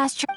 last try.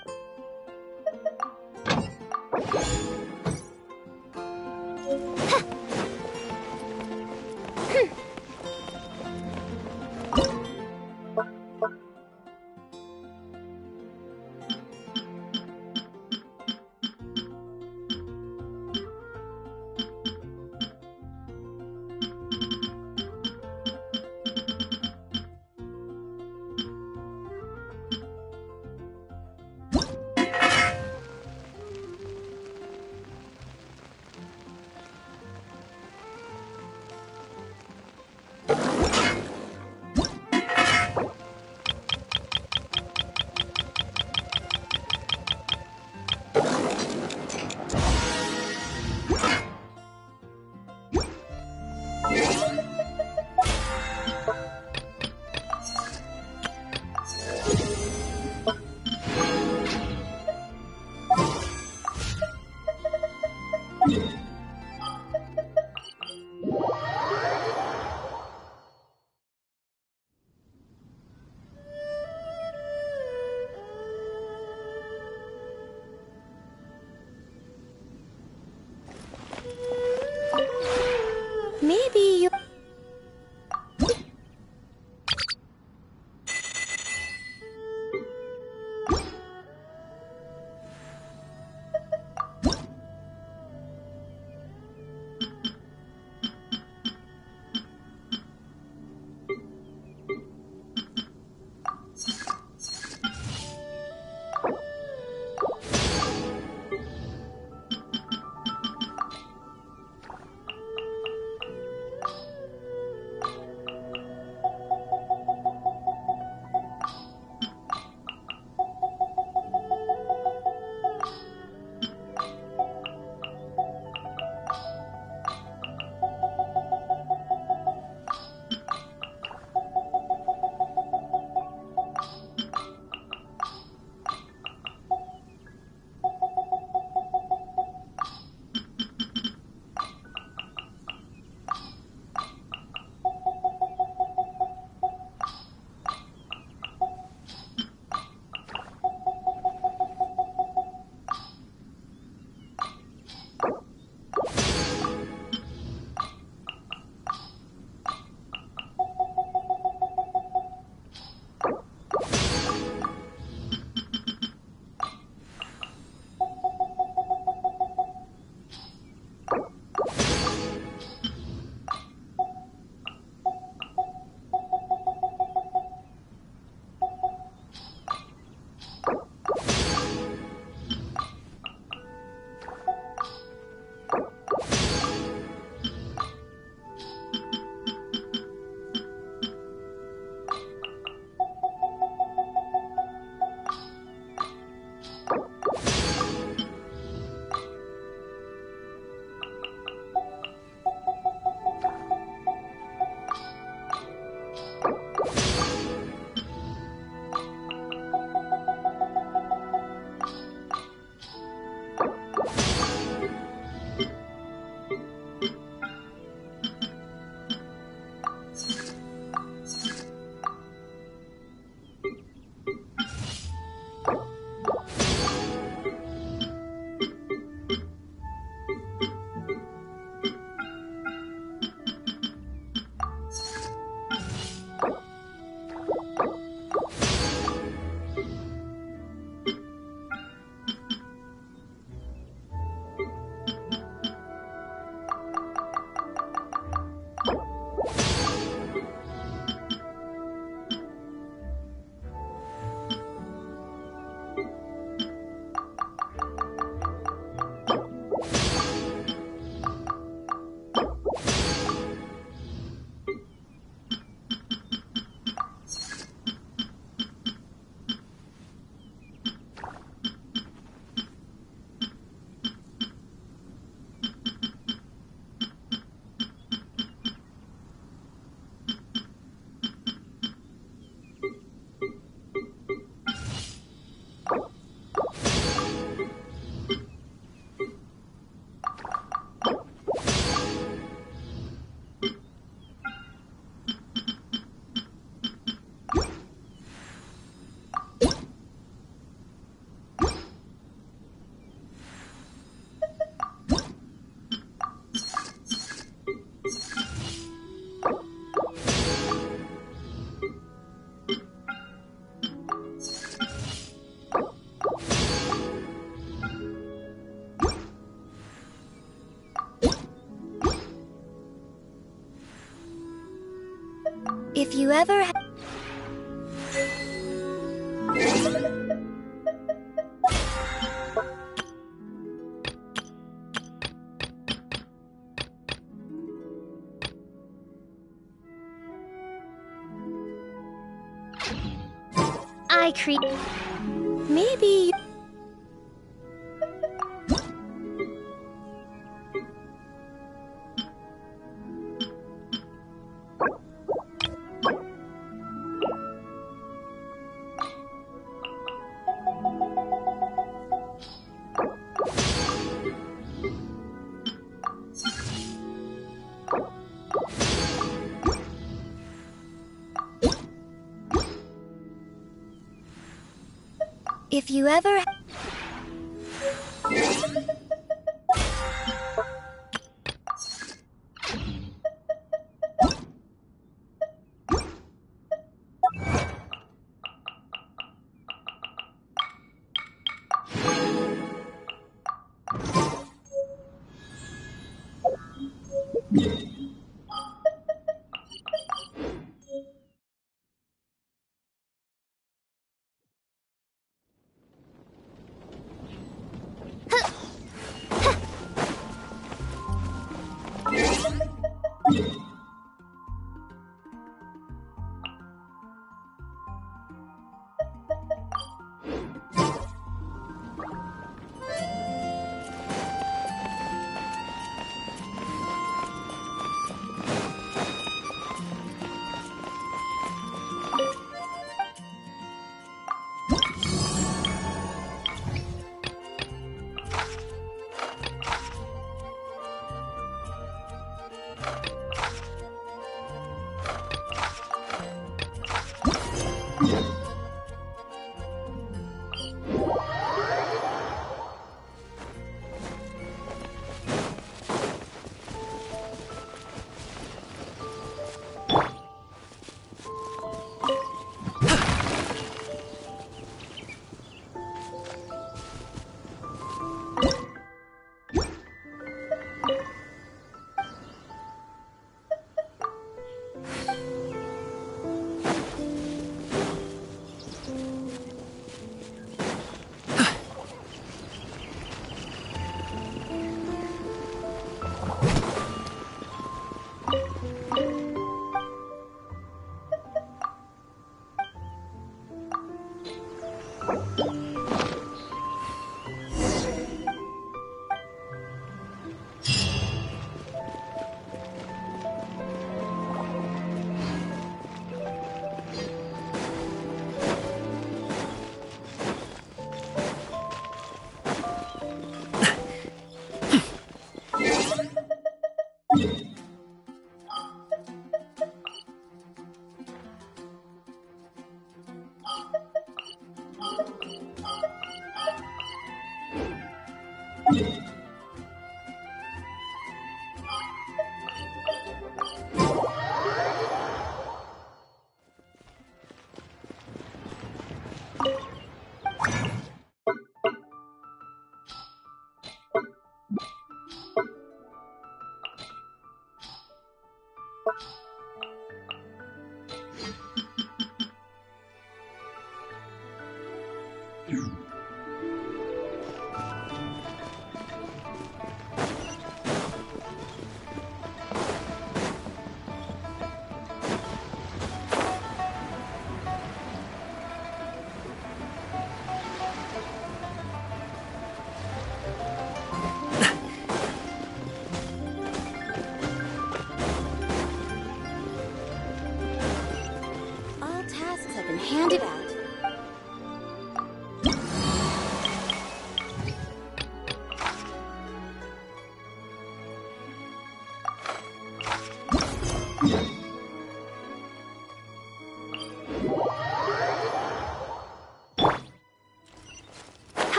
If you ever I create maybe if you ever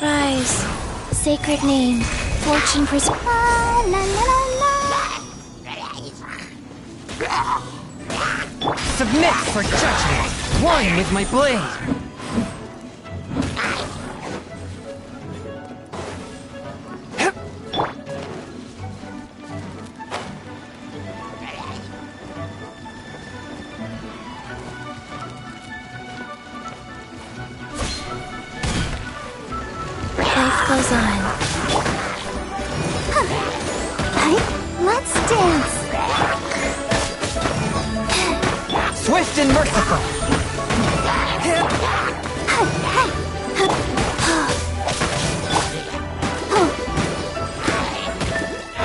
Rise, sacred name, fortune pres- La la la la. Submit for judgment! One with my blade! Life goes on. Hey, let's dance. Swift and merciful!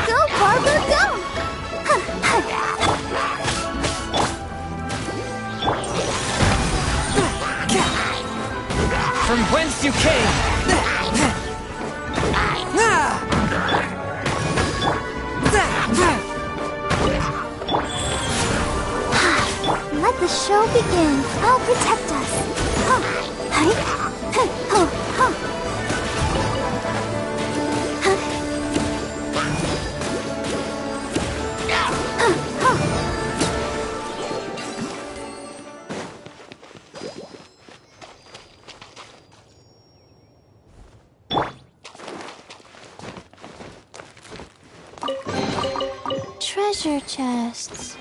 Go, Barbara, go! From whence you came! Let the show begin. I'll protect us. Hey, treasure chests.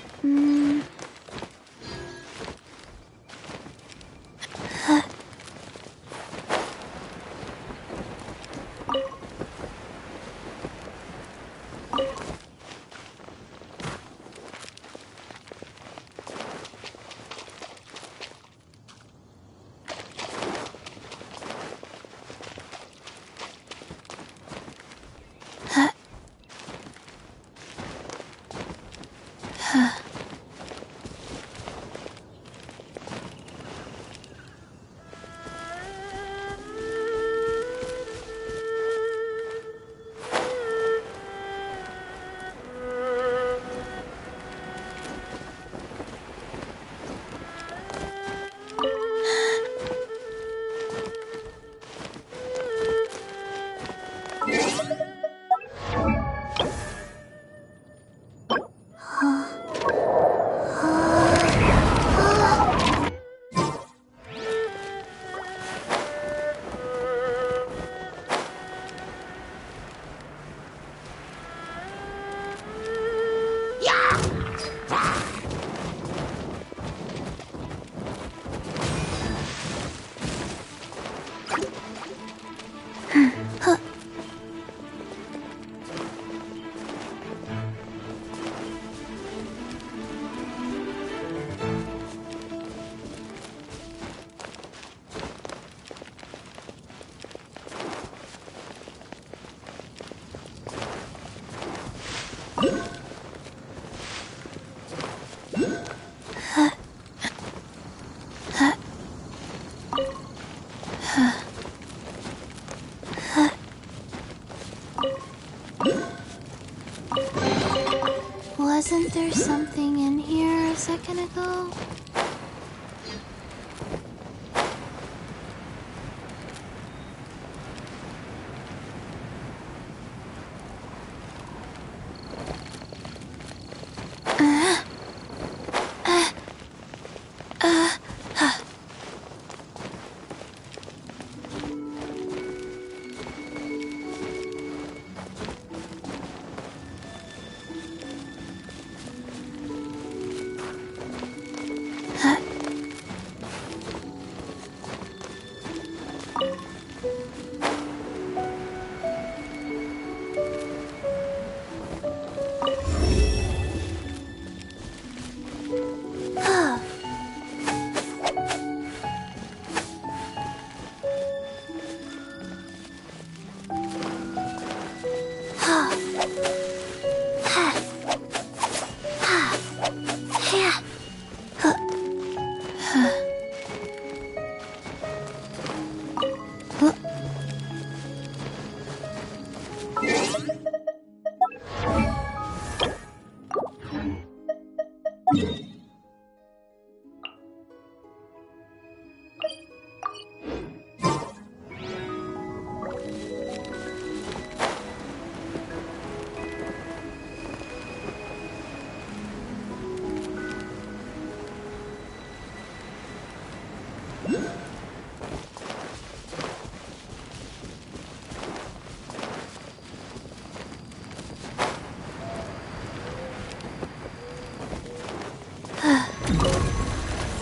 Wasn't there something in here a second ago?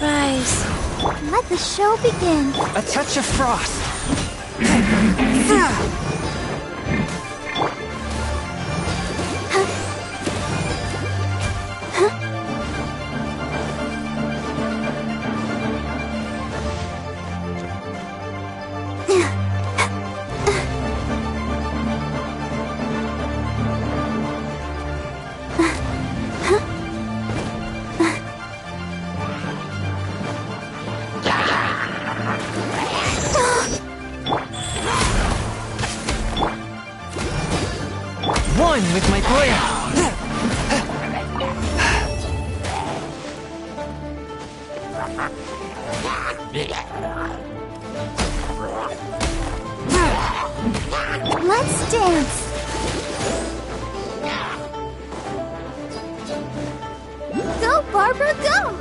Rise. Let the show begin. A touch of frost. One with my blade. Let's dance. Go, Barbara, go!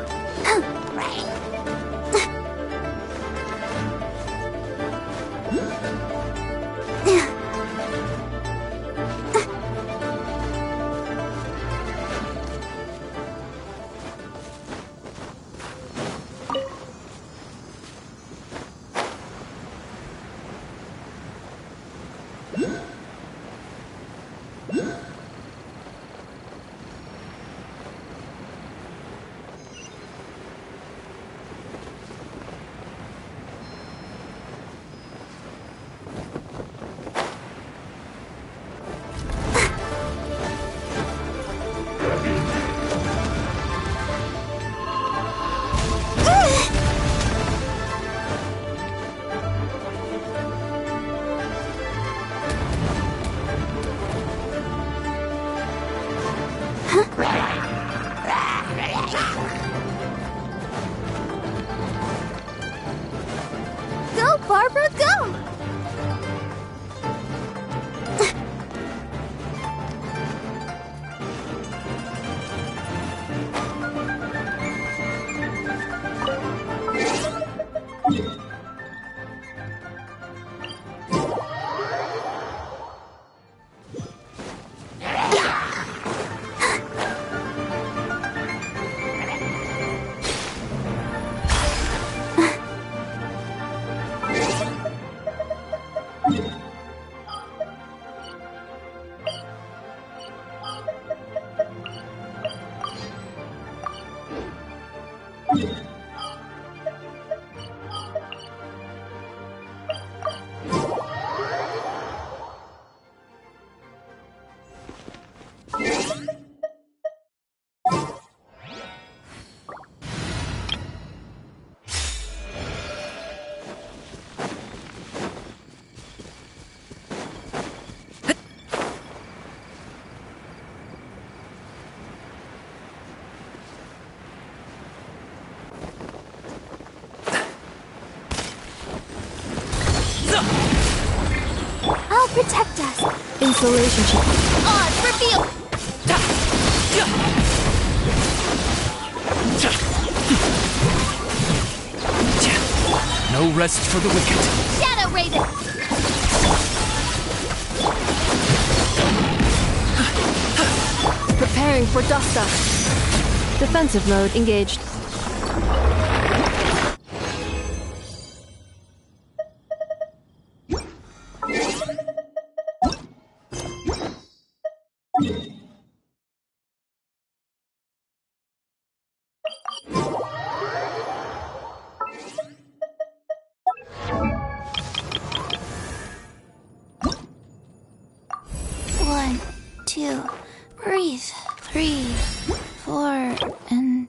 Go, Barbara, go! I'll protect us. Insulation chip. Odds reveal. No rest for the wicked. Shadow Raven. Preparing for dust up. Defensive mode engaged. One, two, breathe. 3, 4, and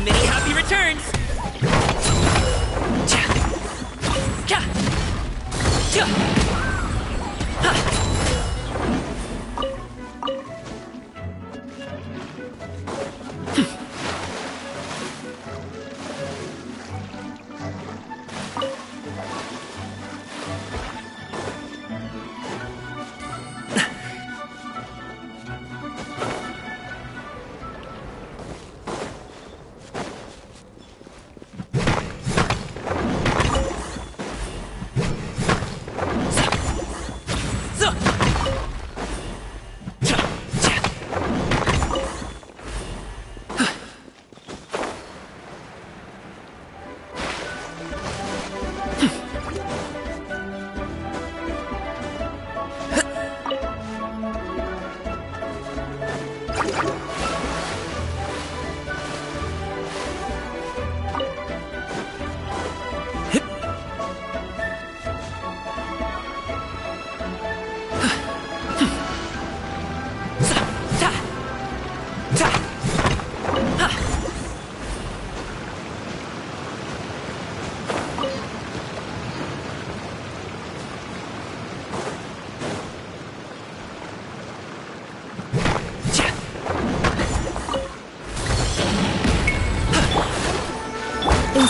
Many happy returns! Ka! Cha! Ha!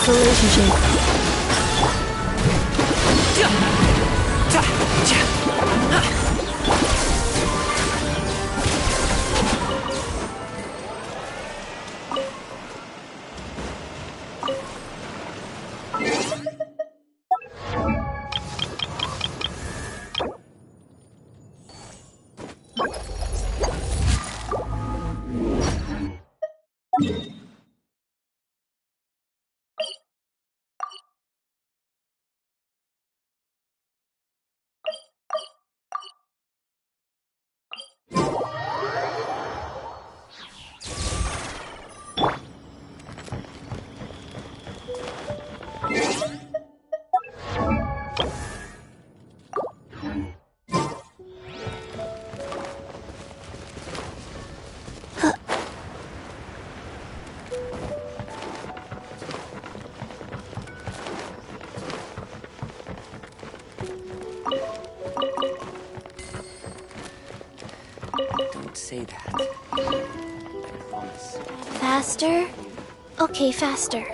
Relationship. Don't say that. I promise. Faster? Okay, faster.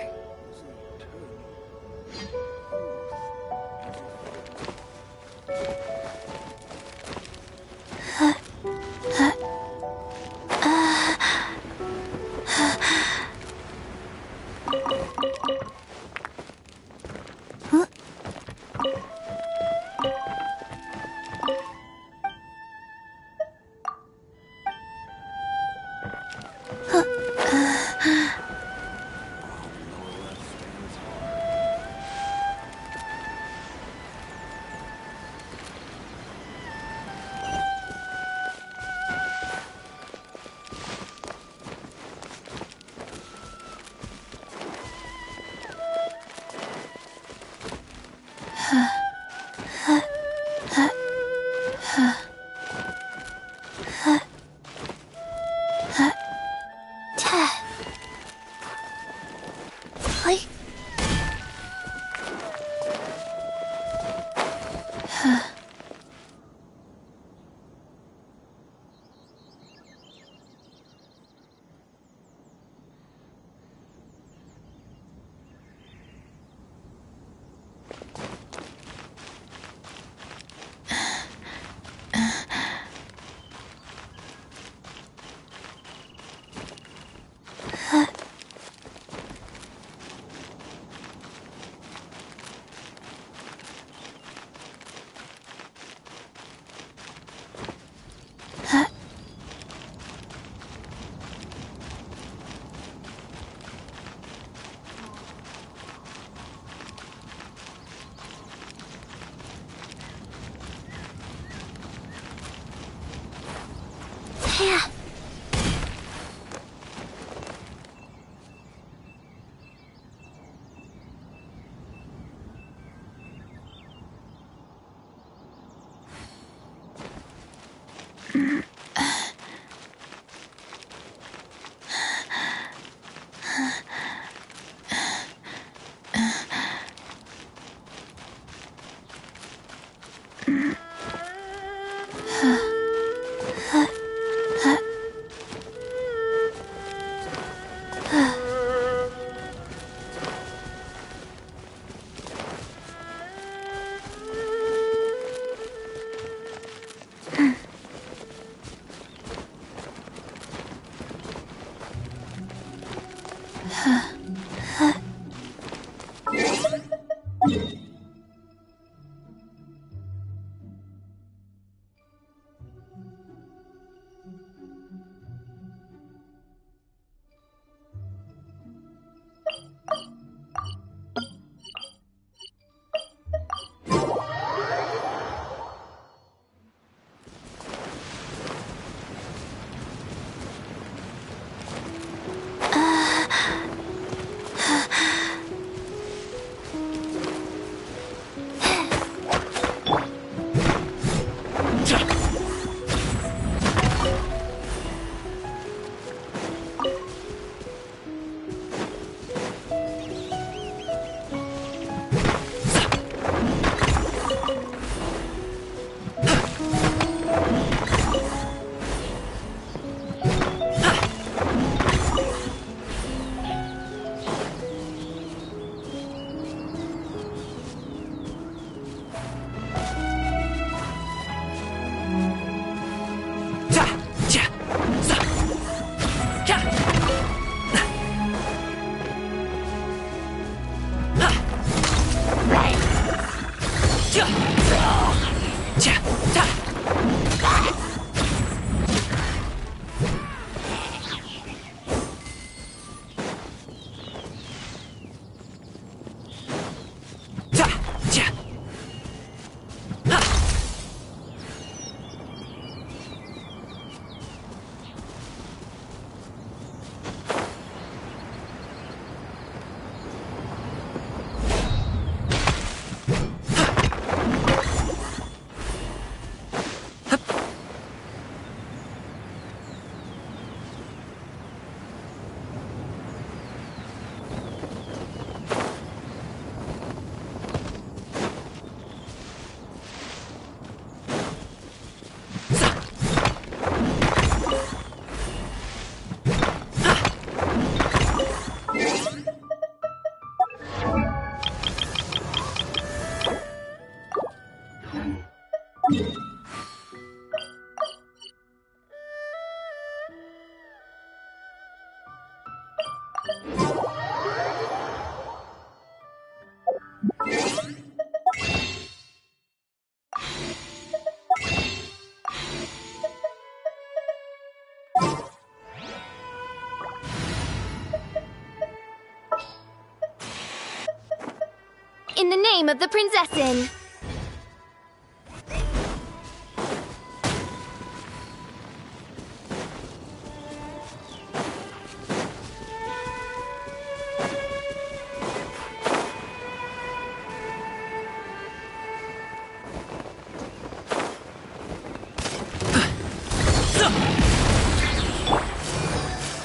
In the name of the Prinzessin!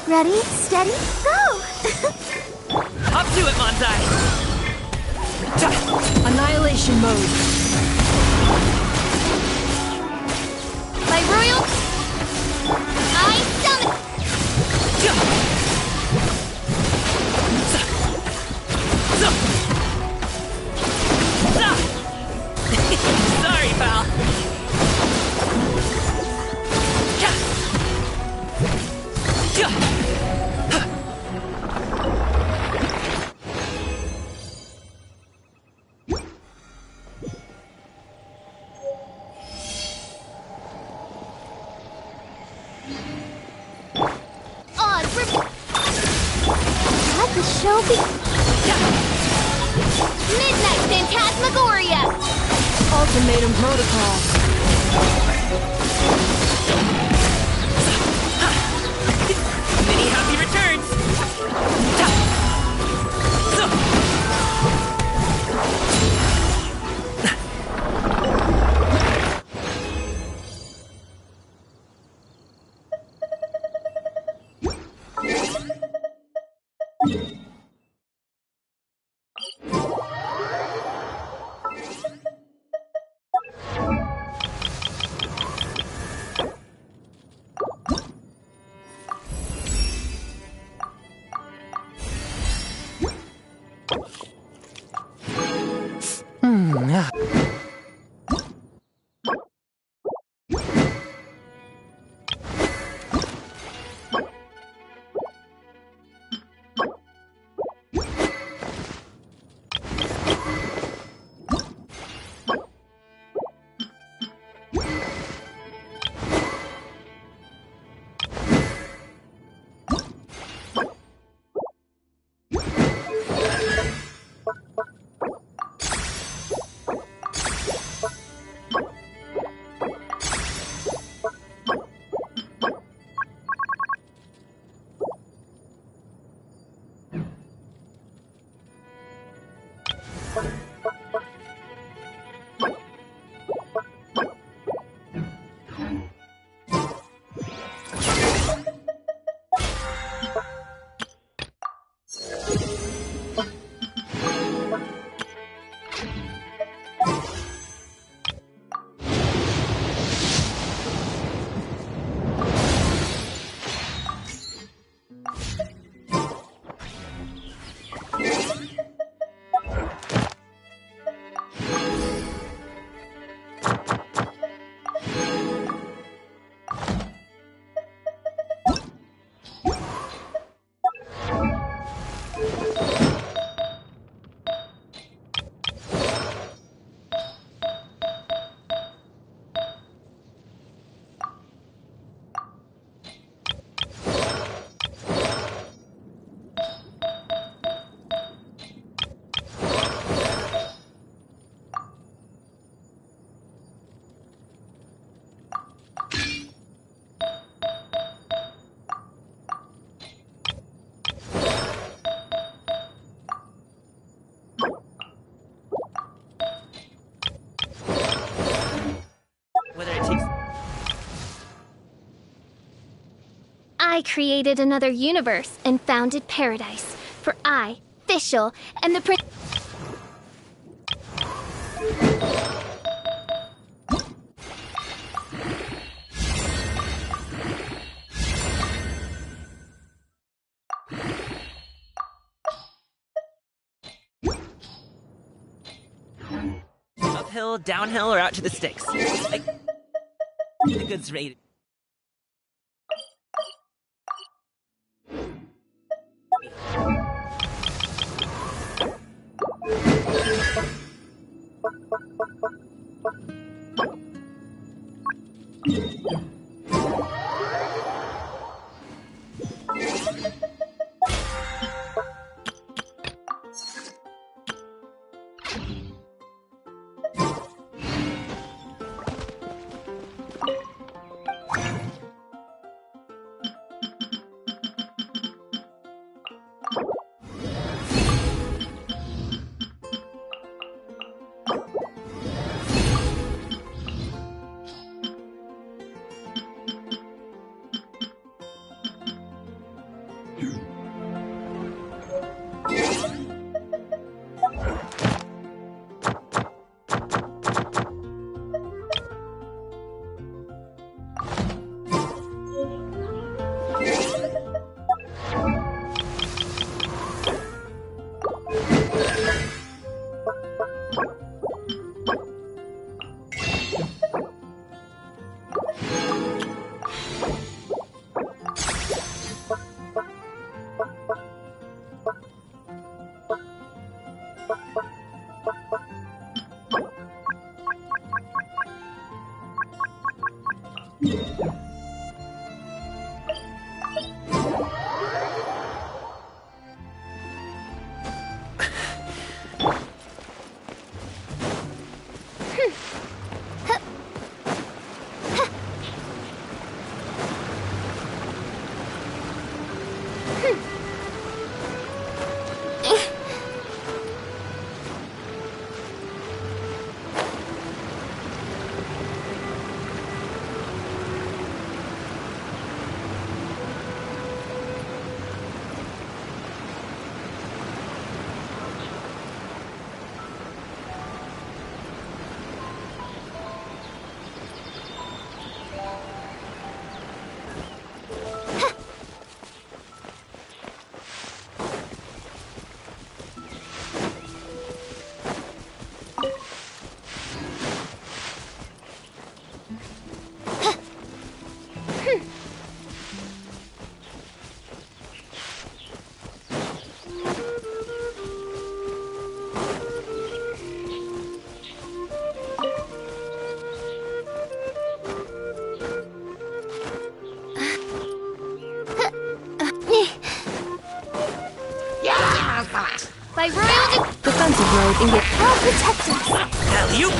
Ready, steady, go! Up to it, Manzai! Annihilation mode. By royal, I summon. Sorry, pal. Let the show be. Midnight Phantasmagoria! Ultimatum protocol. Many happy returns! I created another universe and founded paradise. For I, Fischl, am the prince. Uphill, downhill, or out to the sticks. Like, the goods rated. By royal Defensive mode engaged. I'll protect us. Alley-oop!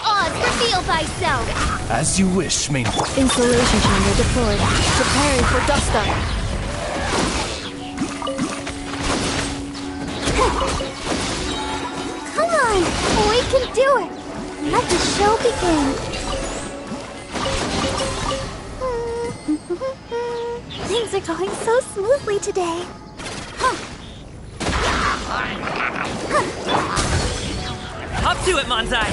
Oz, reveal thyself. As you wish, main. Installation chamber deployed. Preparing for dust up. Come on, we can do it. Let the show begin. Things are going so smoothly today. Hop to it, Manzai!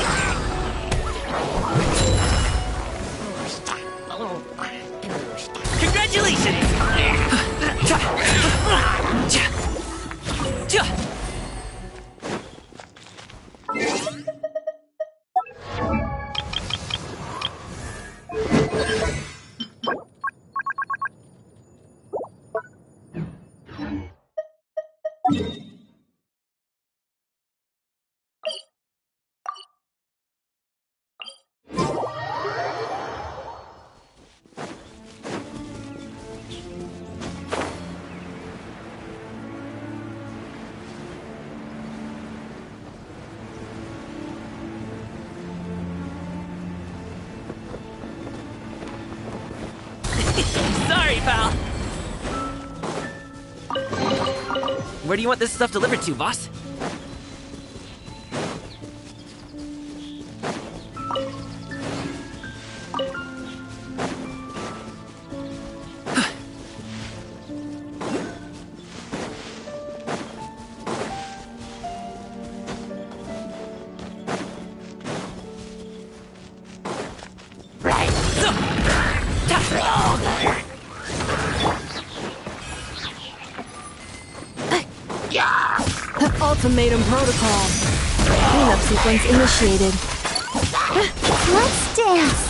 Congratulations! Sorry, pal. Where do you want this stuff delivered to, boss? Ultimatum protocol. Cleanup sequence initiated. Let's dance.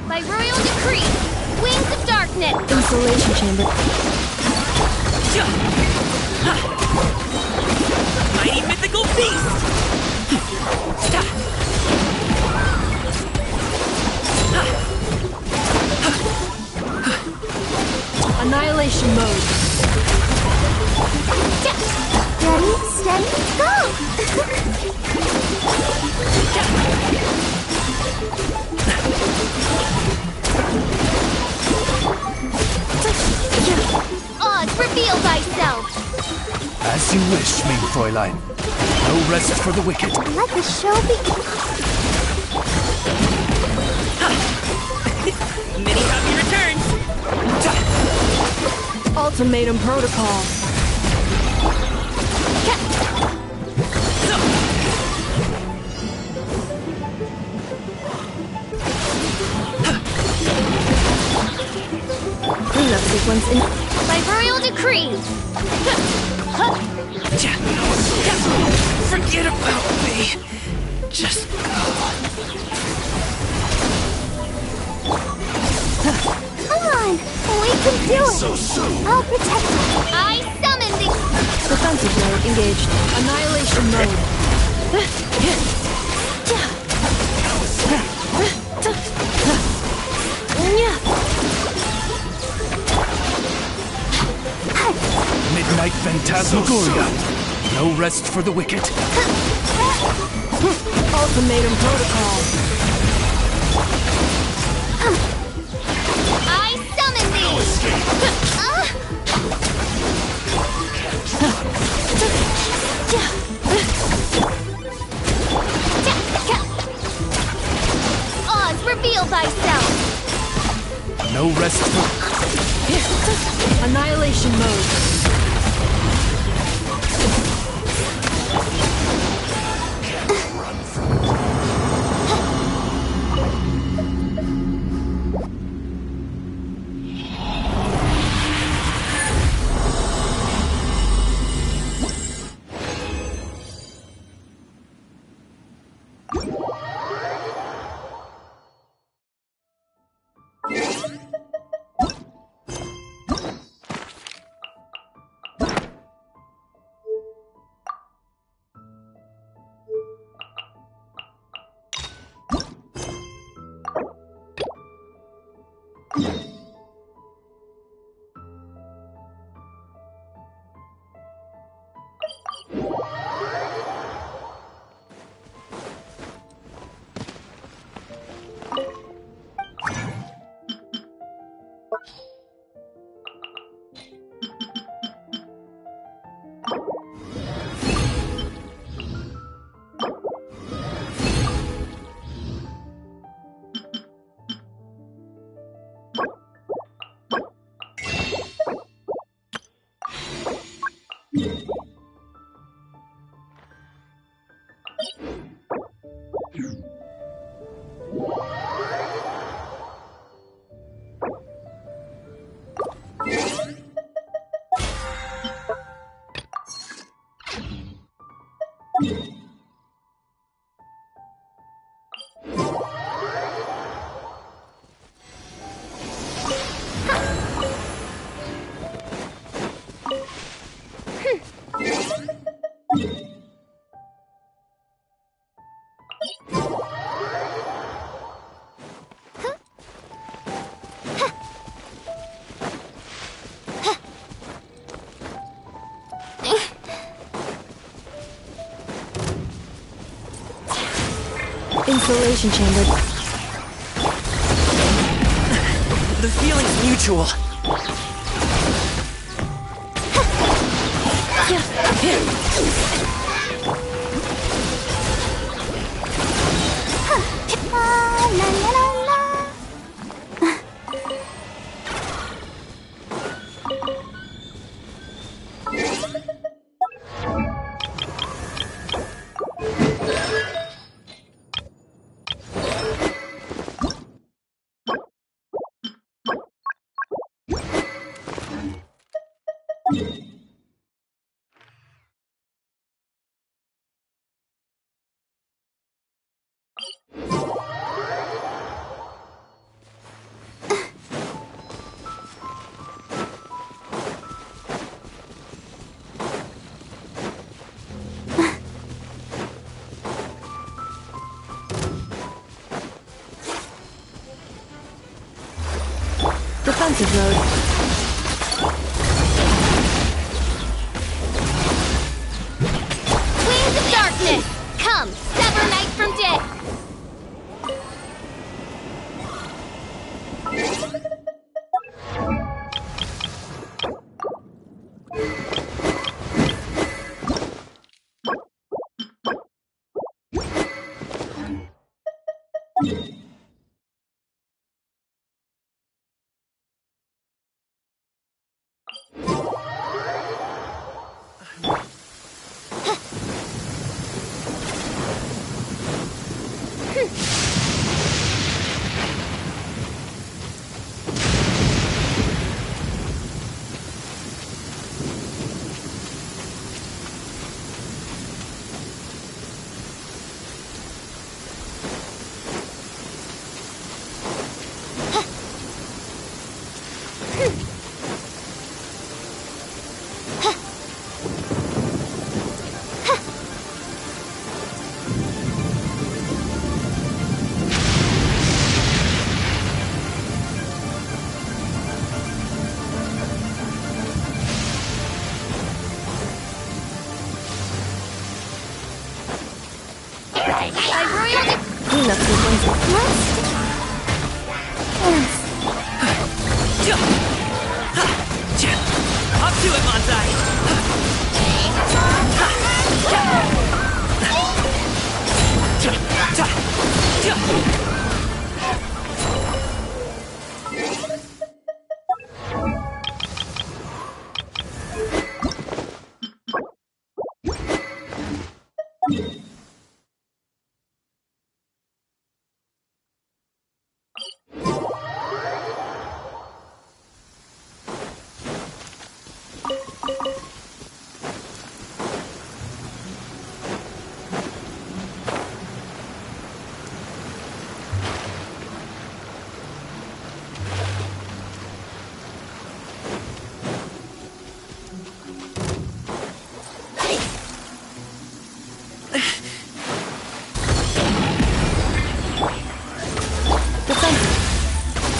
By royal decree, wings of darkness. Installation chamber. Mighty mythical beast! Annihilation mode. Ready, steady, go! Oz, reveal thyself! As you wish, main Fräulein. No rest for the wicked. Let the show begin. Many happy returns! Ultimatum protocol. Cleanup sequence in. By royal decree! Forget about me! Just Come on! We can do it! so soon. I'll protect you! I summon the... Defensive mode engaged. Annihilation mode. Midnight Phantasmagoria. No rest for the wicked. Ultimatum protocol. I summon thee! Oz, reveal thyself! No rest for... Annihilation mode. Installation chamber. The feeling's mutual. La la la la. Defensive mode. Wings of darkness! Come, sever night from day! By royal Clean up sequence. Let's Up to it, Manzai!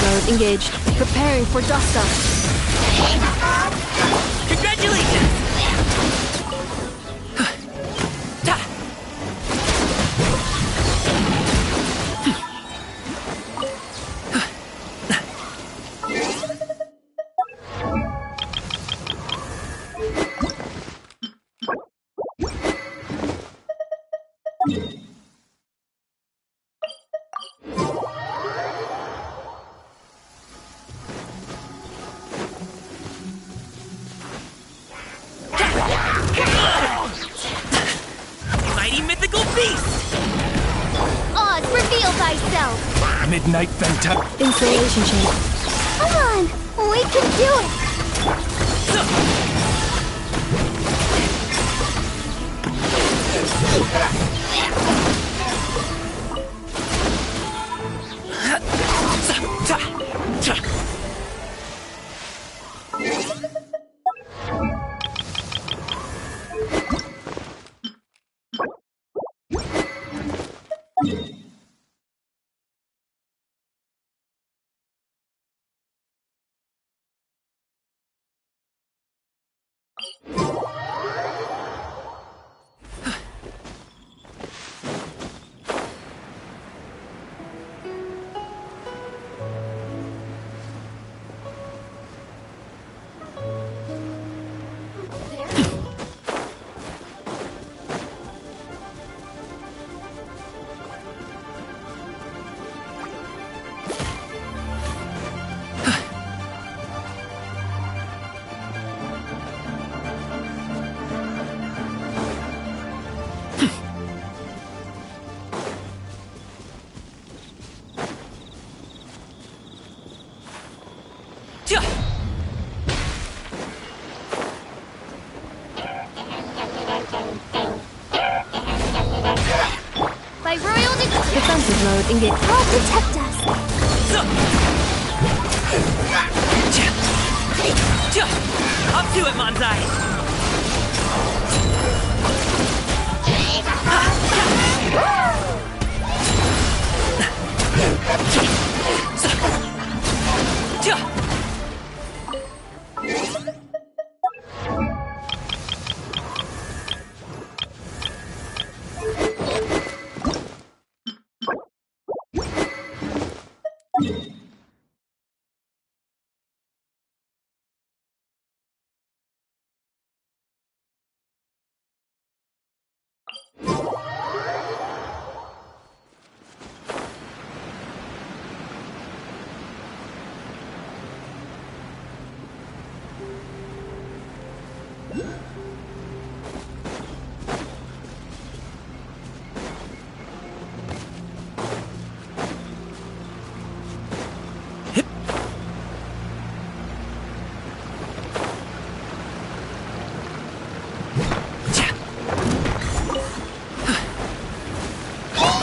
Mode engaged. Preparing for dust up. Congratulations! Mighty mythical beast! Oz, reveal thyself! Midnight Fantastic. Installation chamber. Come on! We can do it! By royal decree, Defensive mode engaged. God protect us! Up to it, Manzai!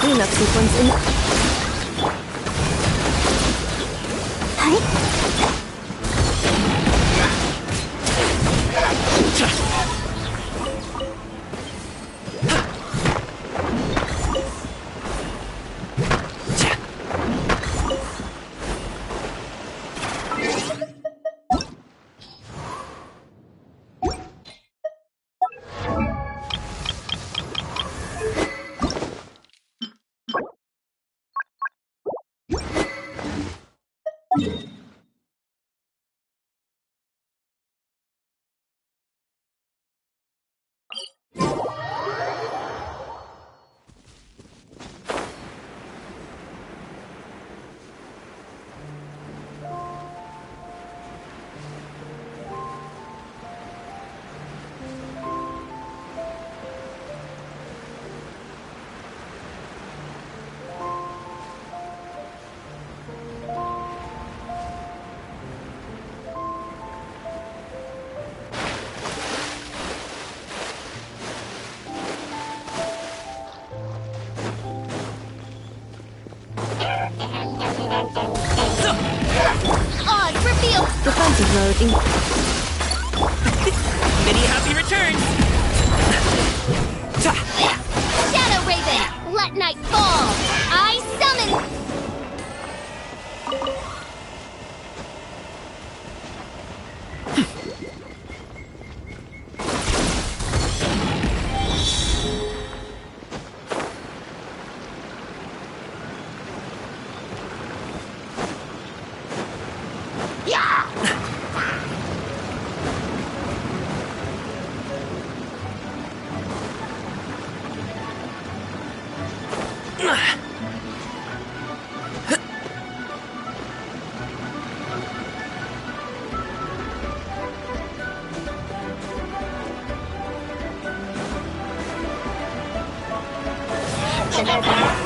Cleanup sequence in. Odds revealed! Defensive mode in Many happy returns! Shadow Raven! Let night fall! I summon...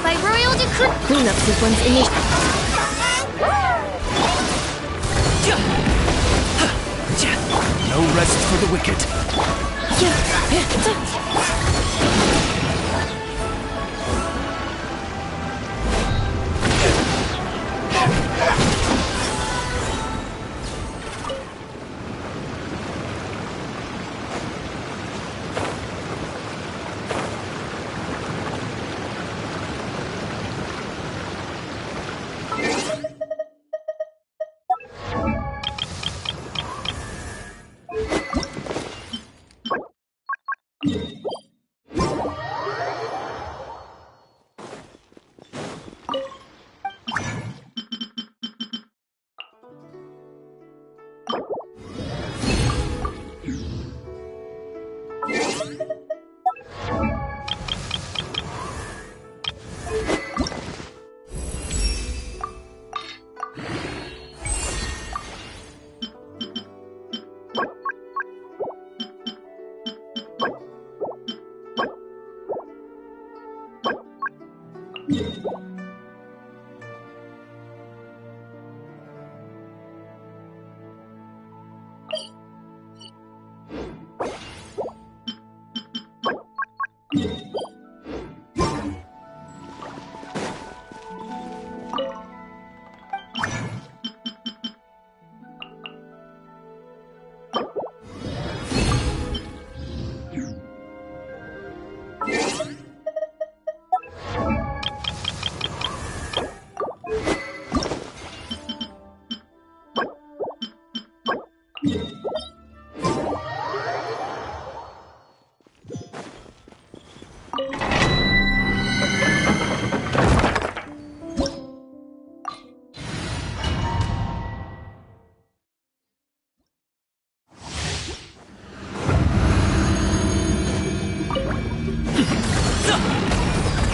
By royal decree... cleanup sequence initiated. No rest for the wicked.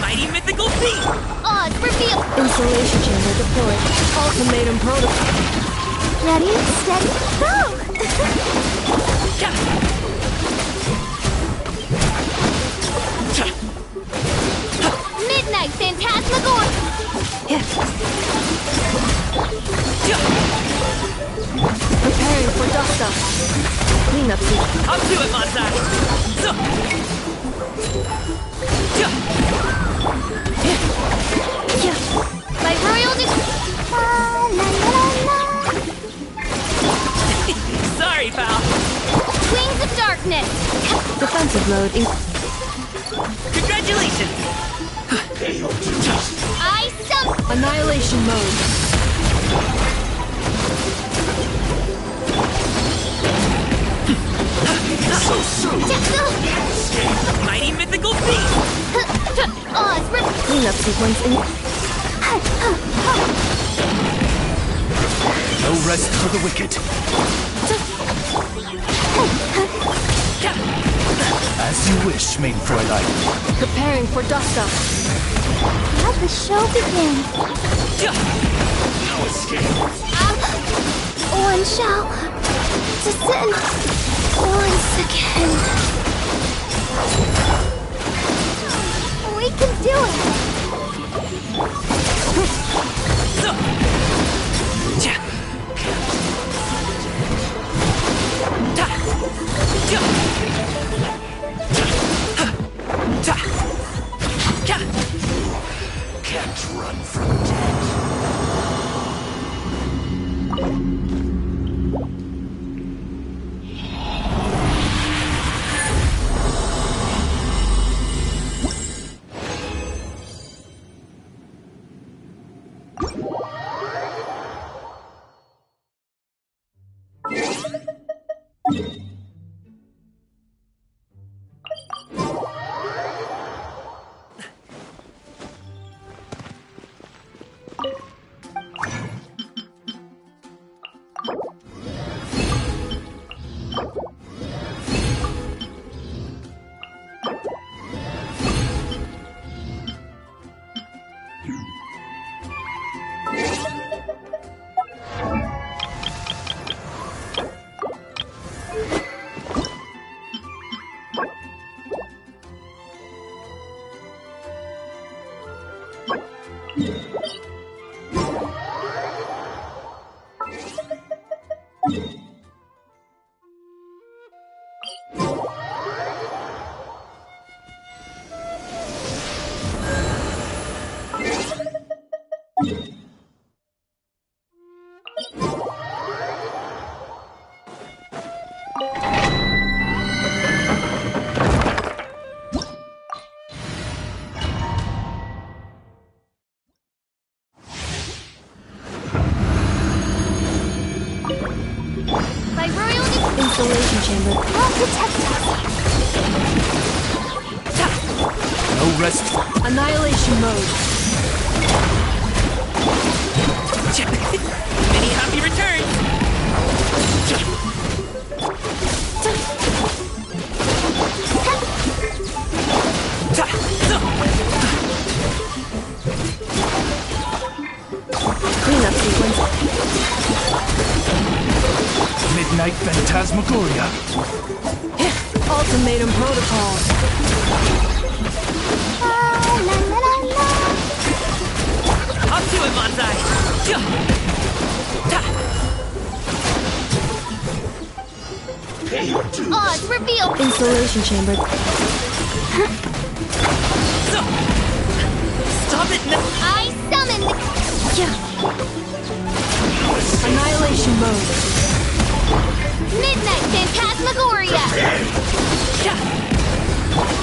Mighty mythical beast! Odds revealed! Insulation chamber deployed. Ultimatum protocol. Ready, steady, go! Midnight Phantasmagoria! Preparing for dust up. Cleanup sequence. Up to it, Mazai! By royal decree... Sorry, pal! Wings of Darkness! Defensive mode in Congratulations! I summon... annihilation mode. So soon. Mighty mythical beast! Odds Cleanup sequence in No rest for the wicked. As you wish, main Fräulein. Preparing for dust-up. Let the show begin. No escape. One shall descend once again. We can do it. Can't run from death. By royal Installation chamber. will protect us. No rest. Annihilation mode. Many happy returns! Cleanup sequence. Midnight Phantasmagoria. Ultimatum protocol. La la la la la. Up to it, Bonsai! Odds reveal. Installation chamber. Stop it now! I summon the Annihilation mode. Midnight Phantasmagoria.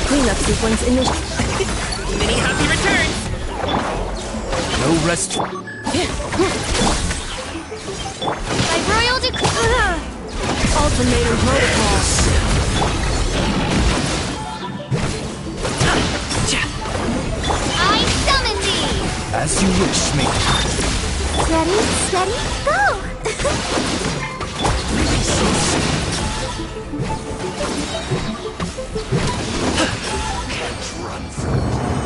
Cleanup sequence initial. Many happy returns! No rest. By royal decree. Ultimatum protocol. I summon thee. As you wish, main. Ready, steady, go. Can't run from death.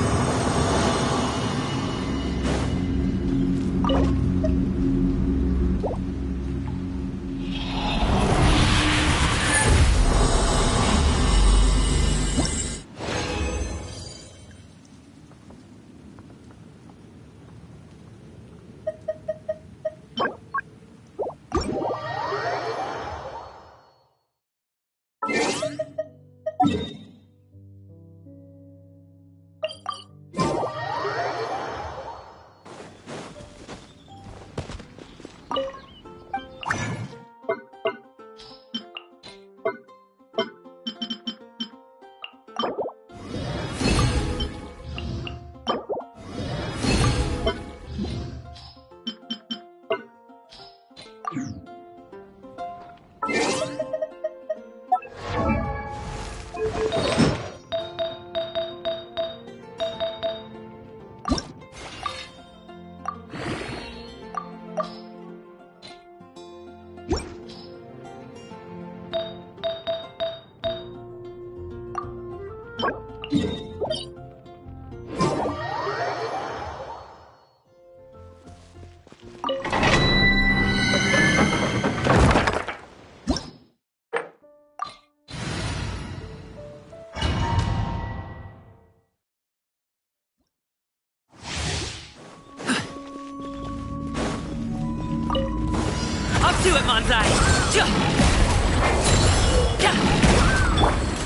do it, Manzai!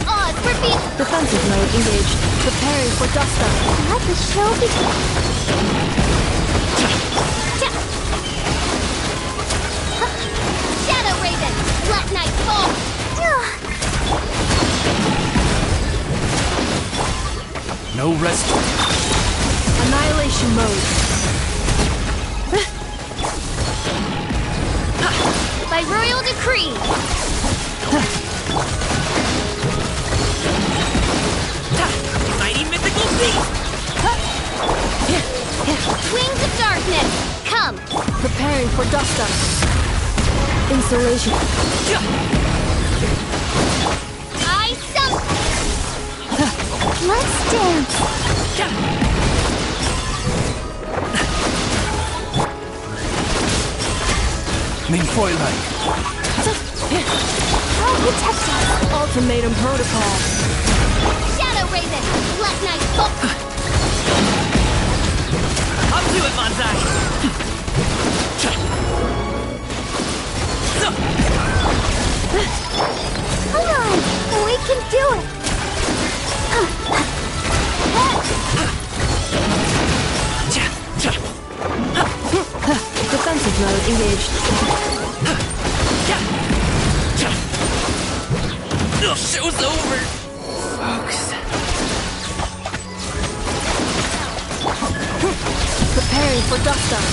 Odds repeat. Defensive mode engaged. Preparing for dust up. Let the show begin. Shadow Raven, let night fall. No rest. Annihilation mode. By royal decree. Mighty mythical beast! Wings of darkness, come. Preparing for dust up. Insulation. I summon. Let's dance. Main Fräulein. I'll protect us. Ultimatum protocol. Shadow Raven, let night fall. Up to it, Manzai! Come on, we can do it. Defensive mode engaged. The show's over! Folks. Preparing for dust up.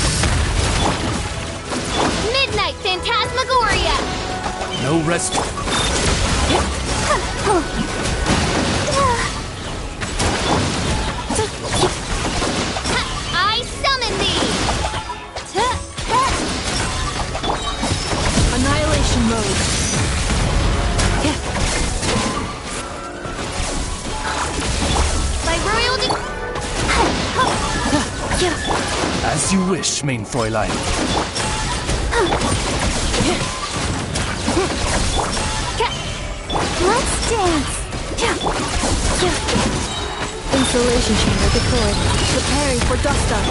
Midnight Phantasmagoria. No rest. I summon thee. Annihilation mode. By royal As you wish, Main Fräulein. Let's dance. Insulation chamber deployed. Preparing for dust up.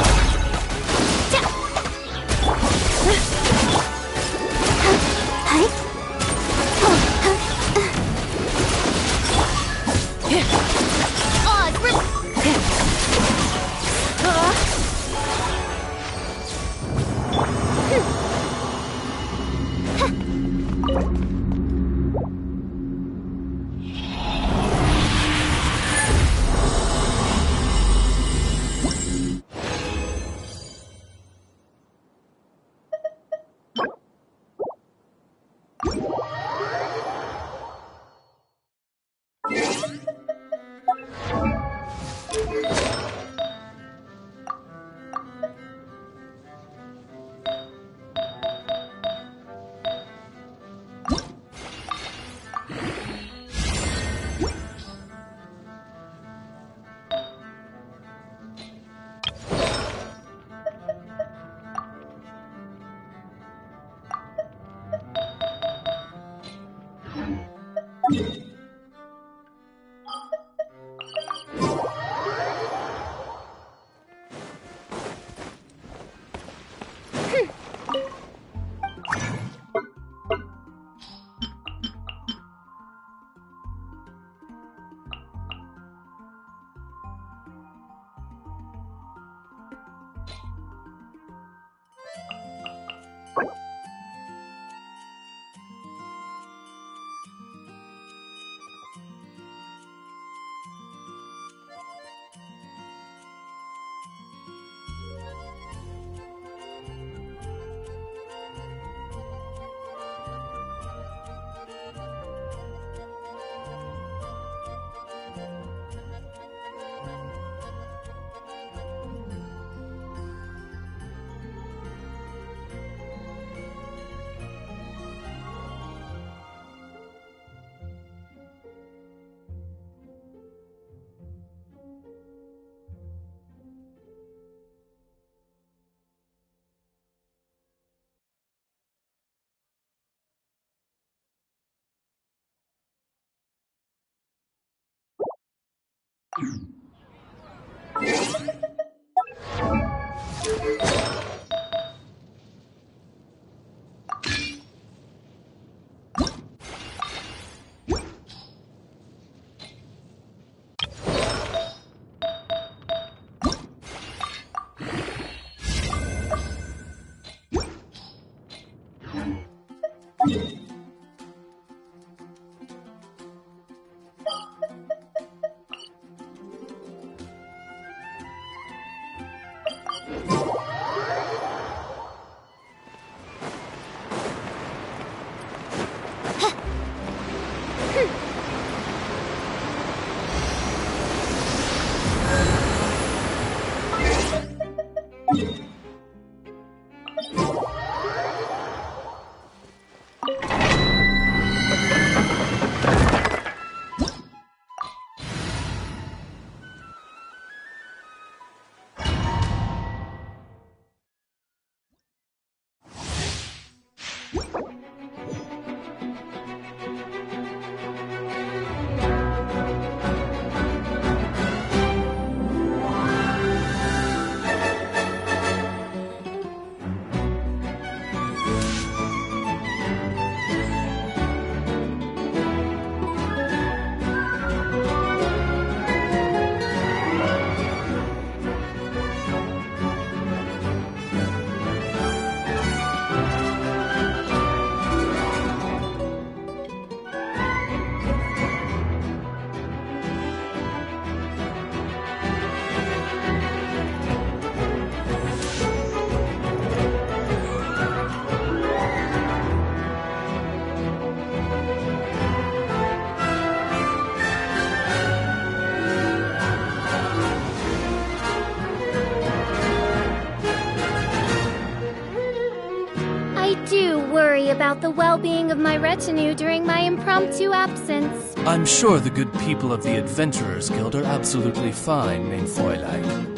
about the well-being of my retinue during my impromptu absence. I'm sure the good people of the Adventurers Guild are absolutely fine, mein Fräulein.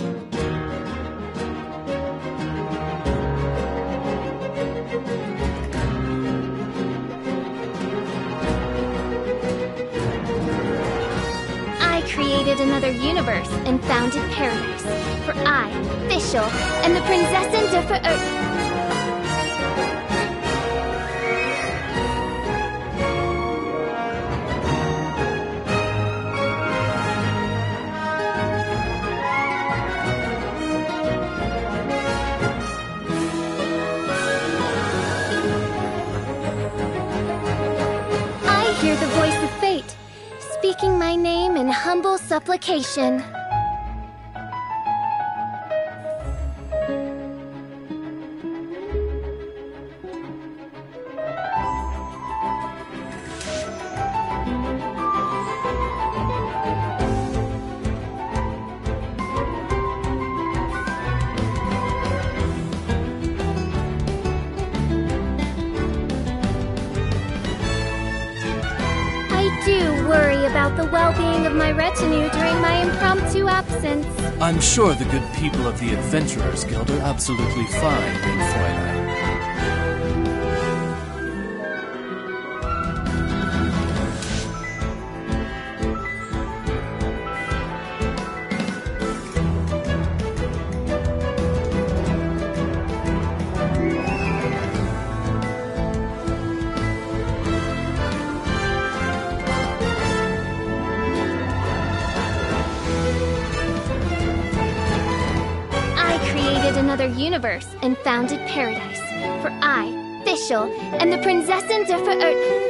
I created another universe and founded paradise. For I, Fischl, am the Prinzessin der Verirrten. I hear the voice of fate, speaking my name in humble supplication. I do worry about the well-being of my retinue during my impromptu absence. I'm sure the good people of the Adventurers Guild are absolutely fine, mein Fräulein. Another universe and founded paradise. For I, Fischl, am the Prinzessin der Verirrten.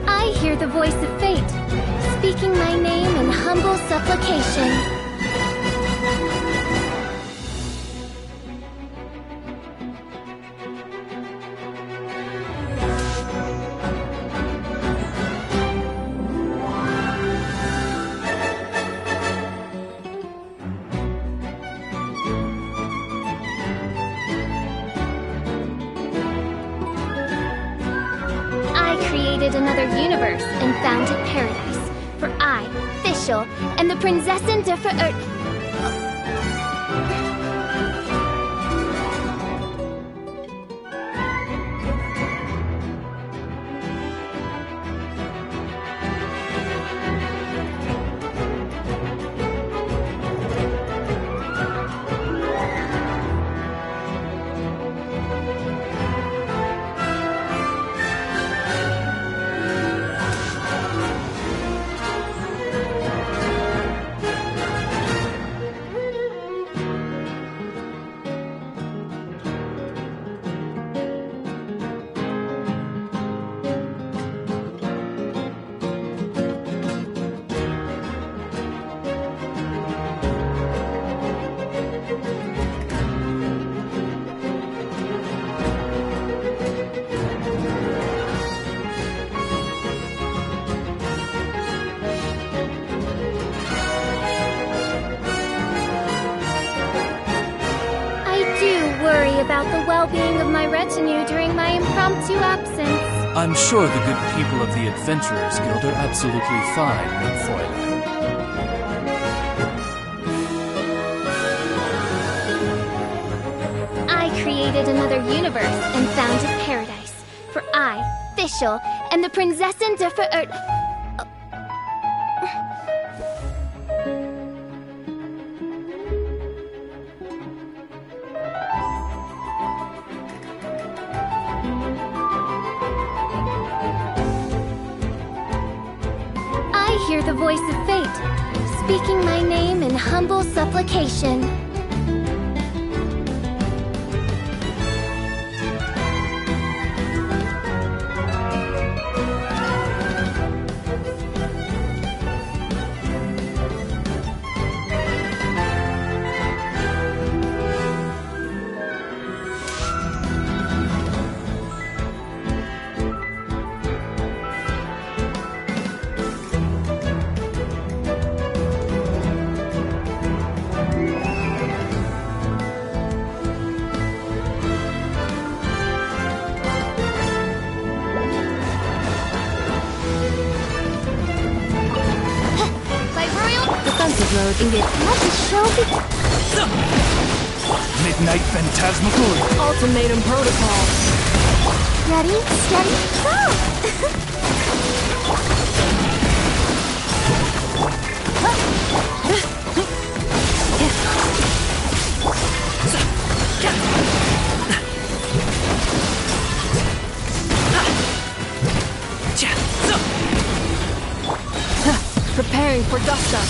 I hear the voice of fate, speaking my name in humble supplication. Another universe and founded paradise. For I, Fischl, am the Prinzessin der Verirrten. About the well-being of my retinue during my impromptu absence. I'm sure the good people of the Adventurers Guild are absolutely fine, mein Fräulein. I created another universe and founded paradise. For I, Fischl, am the Prinzessin der Verirrten. the voice of fate, speaking my name in humble supplication. Mode and get Let the show begin. Midnight Phantasmagoria. Ultimatum Protocol. Ready, steady, go! Preparing for dust-up.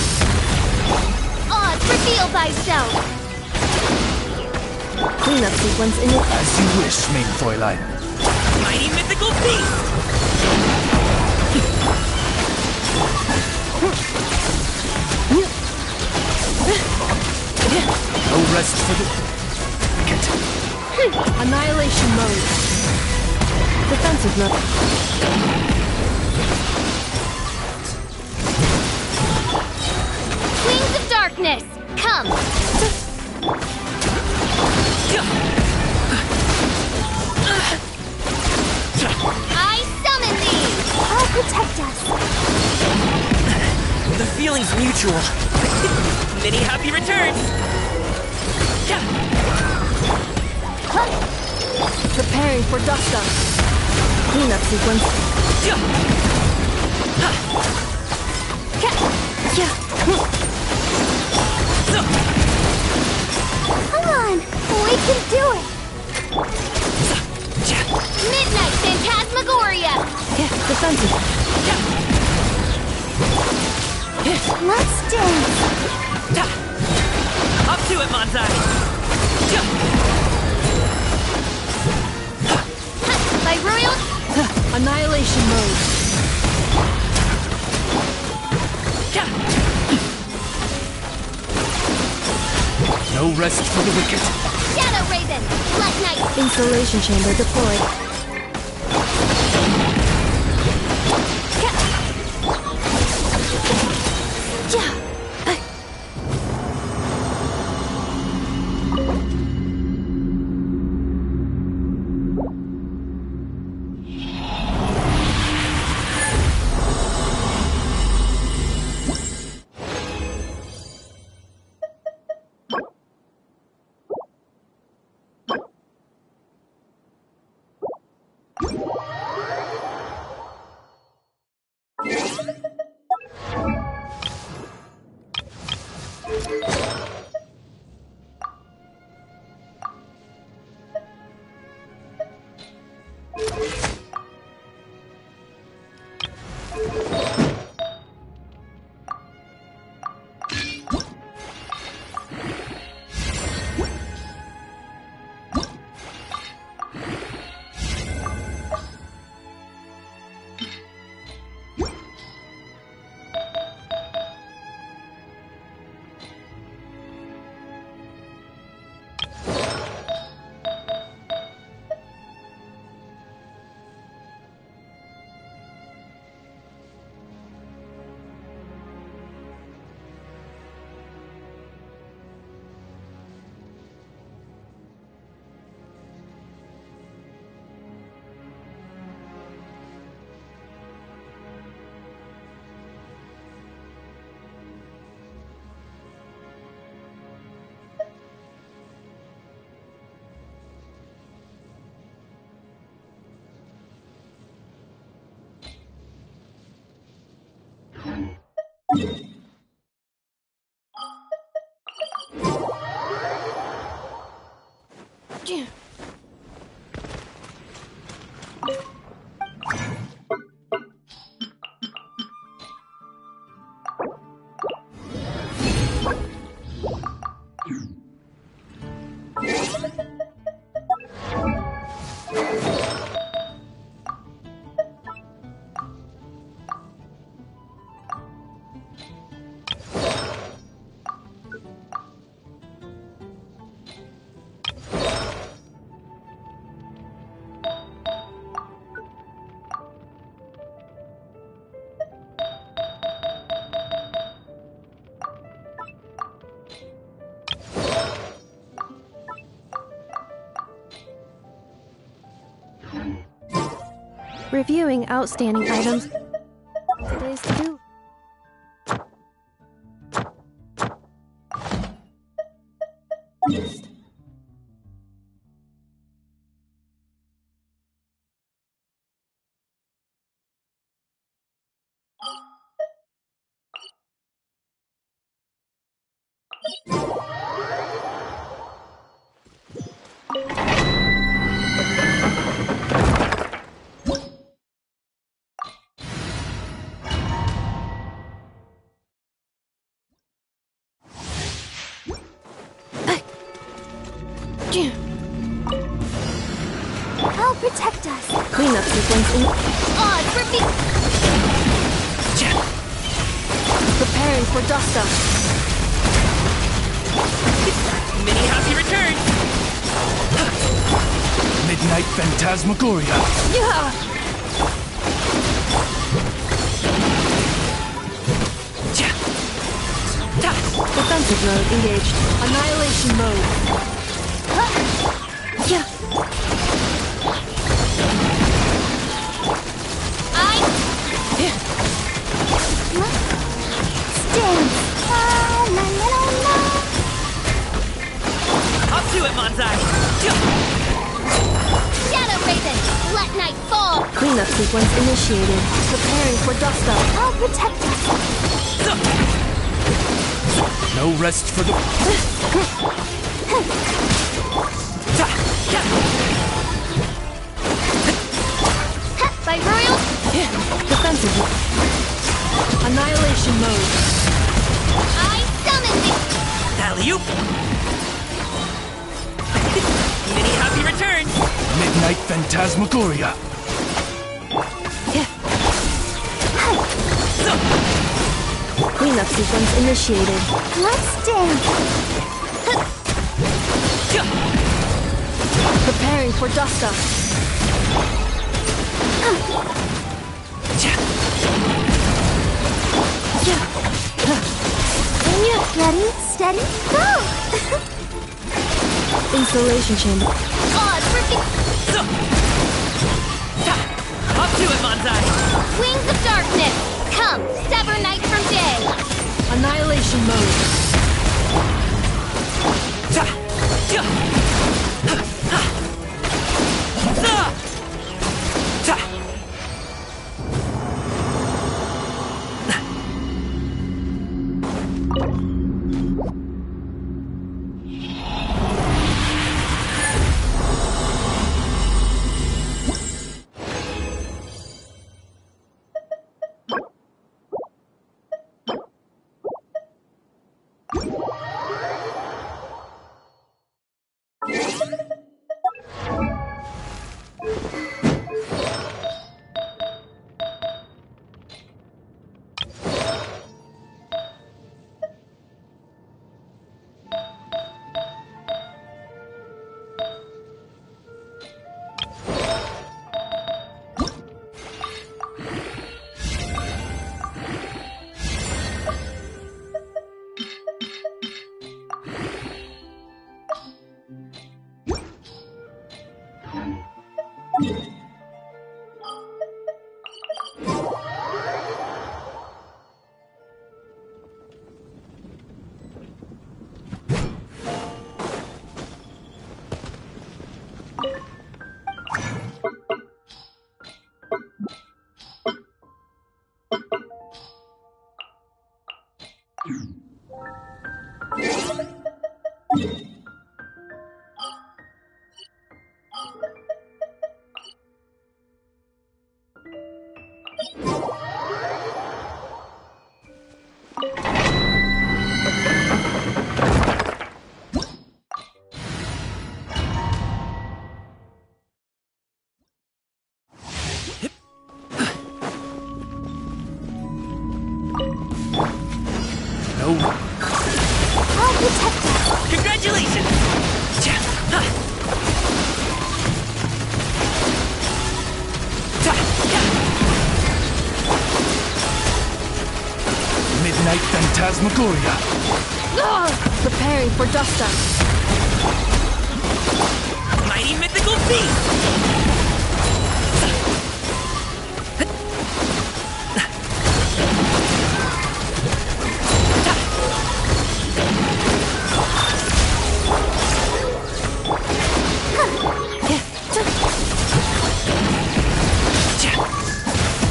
Odds reveal thyself! Cleanup sequence in it. As you wish, main Fräulein. Mighty mythical beast! No rest for the wicked. Annihilation mode. Defensive mode. Wings of darkness, come! I summon thee! I'll protect us. The feeling's mutual. Many happy returns! Preparing for dust-up. Cleanup sequence. Come on, we can do it! Midnight Phantasmagoria! Defensive. Let's dance! Up to it, Manzai! By royal... Annihilation mode. No rest for the wicked. Shadow Raven, Black Knight! Installation chamber deployed. Reviewing outstanding items. Today's to-do. List. Help protect us. Cleanup sequence in. Odds for me. Preparing for dust up. Many happy returns! Midnight Phantasmagoria. Yeah! Defensive mode engaged. Annihilation mode. Yeah. Stings. La la la la. Up to it, Manzai! Shadow Raven, let night fall. Cleanup sequence initiated. Preparing for dust up. Help protect us. No rest for the... By royal. Defensive mode. Annihilation mode. I summon thee. Alley-oop! Many happy returns! Midnight Phantasmagoria. Cleanup sequence initiated. Let's dance. Preparing for dust up. Ready, steady, go. Installation chamber. Odds for me. Up to it, Manzai! Wings of darkness. Come, sever night from day. Annihilation mode. Midnight Phantasmagoria. Preparing for dust up. Mighty mythical beast!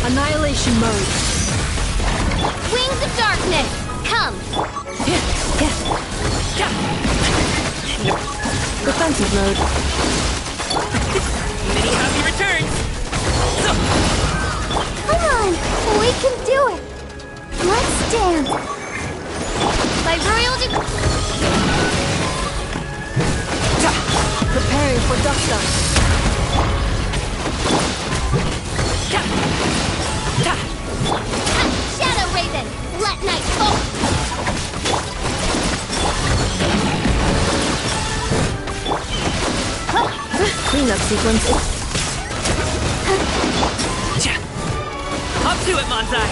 Annihilation mode. Wings of darkness, come! Defensive mode. Many happy returns! Come on, we can do it! Let's dance! By royal Preparing for dust up. Shadow Raven, let night fall! Cleanup sequence. Up to it, Manzai!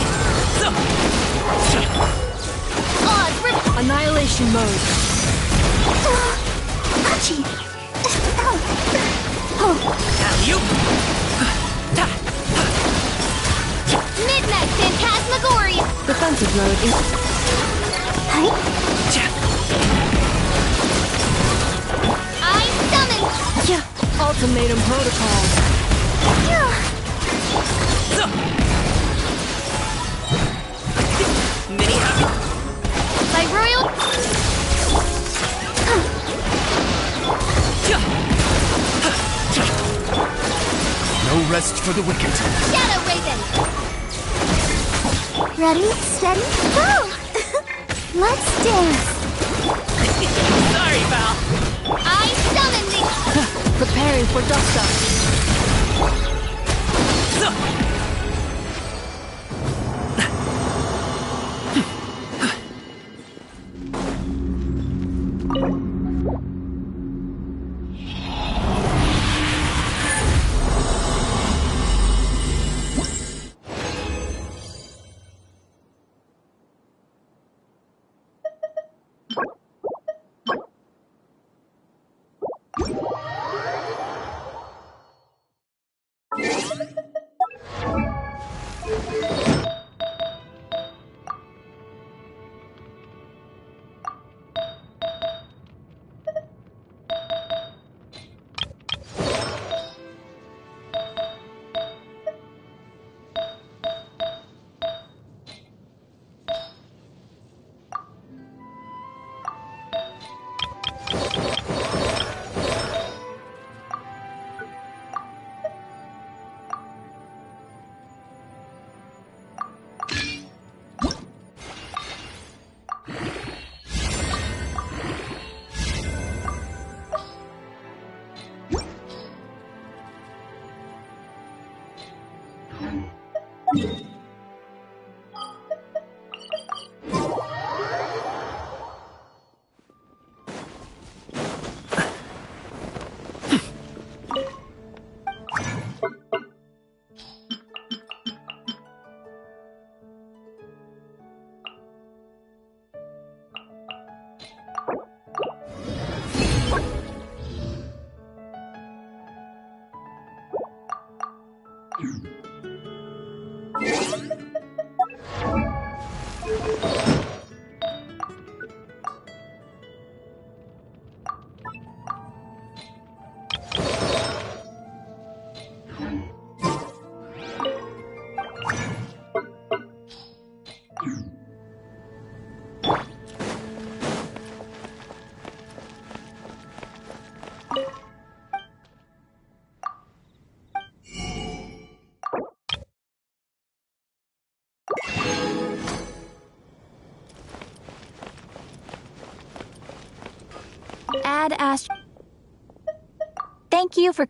Oz, Annihilation mode. Hachi! Alley-oop! Midnight Phantasmagoria! Defensive mode. I summon! Ultimatum protocol. Many happy... By royal... No rest for the wicked. Shadow Raven! Ready, steady, go! Let's dance! Sorry, pal! I summon thee! Preparing for dust up. Add Thank you for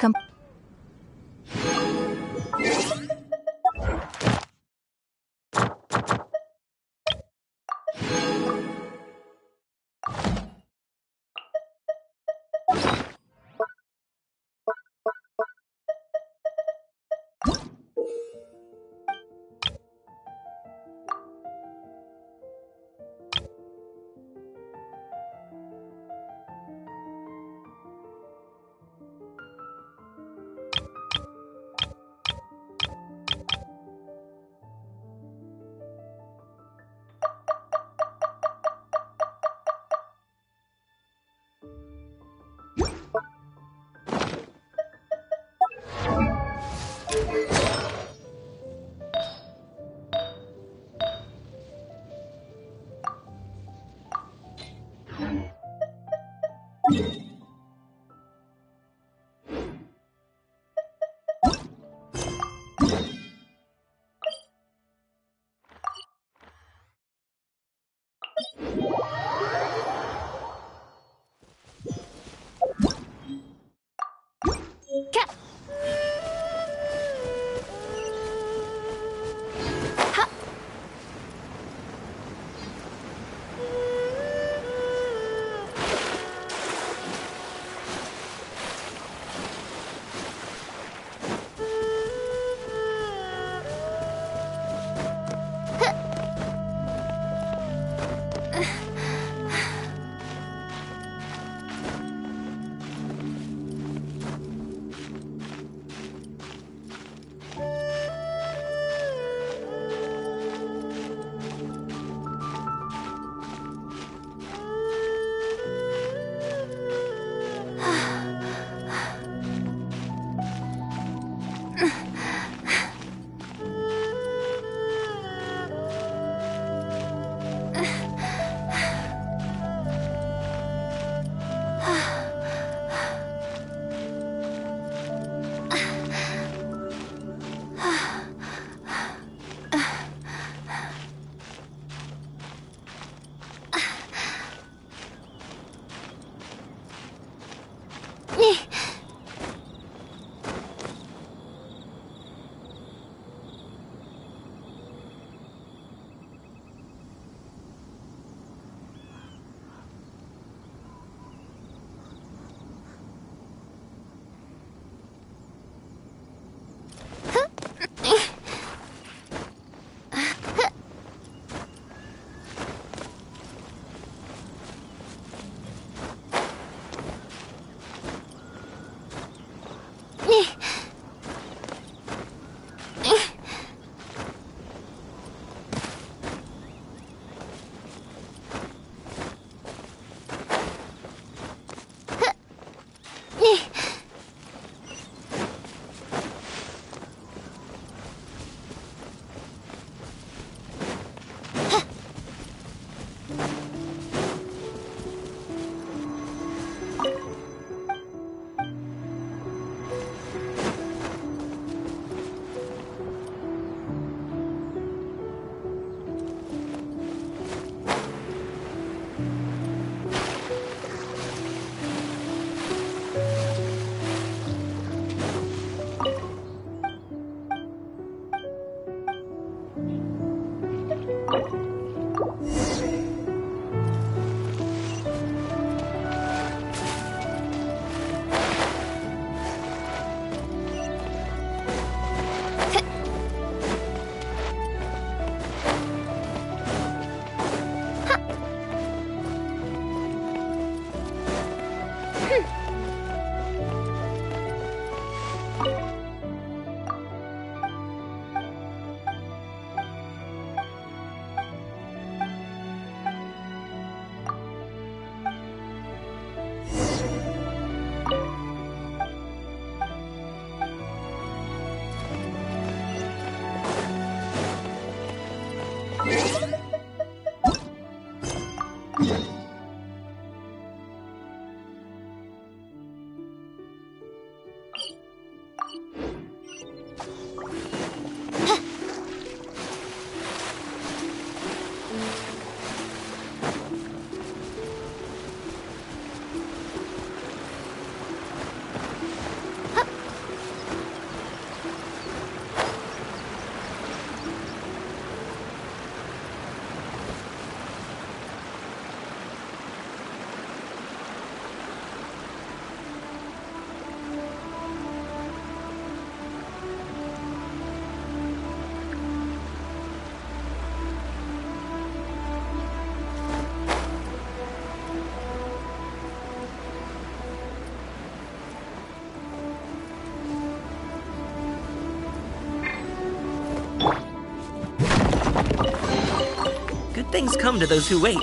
Good things come to those who wait.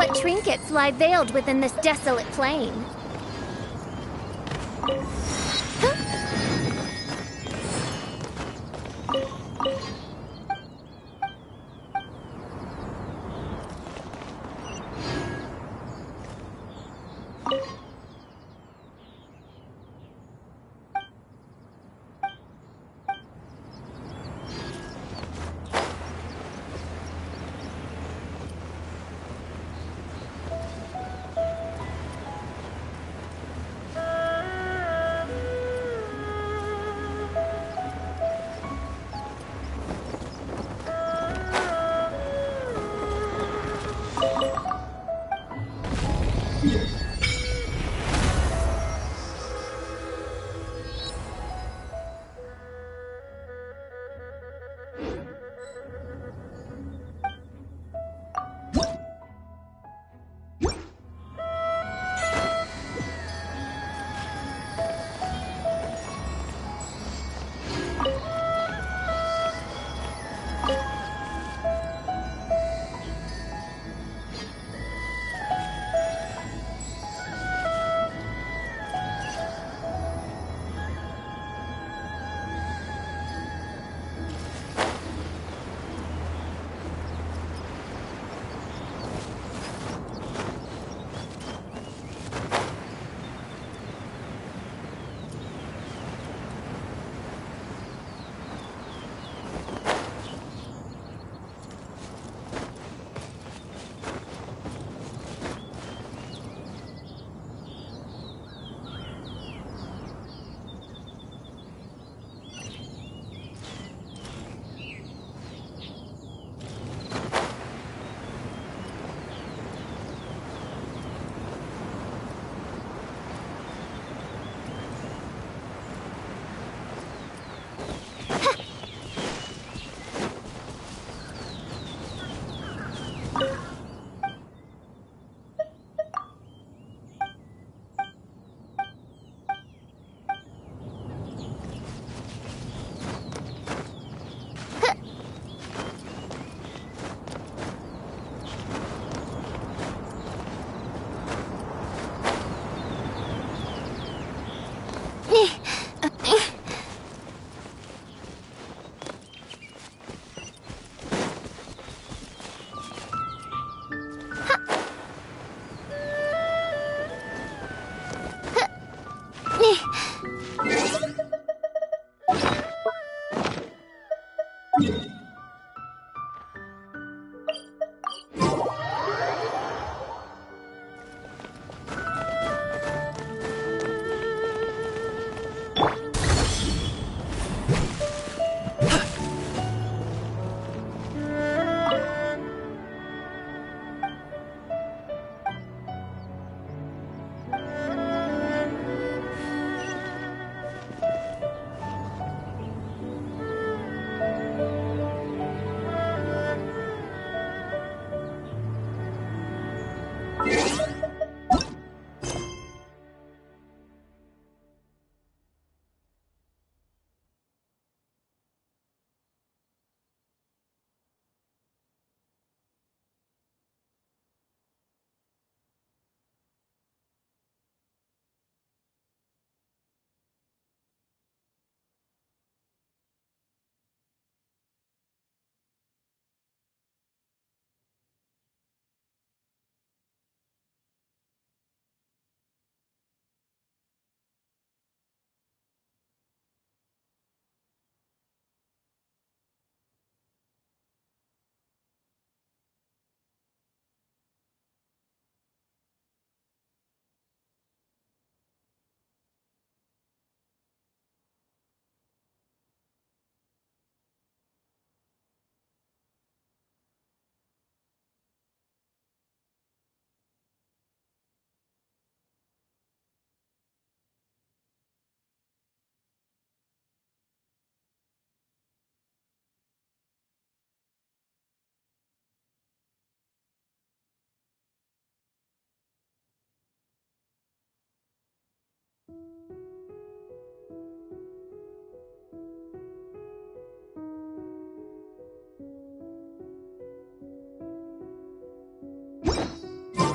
What trinkets lie veiled within this desolate plain?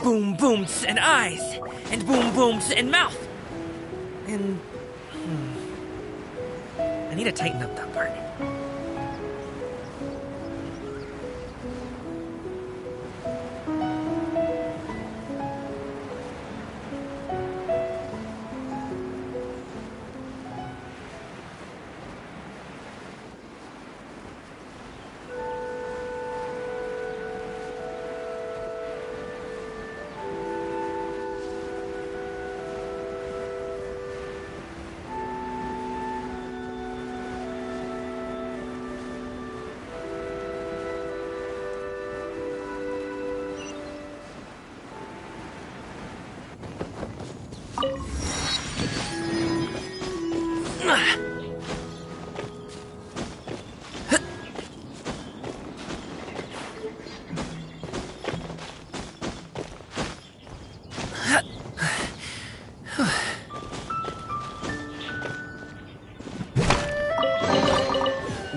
boom booms and eyes, and boom booms and mouth. And I need to tighten up that part.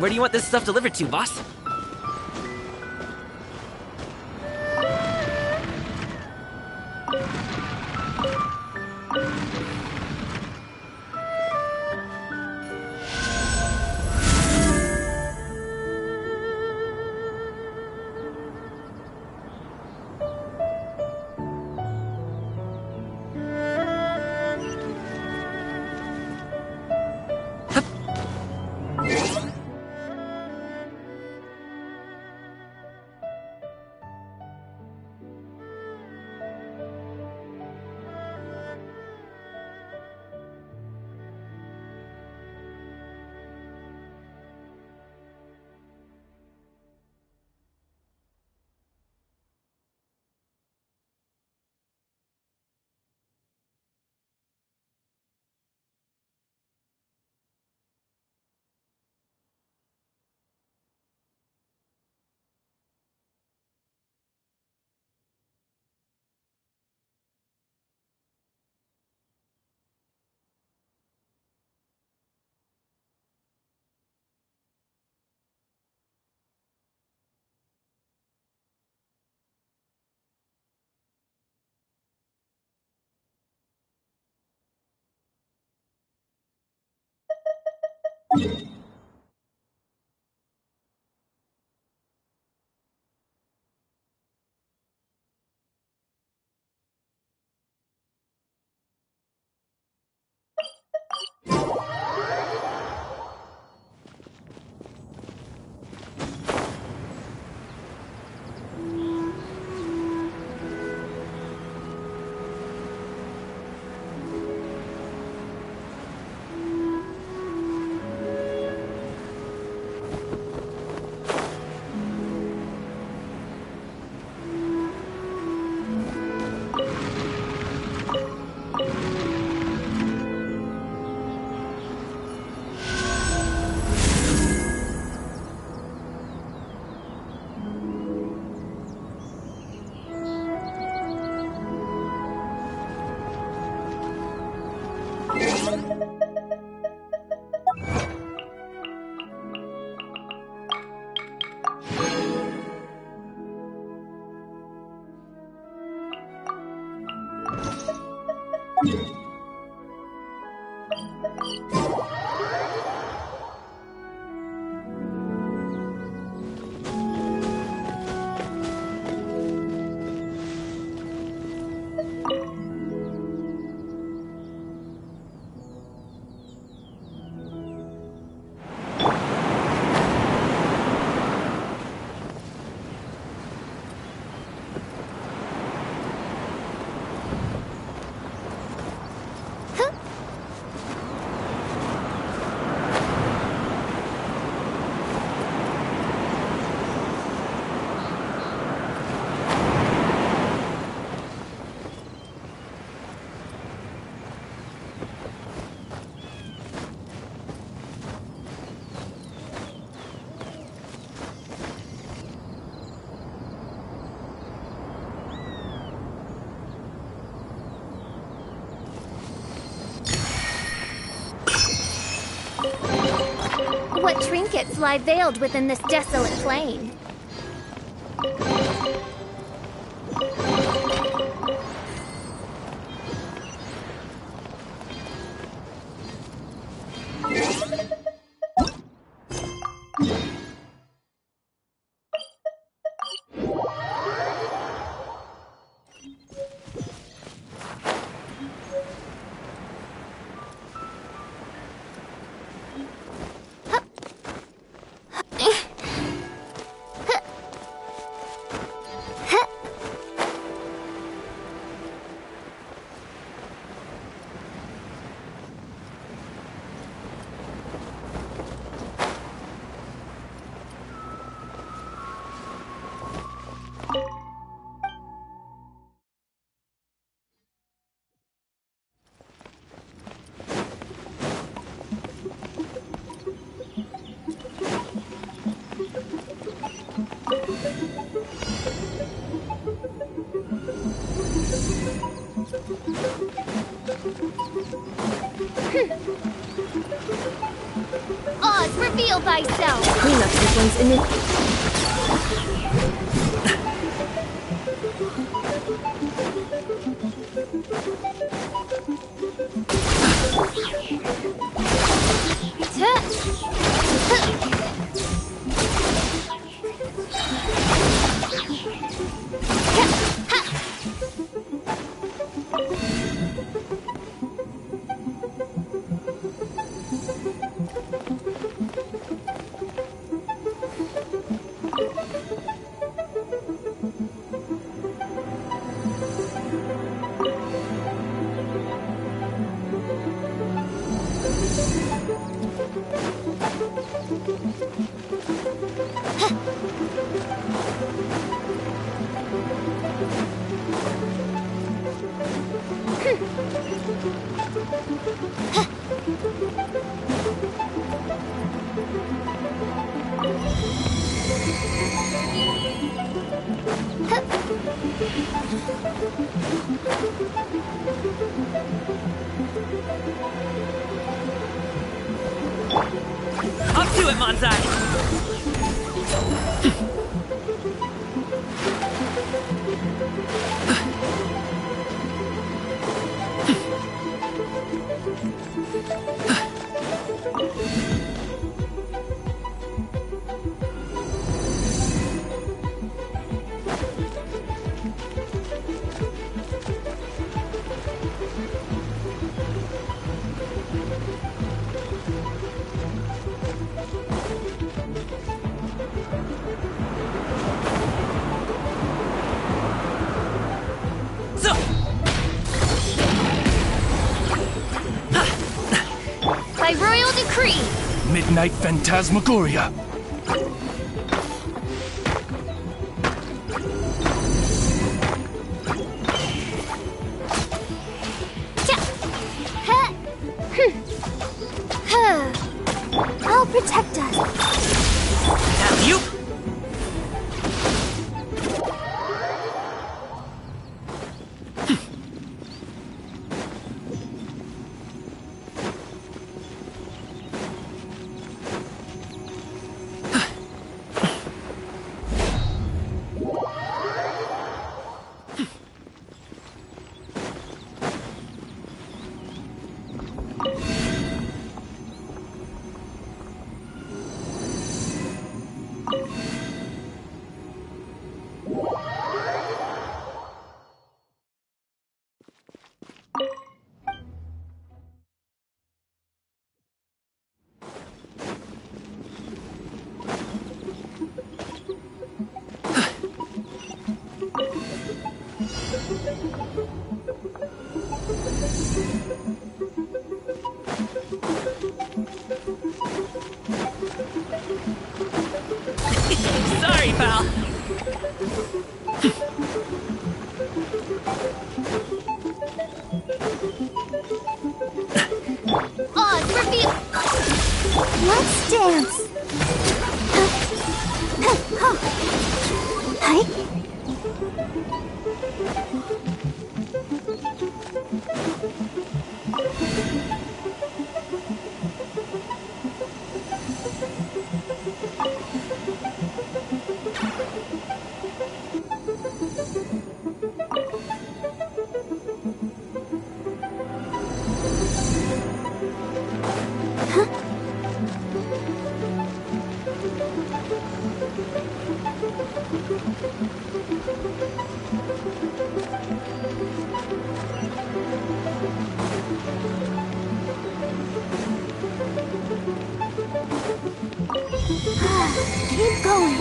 Where do you want this stuff delivered to, boss? What trinkets lie veiled within this desolate plain? Oz, reveal thyself! Clean up sequence in Up to it, Manzai! By royal decree! Midnight Phantasmagoria. I'll protect us. Now you! Sorry, pal. Oz, reveal. Let's dance. Hi. Keep going.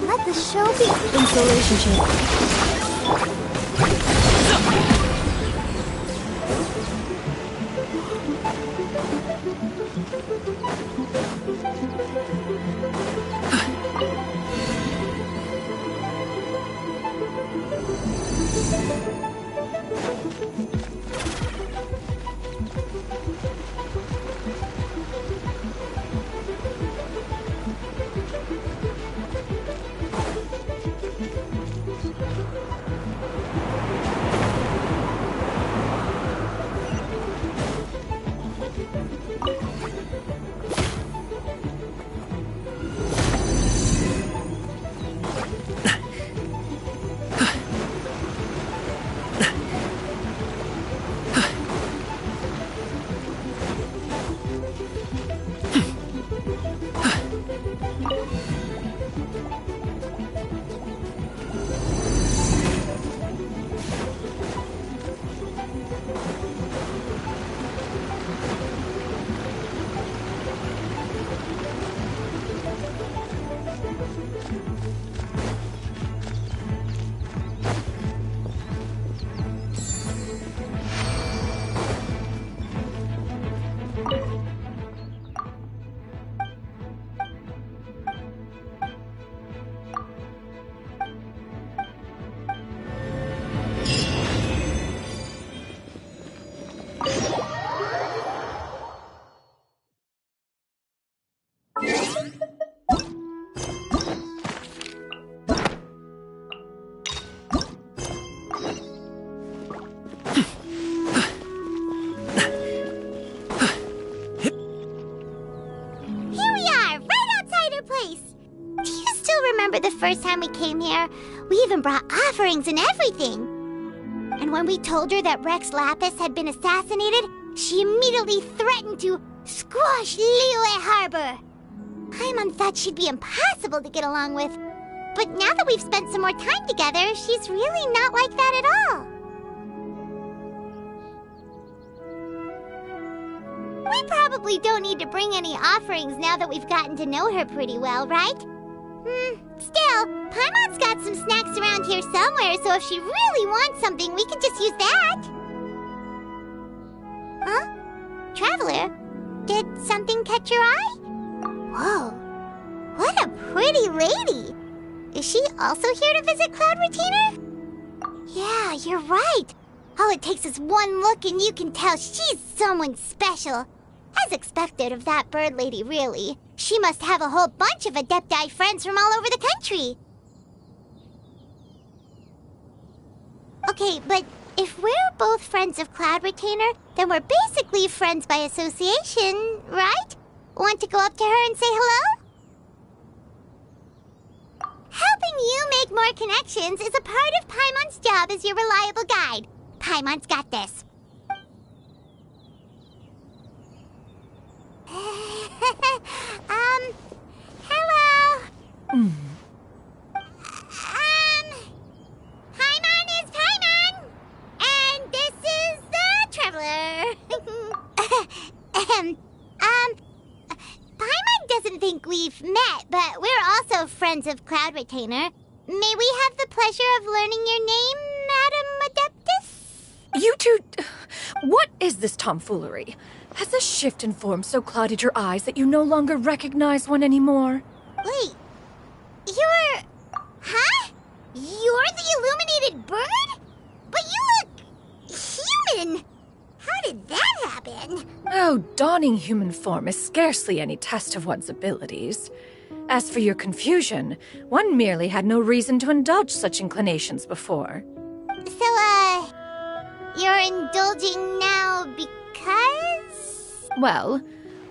Let the show be. installation chip. first time we came here. We even brought offerings and everything. And when we told her that Rex Lapis had been assassinated, she immediately threatened to squash Liyue Harbor. Paimon thought she'd be impossible to get along with. But now that we've spent some more time together, she's really not like that at all. We probably don't need to bring any offerings now that we've gotten to know her pretty well, right? Still, Paimon's got some snacks around here somewhere, so if she really wants something, we can just use that. Huh? Traveler, did something catch your eye? Whoa, what a pretty lady! Is she also here to visit Cloud Retainer? Yeah, you're right. All it takes is one look and you can tell she's someone special. As expected of that bird lady, really. She must have a whole bunch of Adepti friends from all over the country. Okay, but if we're both friends of Cloud Retainer, then we're basically friends by association, right? Want to go up to her and say hello? Helping you make more connections is a part of Paimon's job as your reliable guide. Paimon's got this. Hello. Paimon is Paimon, and this is the Traveler. Paimon doesn't think we've met, but we're also friends of Cloud Retainer. May we have the pleasure of learning your name, Madam Adeptus? You two... What is this tomfoolery? Has this shift in form so clouded your eyes that you no longer recognize one anymore? Wait, you're... Huh? You're the illuminated bird? But you look... human! How did that happen? Oh, donning human form is scarcely any test of one's abilities. As for your confusion, one merely had no reason to indulge such inclinations before. So, you're indulging now because? Well,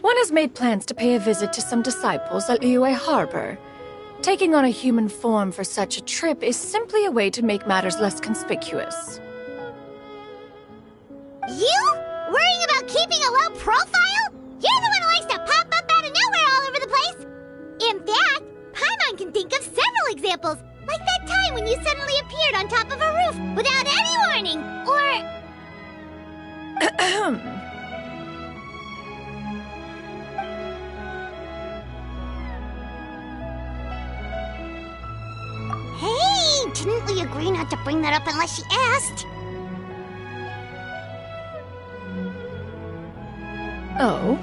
one has made plans to pay a visit to some disciples at Liyue Harbor. Taking on a human form for such a trip is simply a way to make matters less conspicuous. You? Worrying about keeping a low profile? You're the one who likes to pop up out of nowhere all over the place! In fact, Paimon can think of several examples, like that time when you suddenly appeared on top of a roof without any warning, or... Hey, didn't we agree not to bring that up unless she asked? Oh,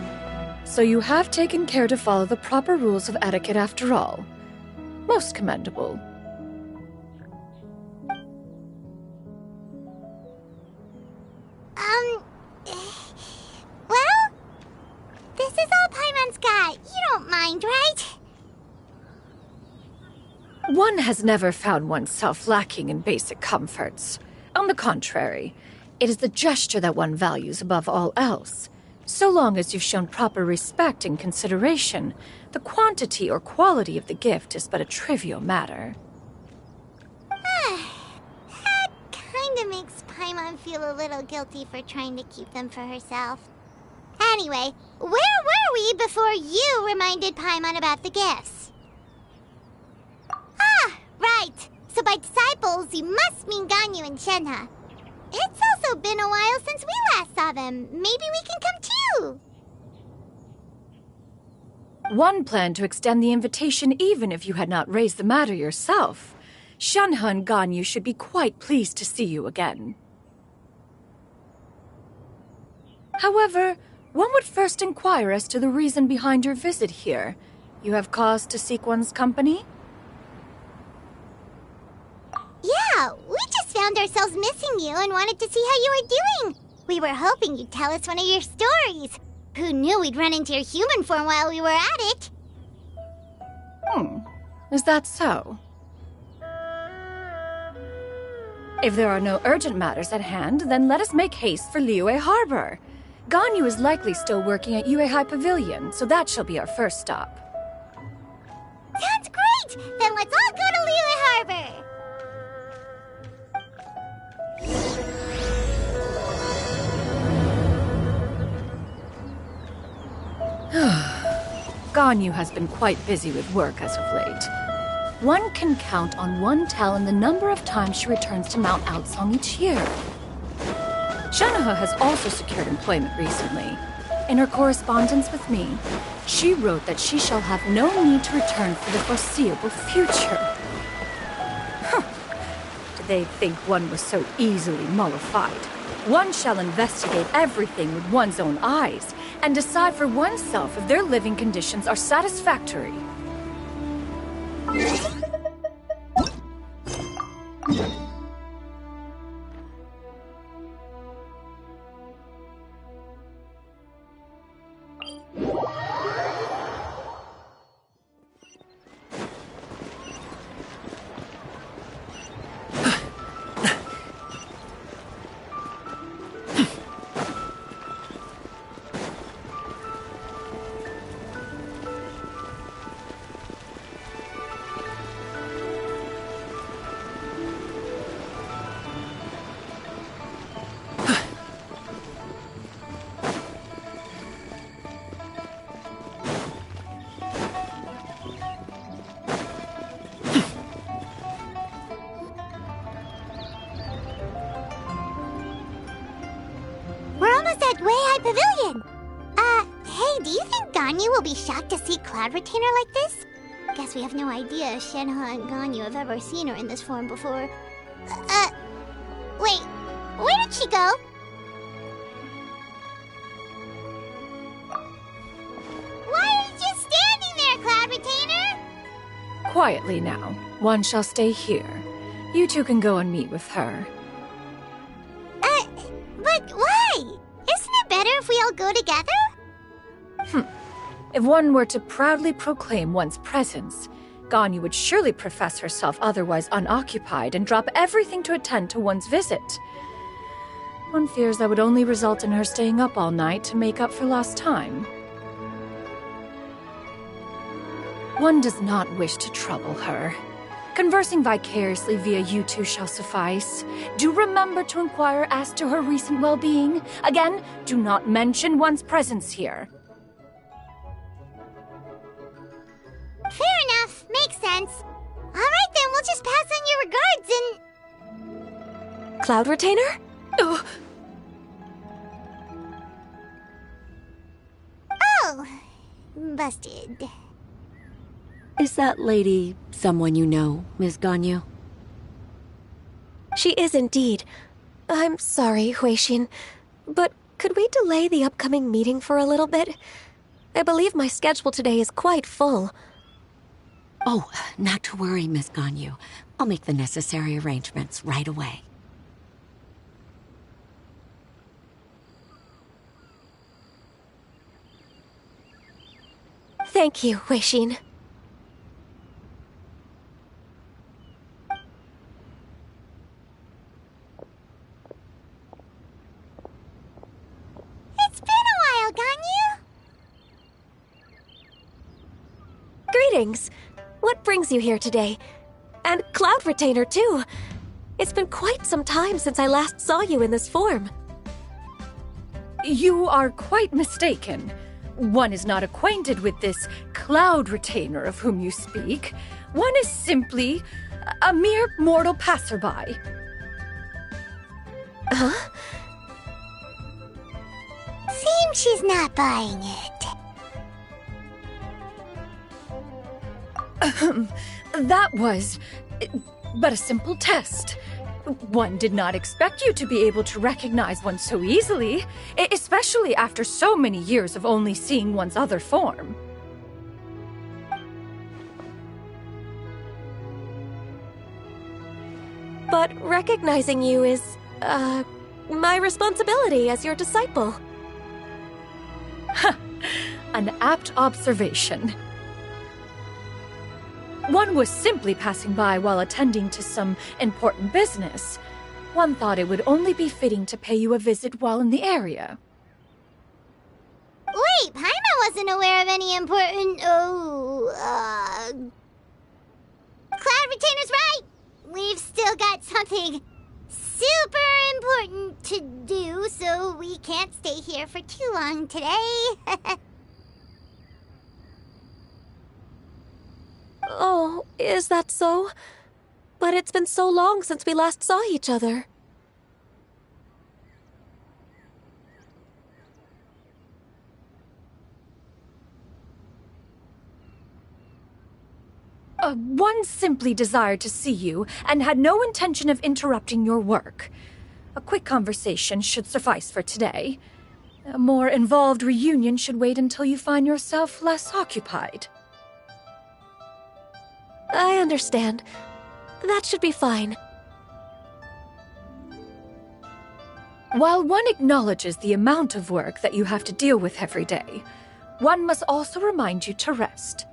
so you have taken care to follow the proper rules of etiquette after all. Most commendable. Well, this is all Paimon's got. You don't mind, right? One has never found oneself lacking in basic comforts. On the contrary, it is the gesture that one values above all else. So long as you've shown proper respect and consideration, the quantity or quality of the gift is but a trivial matter. That kinda makes Paimon feel a little guilty for trying to keep them for herself. Anyway, where were we before you reminded Paimon about the gifts? Ah, right. So by disciples, you must mean Ganyu and Shenhe. It's also been a while since we last saw them. Maybe we can come too. One planned to extend the invitation even if you had not raised the matter yourself. Shenhe and Ganyu should be quite pleased to see you again. However, one would first inquire as to the reason behind your visit here. You have cause to seek one's company? Yeah, we just found ourselves missing you and wanted to see how you were doing. We were hoping you'd tell us one of your stories. Who knew we'd run into your human form while we were at it? Is that so? If there are no urgent matters at hand, then let us make haste for Liyue Harbor. Ganyu is likely still working at Yuehai Pavilion, so that shall be our first stop. Sounds great! Great! Then let's all go to Liyue Harbor! Ganyu has been quite busy with work as of late. One can count on one talon the number of times she returns to Mount Outsong each year. Shanaha has also secured employment recently. In her correspondence with me, she wrote that she shall have no need to return for the foreseeable future. Did they think one was so easily mollified? One shall investigate everything with one's own eyes and decide for oneself if their living conditions are satisfactory. We're almost at Weihai Pavilion! Hey, do you think Ganyu will be shocked to see Cloud Retainer like this? Guess we have no idea if Shenhe and Ganyu have ever seen her in this form before. Wait, where did she go? Why are you just standing there, Cloud Retainer? Quietly now. One shall stay here. You two can go and meet with her. But why? Isn't it better if we all go together? If one were to proudly proclaim one's presence, Ganyu would surely profess herself otherwise unoccupied and drop everything to attend to one's visit. One fears that would only result in her staying up all night to make up for lost time. One does not wish to trouble her. Conversing vicariously via you two shall suffice. Do remember to inquire as to her recent well-being. Again, do not mention one's presence here. Fair enough. Makes sense. Alright then, we'll just pass on your regards and... Cloud Retainer? Ugh. Oh, busted. Is that lady someone you know, Ms. Ganyu? She is indeed. I'm sorry, Huixin, but could we delay the upcoming meeting for a little bit? I believe my schedule today is quite full. Oh, not to worry, Ms. Ganyu. I'll make the necessary arrangements right away. Thank you, Huixin. It's been a while, Ganyu. Greetings. What brings you here today? And Cloud Retainer, too. It's been quite some time since I last saw you in this form. You are quite mistaken. One is not acquainted with this Cloud Retainer of whom you speak. One is simply a mere mortal passerby. Huh? Seems she's not buying it. That was but a simple test. One did not expect you to be able to recognize one so easily, especially after so many years of only seeing one's other form. But recognizing you is, my responsibility as your disciple. An apt observation. One was simply passing by while attending to some important business. One thought it would only be fitting to pay you a visit while in the area. Wait, Paimon wasn't aware of any important, we've still got something super important to do, so we can't stay here for too long today. Oh, is that so? But it's been so long since we last saw each other. One simply desired to see you and had no intention of interrupting your work. A quick conversation should suffice for today. A more involved reunion should wait until you find yourself less occupied. I understand. That should be fine. While one acknowledges the amount of work that you have to deal with every day, one must also remind you to rest.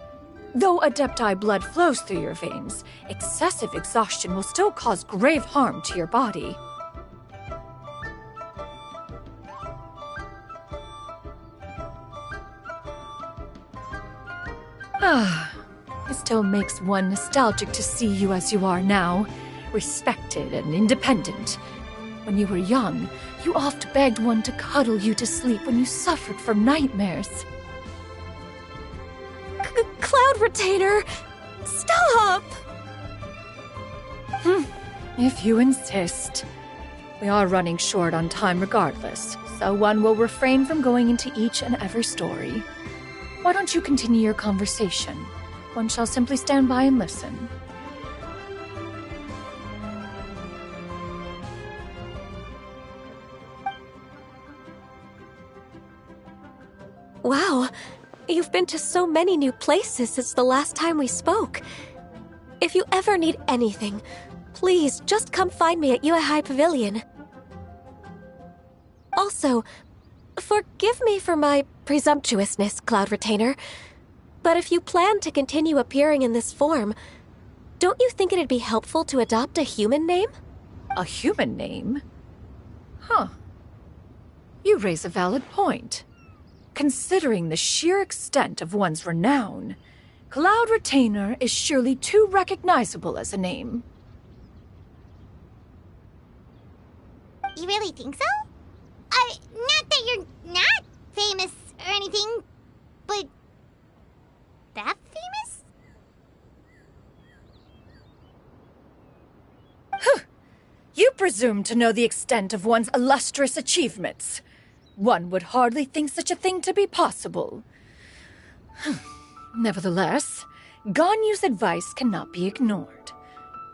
Though Adepti blood flows through your veins, excessive exhaustion will still cause grave harm to your body. It still makes one nostalgic to see you as you are now, respected and independent. When you were young, you oft begged one to cuddle you to sleep when you suffered from nightmares. Cloud Retainer! Stop! If you insist. We are running short on time regardless, so one will refrain from going into each and every story. Why don't you continue your conversation? One shall simply stand by and listen. Wow, you've been to so many new places since the last time we spoke. If you ever need anything, please just come find me at Uehai Pavilion. Also, forgive me for my presumptuousness, Cloud Retainer, but if you plan to continue appearing in this form, don't you think it'd be helpful to adopt a human name? A human name? Huh. You raise a valid point. Considering the sheer extent of one's renown, Cloud Retainer is surely too recognizable as a name. You really think so? Not that you're not famous or anything, but that famous? You presume to know the extent of one's illustrious achievements. One would hardly think such a thing to be possible. Nevertheless, Ganyu's advice cannot be ignored.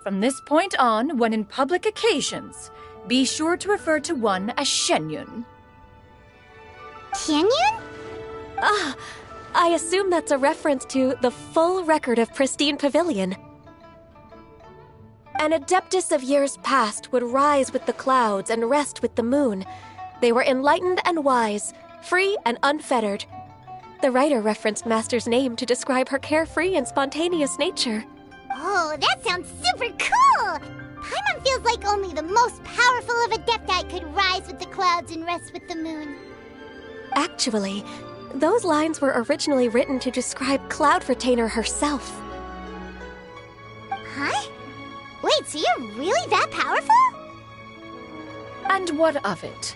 From this point on, when in public occasions, be sure to refer to one as Shenyun. Tianyun? I assume that's a reference to the full record of Pristine Pavilion. An adeptus of years past would rise with the clouds and rest with the moon. They were enlightened and wise, free and unfettered. The writer referenced Master's name to describe her carefree and spontaneous nature. Oh, that sounds super cool! Paimon feels like only the most powerful of Adepti could rise with the clouds and rest with the moon. Actually, those lines were originally written to describe Cloud Retainer herself. Huh? Wait, so you're really that powerful? And what of it?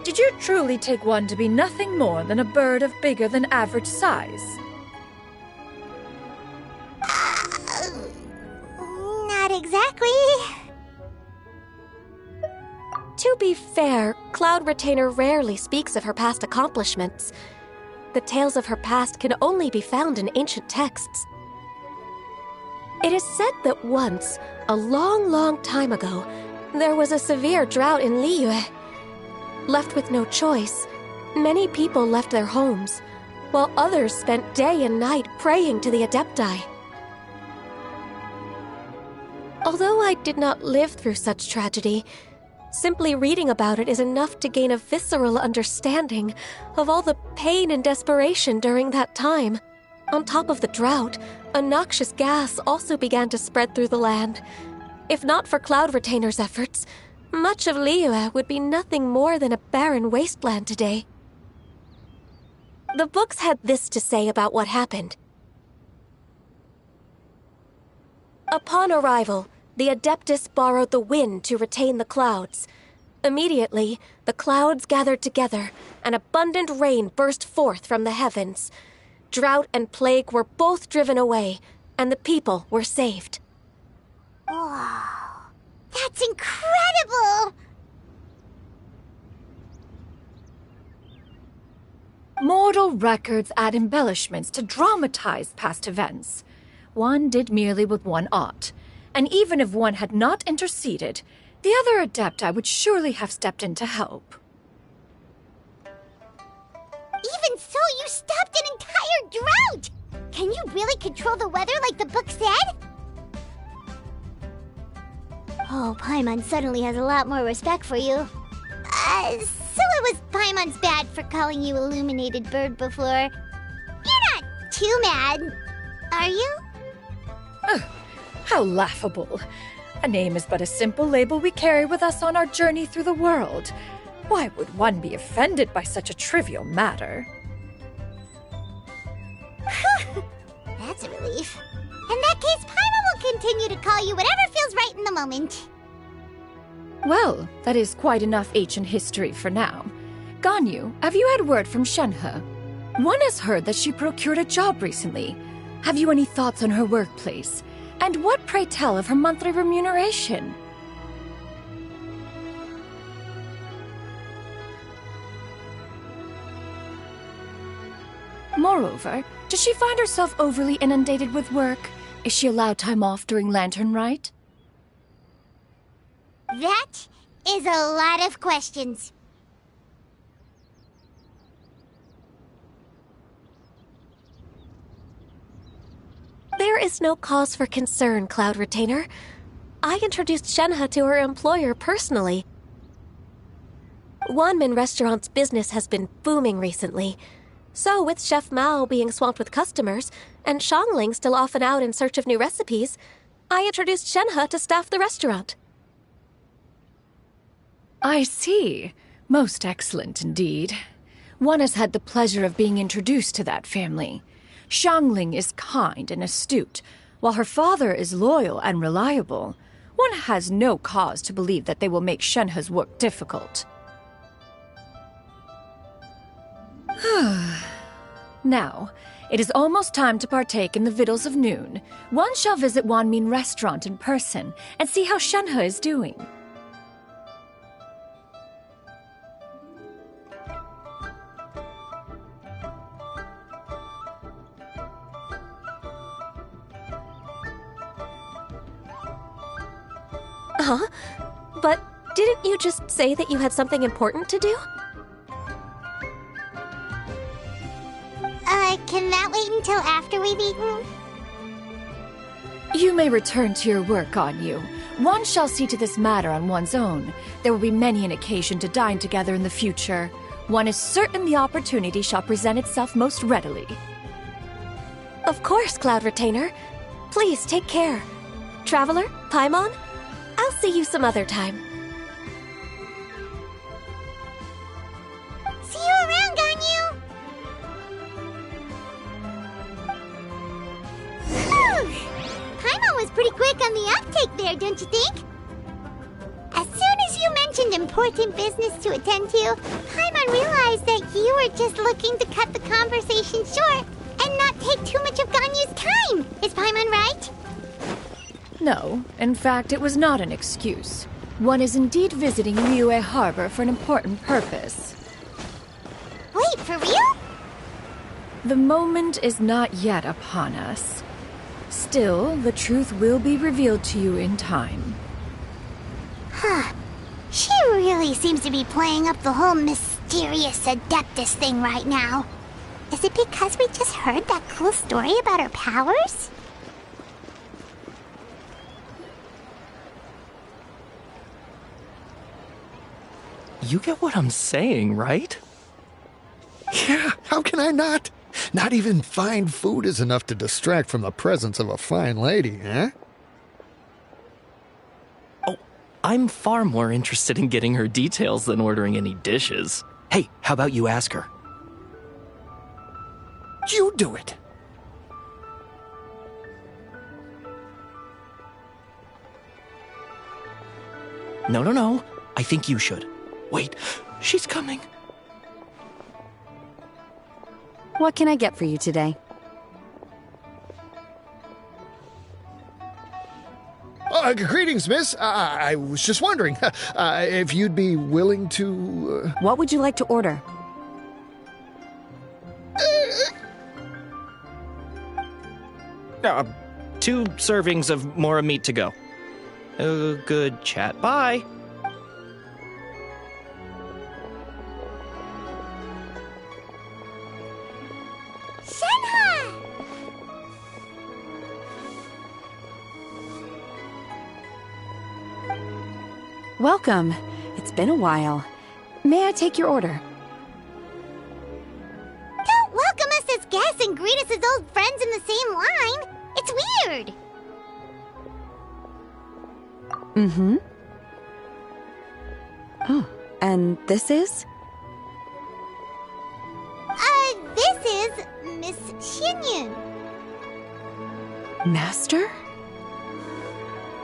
Did you truly take one to be nothing more than a bird of bigger than average size? Not exactly. To be fair, Cloud Retainer rarely speaks of her past accomplishments. The tales of her past can only be found in ancient texts. It is said that once, a long, long time ago, there was a severe drought in Liyue. Left with no choice, many people left their homes, while others spent day and night praying to the Adepti. Although I did not live through such tragedy, simply reading about it is enough to gain a visceral understanding of all the pain and desperation during that time. On top of the drought, a noxious gas also began to spread through the land. If not for Cloud Retainer's efforts, much of Liyue would be nothing more than a barren wasteland today. The books had this to say about what happened. Upon arrival, the Adeptus borrowed the wind to retain the clouds. Immediately, the clouds gathered together, and abundant rain burst forth from the heavens. Drought and plague were both driven away, and the people were saved. Wow, that's incredible! Mortal records add embellishments to dramatize past events. One did merely what one ought, and even if one had not interceded, the other Adepti would surely have stepped in to help. Even so, you stopped an entire drought! Can you really control the weather like the book said? Oh, Paimon suddenly has a lot more respect for you. So it was Paimon's bad for calling you Illuminated Bird before. You're not too mad, are you? How laughable. A name is but a simple label we carry with us on our journey through the world. Why would one be offended by such a trivial matter? That's a relief. In that case, Paimon will continue to call you whatever feels right in the moment. Well, that is quite enough ancient history for now. Ganyu, have you had word from Shenhe? One has heard that she procured a job recently. Have you any thoughts on her workplace? And what, pray tell, of her monthly remuneration? Moreover, does she find herself overly inundated with work? Is she allowed time off during Lantern Rite? That is a lot of questions. There is no cause for concern, Cloud Retainer. I introduced Shenhe to her employer personally. Wanmin Restaurant's business has been booming recently. So, with Chef Mao being swamped with customers, and Xiangling still off and out in search of new recipes, I introduced Shenhe to staff the restaurant. I see. Most excellent indeed. One has had the pleasure of being introduced to that family. Xiangling is kind and astute, while her father is loyal and reliable. One has no cause to believe that they will make Shenhe's work difficult. Now, it is almost time to partake in the victuals of noon. One shall visit Wanmin Restaurant in person and see how Shenhe is doing. Huh? But didn't you just say that you had something important to do? Can that wait until after we've eaten? You may return to your work, Ganyu. One shall see to this matter on one's own. There will be many an occasion to dine together in the future. One is certain the opportunity shall present itself most readily. Of course, Cloud Retainer. Please take care. Traveler, Paimon, I'll see you some other time. See you around, Ganyu! Paimon was pretty quick on the uptake there, don't you think? As soon as you mentioned important business to attend to, Paimon realized that you were just looking to cut the conversation short and not take too much of Ganyu's time. Is Paimon right? No, in fact, it was not an excuse. One is indeed visiting Liyue Harbor for an important purpose. Wait, for real? The moment is not yet upon us. Still, the truth will be revealed to you in time. Huh. She really seems to be playing up the whole mysterious Adeptus thing right now. Is it because we just heard that cool story about her powers? You get what I'm saying, right? Yeah, how can I not? Not even fine food is enough to distract from the presence of a fine lady, eh? Oh, I'm far more interested in getting her details than ordering any dishes. Hey, how about you ask her? You do it. No. I think you should. Wait, she's coming. What can I get for you today? Greetings, miss. I was just wondering if you'd be willing to... What would you like to order? Two servings of Mora meat to go. Good chat. Bye. Shenhe! Welcome. It's been a while. May I take your order? Don't welcome us as guests and greet us as old friends in the same line. It's weird. Mm-hmm. Oh, and this is? This is Miss Xinyun. Master?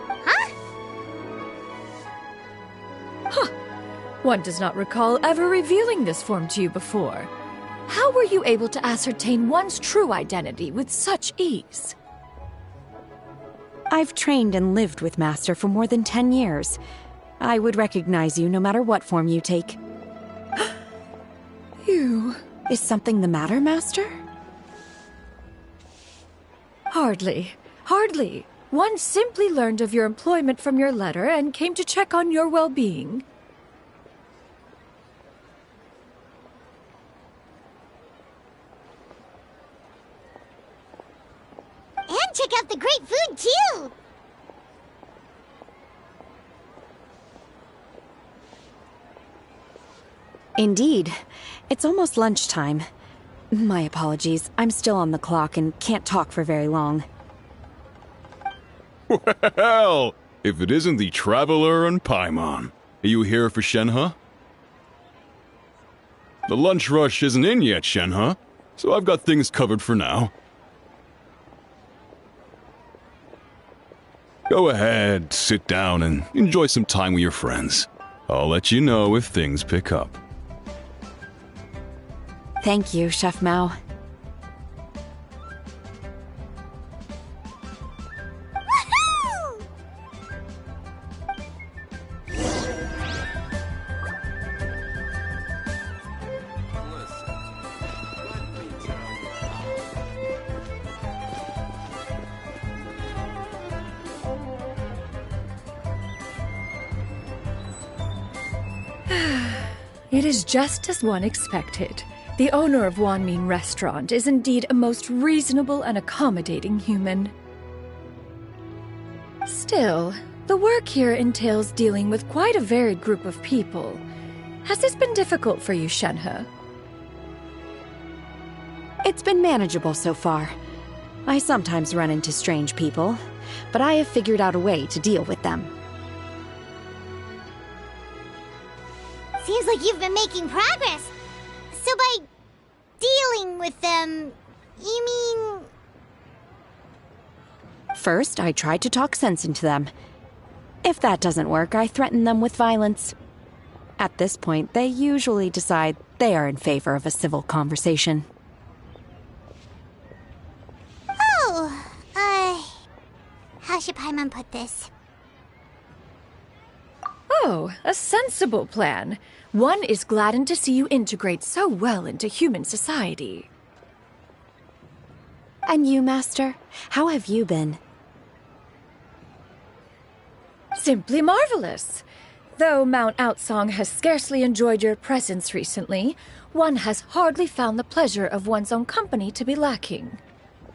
Huh? Huh. One does not recall ever revealing this form to you before. How were you able to ascertain one's true identity with such ease? I've trained and lived with Master for more than 10 years. I would recognize you no matter what form you take. You... Is something the matter, Master? Hardly. One simply learned of your employment from your letter and came to check on your well-being. And check out the great food, too! Indeed. It's almost lunchtime. My apologies. I'm still on the clock and can't talk for very long. Well, if it isn't the Traveler and Paimon. Are you here for Shenhe? The lunch rush isn't in yet, Shenhe, so I've got things covered for now. Go ahead, sit down and enjoy some time with your friends. I'll let you know if things pick up. Thank you, Chef Mao. Woohoo! It is just as one expected. The owner of Wanmin Restaurant is indeed a most reasonable and accommodating human. Still, the work here entails dealing with quite a varied group of people. Has this been difficult for you, Shenhe? It's been manageable so far. I sometimes run into strange people, but I have figured out a way to deal with them. Seems like you've been making progress. So by dealing with them, you mean... First, I try to talk sense into them. If that doesn't work, I threaten them with violence. At this point, they usually decide they are in favor of a civil conversation. Oh, how should Paimon put this? Oh, a sensible plan. One is gladdened to see you integrate so well into human society. And you, Master? How have you been? Simply marvelous. Though Mount Outsong has scarcely enjoyed your presence recently, one has hardly found the pleasure of one's own company to be lacking.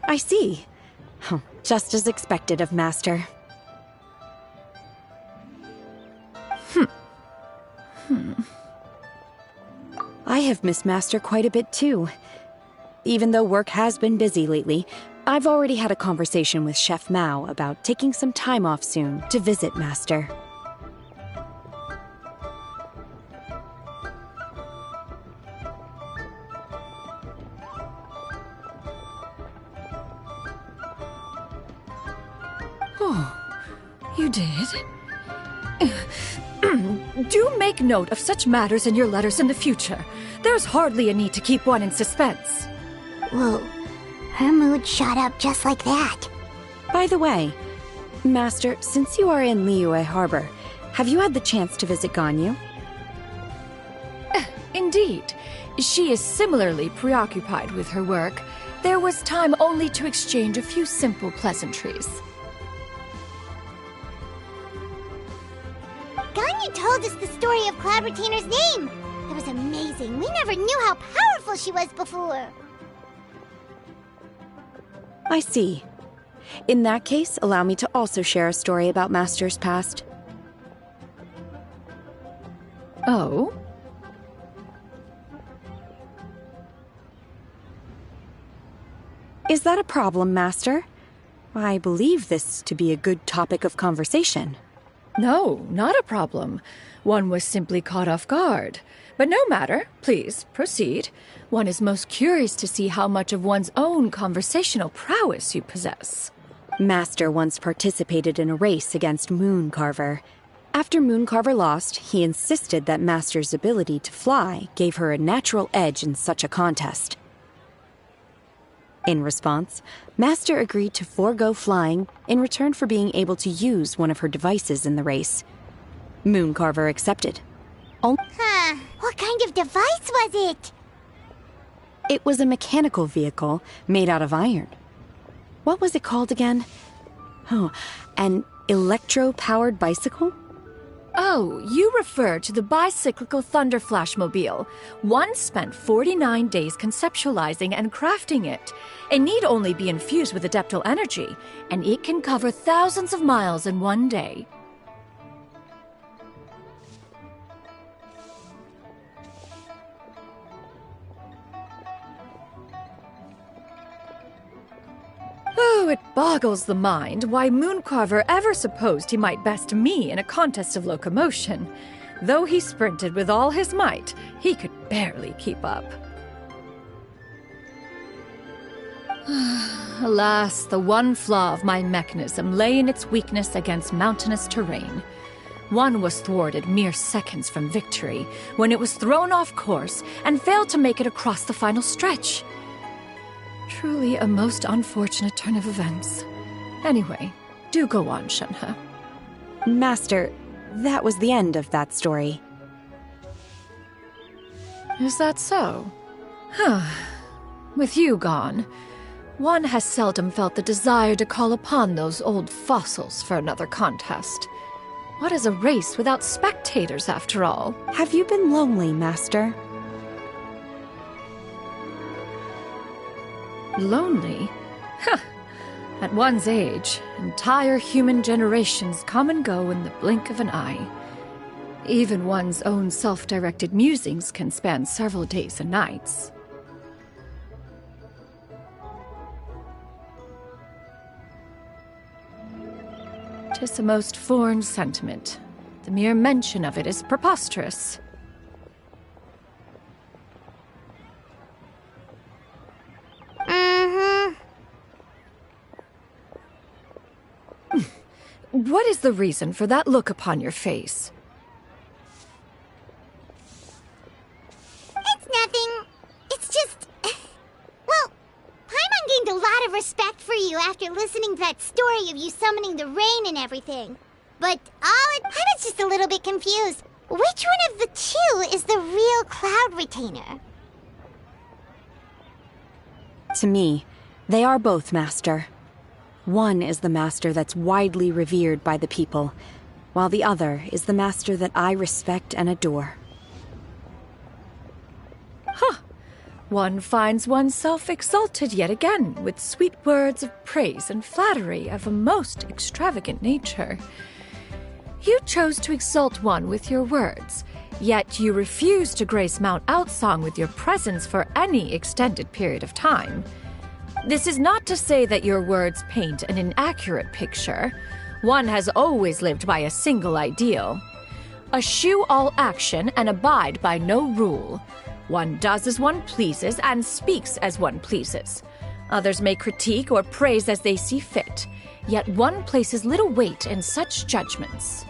I see. Just as expected of Master. I have missed Master quite a bit too. Even though work has been busy lately, I've already had a conversation with Chef Mao about taking some time off soon to visit Master. Oh, you did? Do make note of such matters in your letters in the future. There's hardly a need to keep one in suspense. Whoa, her mood shot up just like that. By the way, Master, since you are in Liyue Harbor, have you had the chance to visit Ganyu? Indeed. She is similarly preoccupied with her work. There was time only to exchange a few simple pleasantries. Ganyu told us the story of Cloud Retainer's name. It was amazing. We never knew how powerful she was before. I see. In that case, allow me to also share a story about Master's past. Oh? Is that a problem, Master? I believe this to be a good topic of conversation. No, not a problem. One was simply caught off guard. But no matter. Please, proceed. One is most curious to see how much of one's own conversational prowess you possess. Master once participated in a race against Mooncarver. After Mooncarver lost, he insisted that Master's ability to fly gave her a natural edge in such a contest. In response, Master agreed to forego flying in return for being able to use one of her devices in the race. Mooncarver accepted. What kind of device was it? It was a mechanical vehicle made out of iron. What was it called again? Oh, an electro-powered bicycle? Oh, you refer to the bicyclical Thunder Flashmobile. One spent 49 days conceptualizing and crafting it. It need only be infused with adeptal energy, and it can cover thousands of miles in one day. Oh, it boggles the mind why Mooncarver ever supposed he might best me in a contest of locomotion. Though he sprinted with all his might, he could barely keep up. Alas, the one flaw of my mechanism lay in its weakness against mountainous terrain. One was thwarted mere seconds from victory, when it was thrown off course and failed to make it across the final stretch. Truly a most unfortunate turn of events. Anyway, do go on, Shenhe. Master, that was the end of that story. Is that so? With you gone, one has seldom felt the desire to call upon those old fossils for another contest. What is a race without spectators, after all? Have you been lonely, Master? Lonely? At one's age, entire human generations come and go in the blink of an eye. Even one's own self-directed musings can span several days and nights. 'Tis a most foreign sentiment. The mere mention of it is preposterous. What is the reason for that look upon your face? It's nothing. It's just... Well, Paimon gained a lot of respect for you after listening to that story of you summoning the rain and everything. But I was just a little bit confused. Which one of the two is the real Cloud Retainer? To me, they are both, Master. One is the master that's widely revered by the people, while the other is the master that I respect and adore. One finds oneself exalted yet again with sweet words of praise and flattery of a most extravagant nature. You chose to exalt one with your words, yet you refuse to grace Mount Outsong with your presence for any extended period of time. This is not to say that your words paint an inaccurate picture. One has always lived by a single ideal. Eschew all action and abide by no rule. One does as one pleases and speaks as one pleases. Others may critique or praise as they see fit, yet one places little weight in such judgments.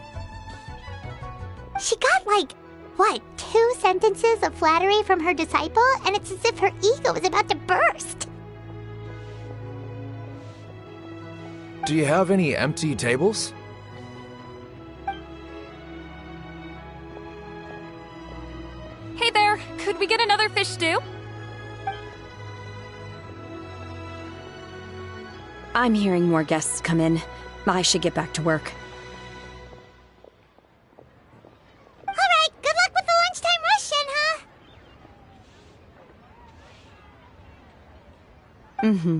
She got like, what, 2 sentences of flattery from her disciple, and it's as if her ego is about to burst. Do you have any empty tables? Hey there, could we get another fish stew? I'm hearing more guests come in. I should get back to work. Alright, good luck with the lunchtime rush, Shenhe. Mm-hmm.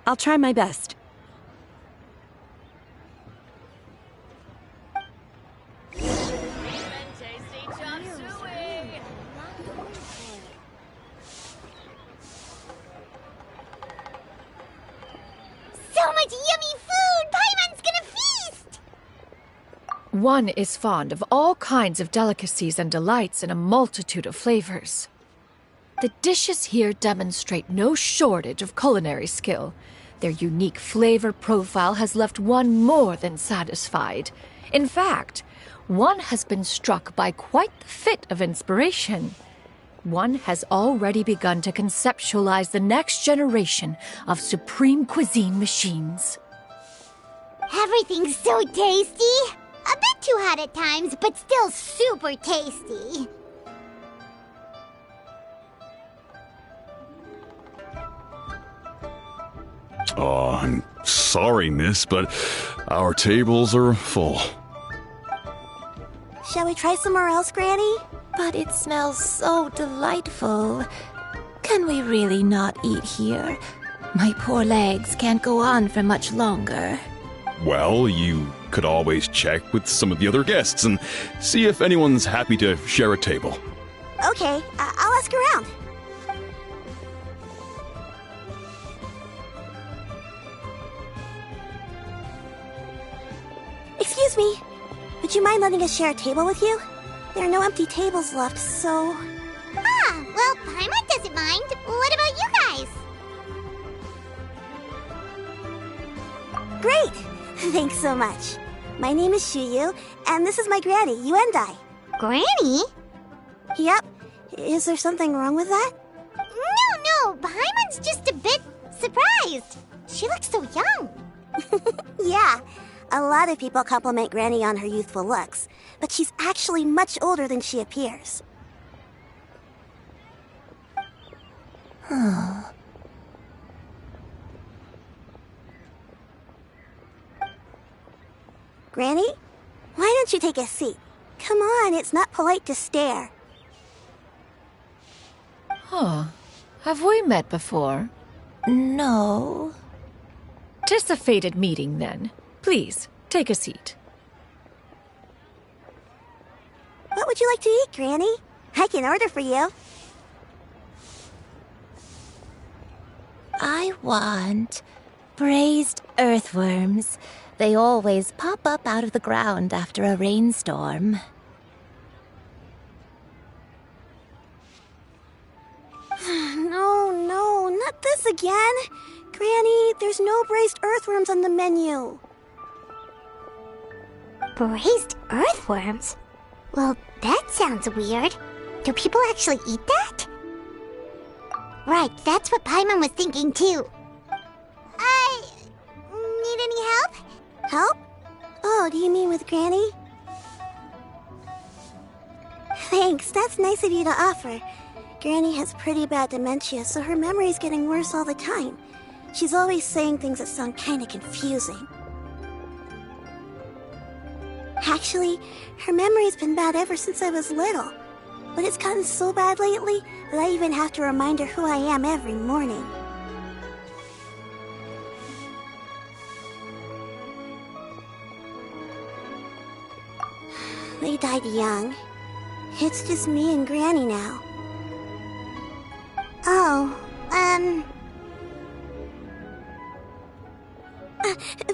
I'll try my best. So much yummy food! Paimon's gonna feast! One is fond of all kinds of delicacies and delights in a multitude of flavors. The dishes here demonstrate no shortage of culinary skill. Their unique flavor profile has left one more than satisfied. In fact, one has been struck by quite the fit of inspiration. One has already begun to conceptualize the next generation of supreme cuisine machines. Everything's so tasty! A bit too hot at times, but still super tasty. Oh, I'm sorry, miss, but our tables are full. Shall we try somewhere else, Granny? But it smells so delightful. Can we really not eat here? My poor legs can't go on for much longer. Well, you could always check with some of the other guests and see if anyone's happy to share a table. Okay, I'll ask around. Excuse me, would you mind letting us share a table with you? There are no empty tables left, so... Ah, well, Paimon doesn't mind. What about you guys? Great! Thanks so much. My name is Shuyu, and this is my granny, Yuendai. Granny? Yep. Is there something wrong with that? No, Paimon's just a bit surprised. She looks so young. Yeah, a lot of people compliment Granny on her youthful looks, but she's actually much older than she appears. Granny, why don't you take a seat? Come on, it's not polite to stare. Huh. Have we met before? No. 'Tis a fated meeting, then. Please, take a seat. What would you like to eat, Granny? I can order for you. I want braised earthworms. They always pop up out of the ground after a rainstorm. No, not this again. Granny, there's no braised earthworms on the menu. Braised earthworms? Well, that sounds weird. Do people actually eat that? Right, that's what Paimon was thinking too. Need any help? Help? Oh, do you mean with Granny? Thanks, that's nice of you to offer. Granny has pretty bad dementia, so her memory's getting worse all the time. She's always saying things that sound kinda confusing. Actually, her memory's been bad ever since I was little. But it's gotten so bad lately that I even have to remind her who I am every morning. They died young. It's just me and Granny now.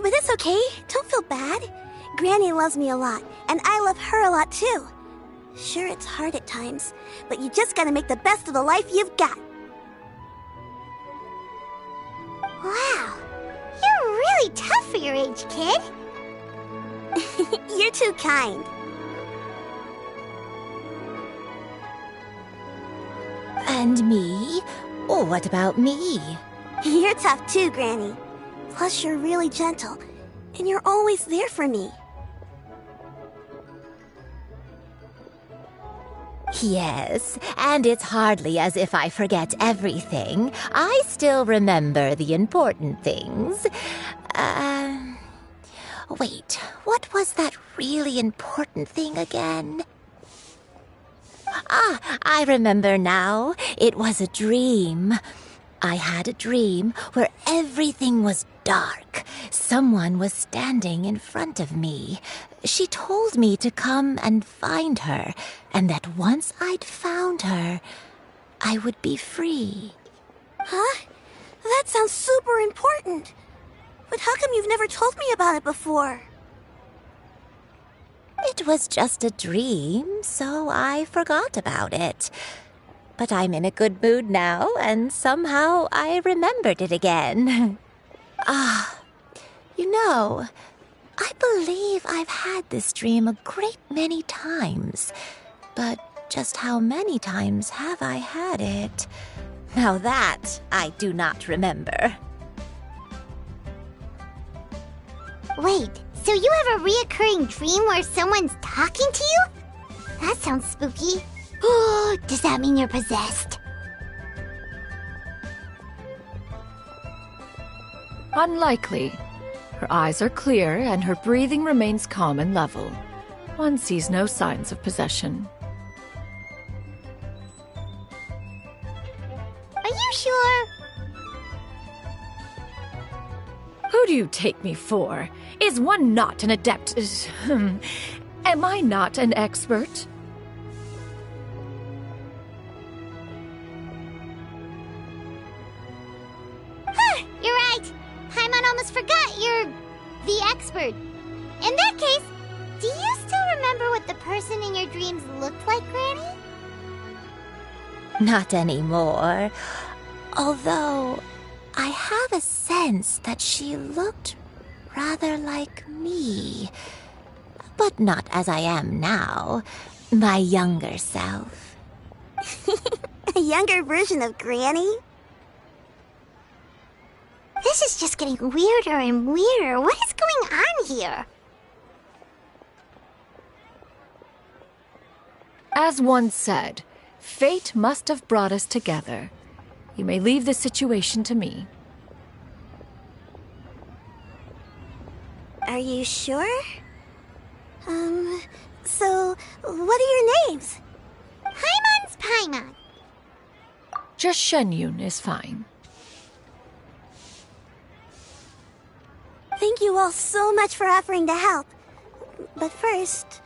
But it's okay. Don't feel bad. Granny loves me a lot, and I love her a lot too. Sure, it's hard at times, but you just gotta make the best of the life you've got. Wow, you're really tough for your age, kid. You're too kind. And me? Oh, what about me? You're tough too, Granny. Plus, you're really gentle, and you're always there for me. Yes, and it's hardly as if I forget everything. I still remember the important things. Wait, what was that really important thing again? Ah, I remember now. It was a dream. I had a dream where everything was dark. Someone was standing in front of me. She told me to come and find her, and that once I'd found her, I would be free. Huh? That sounds super important. But how come you've never told me about it before? It was just a dream, so I forgot about it. But I'm in a good mood now, and somehow I remembered it again. You know, I believe I've had this dream a great many times. But just how many times have I had it? Now that I do not remember. Wait, so you have a reoccurring dream where someone's talking to you? That sounds spooky. Oh, does that mean you're possessed? Unlikely. Her eyes are clear and her breathing remains calm and level. One sees no signs of possession. Are you sure? Who do you take me for? Is one not an adept? Am I not an expert? You're right. Paimon almost forgot you're the expert. In that case, do you still remember what the person in your dreams looked like, Granny? Not anymore. Although, I have a sense that she looked rather like me. But not as I am now. My younger self. A younger version of Granny? This is just getting weirder and weirder. What is going on here? As one said, fate must have brought us together. You may leave the situation to me. Are you sure? So, what are your names? Paimon's Paimon. Just Shenyun is fine. Thank you all so much for offering to help. But first,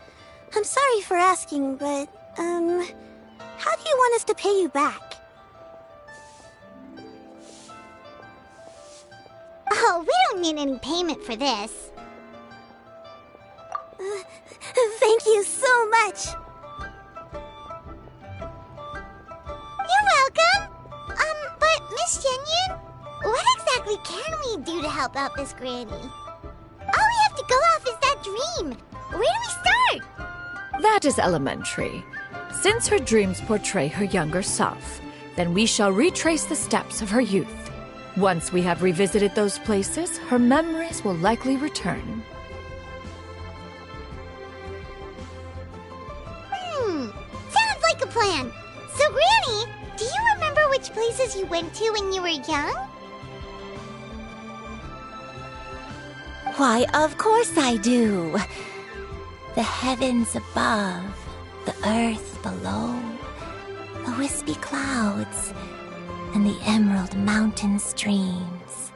I'm sorry for asking, but, how do you want us to pay you back? Oh, we don't need any payment for this. Thank you so much. You're welcome. But Miss Shenyun, what exactly can we do to help out this Granny? All we have to go off is that dream. Where do we start? That is elementary. Since her dreams portray her younger self, then we shall retrace the steps of her youth. Once we have revisited those places, her memories will likely return. Sounds like a plan. So, Granny, do you remember which places you went to when you were young? Why, of course I do. The heavens above, the earth below, the wispy clouds, and the emerald mountain streams.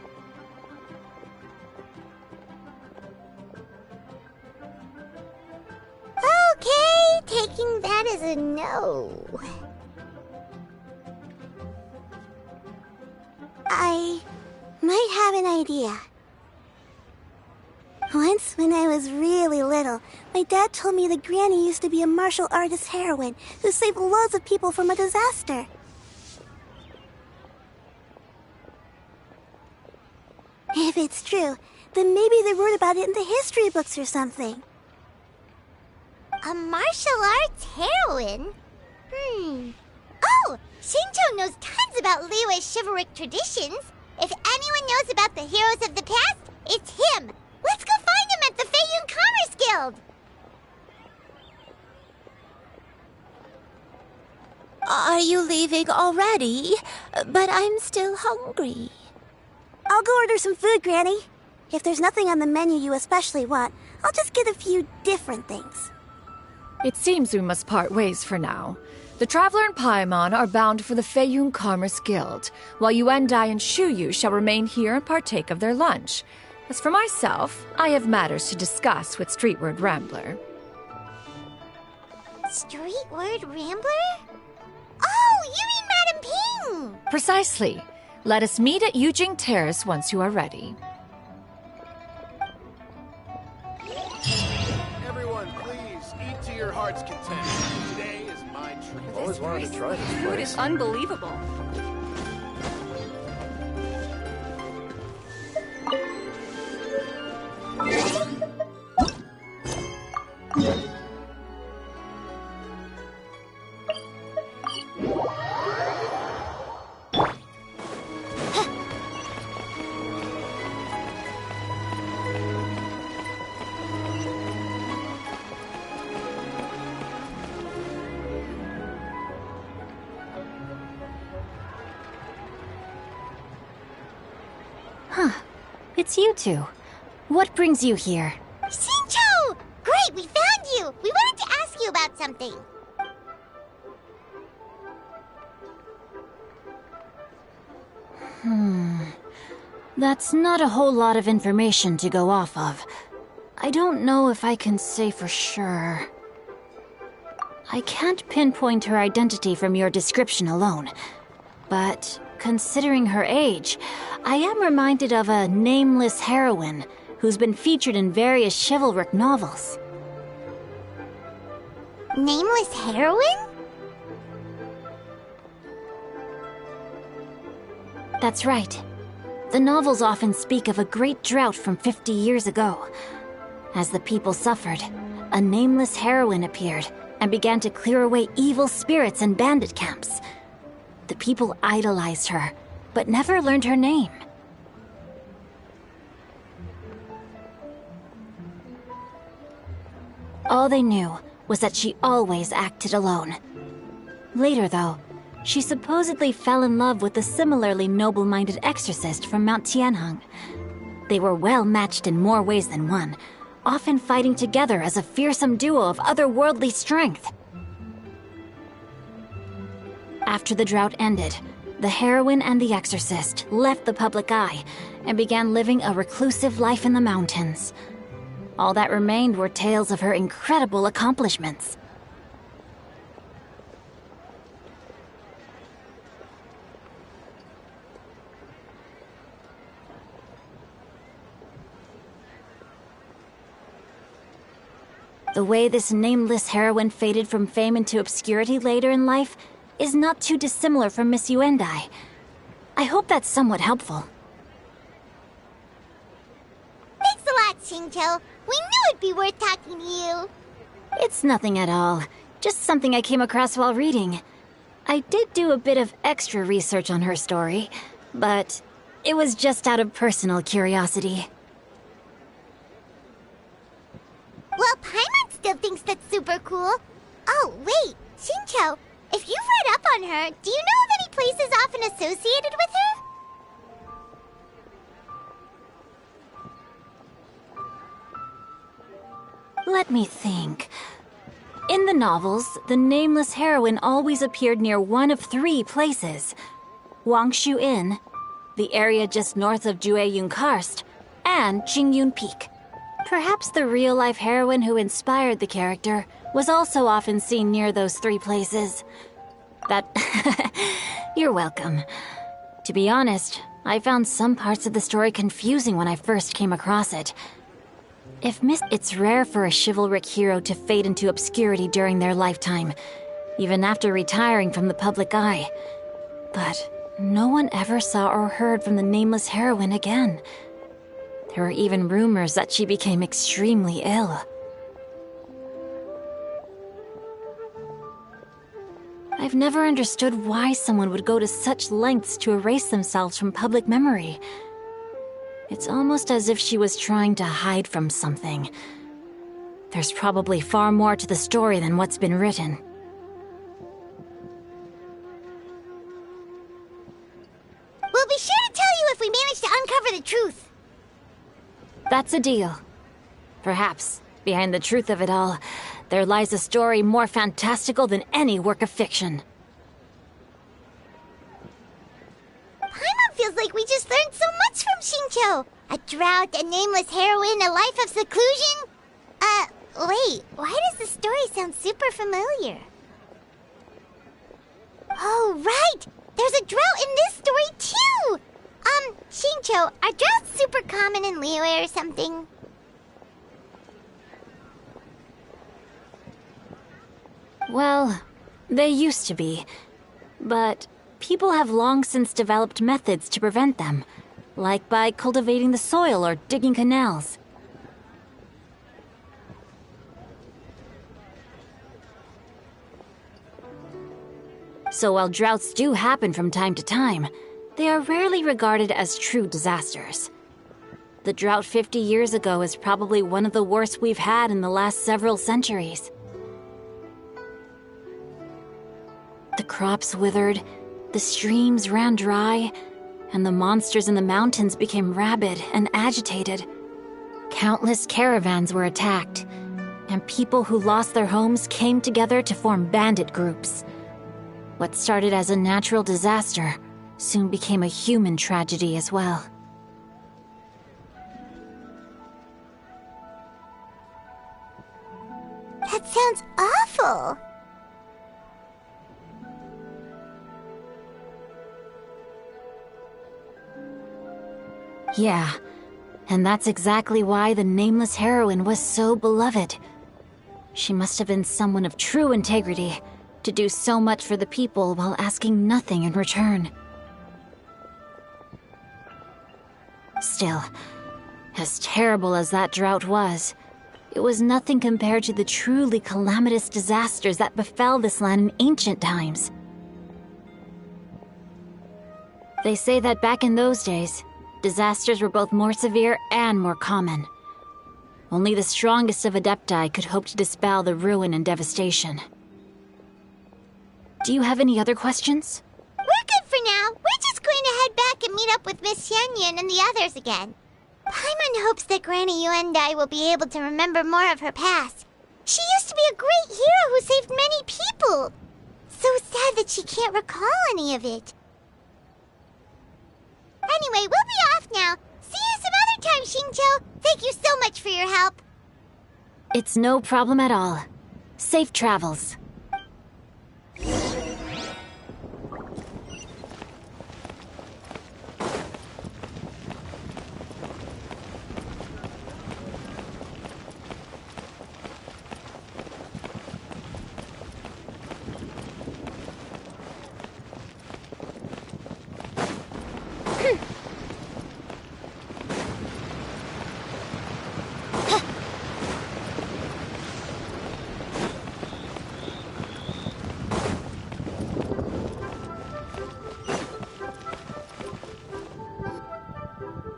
Okay, taking that as a no. I might have an idea. Once, when I was really little, my dad told me that Granny used to be a martial artist heroine who saved loads of people from a disaster. If it's true, then maybe they wrote about it in the history books or something. A martial arts heroine? Oh, Shincho knows tons about Liyue's chivalric traditions. If anyone knows about the heroes of the past, it's him. Let's go find him at the Feiyun Commerce Guild. Are you leaving already? But I'm still hungry. I'll go order some food, Granny. If there's nothing on the menu you especially want, I'll just get a few different things. It seems we must part ways for now. The Traveler and Paimon are bound for the Feiyun Commerce Guild, while Yuendai and Shuyu shall remain here and partake of their lunch. As for myself, I have matters to discuss with Streetward Rambler. Streetward Rambler? Oh, you mean Madam Ping! Precisely. Let us meet at Yujing Terrace once you are ready. Everyone, please, eat to your heart's content. Today is my treat. I've always wanted to try this place. Food is unbelievable. It's you two. What brings you here? Shincho! Great, we found you! We wanted to ask you about something. That's not a whole lot of information to go off of. I don't know if I can say for sure. I can't pinpoint her identity from your description alone, but considering her age, I am reminded of a nameless heroine who's been featured in various chivalric novels. Nameless heroine? That's right. The novels often speak of a great drought from 50 years ago. As the people suffered, a nameless heroine appeared and began to clear away evil spirits and bandit camps. The people idolized her, but never learned her name. All they knew was that she always acted alone. Later, though, she supposedly fell in love with a similarly noble-minded exorcist from Mount Tianheng. They were well matched in more ways than one, often fighting together as a fearsome duo of otherworldly strength. After the drought ended, the heroine and the exorcist left the public eye and began living a reclusive life in the mountains. All that remained were tales of her incredible accomplishments. The way this nameless heroine faded from fame into obscurity later in life is not too dissimilar from Miss Yuendai. I hope that's somewhat helpful. Thanks a lot, Shincho. We knew it'd be worth talking to you. It's nothing at all. Just something I came across while reading. I did do a bit of extra research on her story, but it was just out of personal curiosity. Well, Paimon still thinks that's super cool. Oh, wait, Shincho, if you've read up on her, do you know of any places often associated with her? Let me think. In the novels, the nameless heroine always appeared near one of three places: Wangshu Inn, the area just north of Jueyun Karst, and Jingyun Peak. Perhaps the real-life heroine who inspired the character was also often seen near those three places. That... You're welcome. To be honest, I found some parts of the story confusing when I first came across it. It's rare for a chivalric hero to fade into obscurity during their lifetime, even after retiring from the public eye. But no one ever saw or heard from the nameless heroine again. There were even rumors that she became extremely ill. I've I've never understood why someone would go to such lengths to erase themselves from public memory. It's almost as if she was trying to hide from something. There's probably far more to the story than what's been written. We'll be sure to tell you if we manage to uncover the truth. That's a deal. Perhaps, behind the truth of it all, there lies a story more fantastical than any work of fiction. Paimon feels like we just learned so much from Xingqiu. A drought, a nameless heroine, a life of seclusion. Wait, why does the story sound super familiar? Oh, right! There's a drought in this story, too! Xingqiu, are droughts super common in Liyue or something? Well, they used to be. But people have long since developed methods to prevent them, like by cultivating the soil or digging canals. So while droughts do happen from time to time, they are rarely regarded as true disasters. The drought 50 years ago is probably one of the worst we've had in the last several centuries. The crops withered, the streams ran dry, and the monsters in the mountains became rabid and agitated. Countless caravans were attacked, and people who lost their homes came together to form bandit groups. What started as a natural disaster soon became a human tragedy as well. That sounds awful! Yeah, and that's exactly why the nameless heroine was so beloved. She must have been someone of true integrity, to do so much for the people while asking nothing in return. Still, as terrible as that drought was, it was nothing compared to the truly calamitous disasters that befell this land in ancient times. They say that back in those days, disasters were both more severe and more common. Only the strongest of Adepti could hope to dispel the ruin and devastation. Do you have any other questions? We're good for now. We're just going to head back and meet up with Miss Xianyun and the others again. Paimon hopes that Granny Yuendai will be able to remember more of her past. She used to be a great hero who saved many people. So sad that she can't recall any of it. Anyway, we'll be off now. See you some other time, Xingqiu. Thank you so much for your help. It's no problem at all. Safe travels.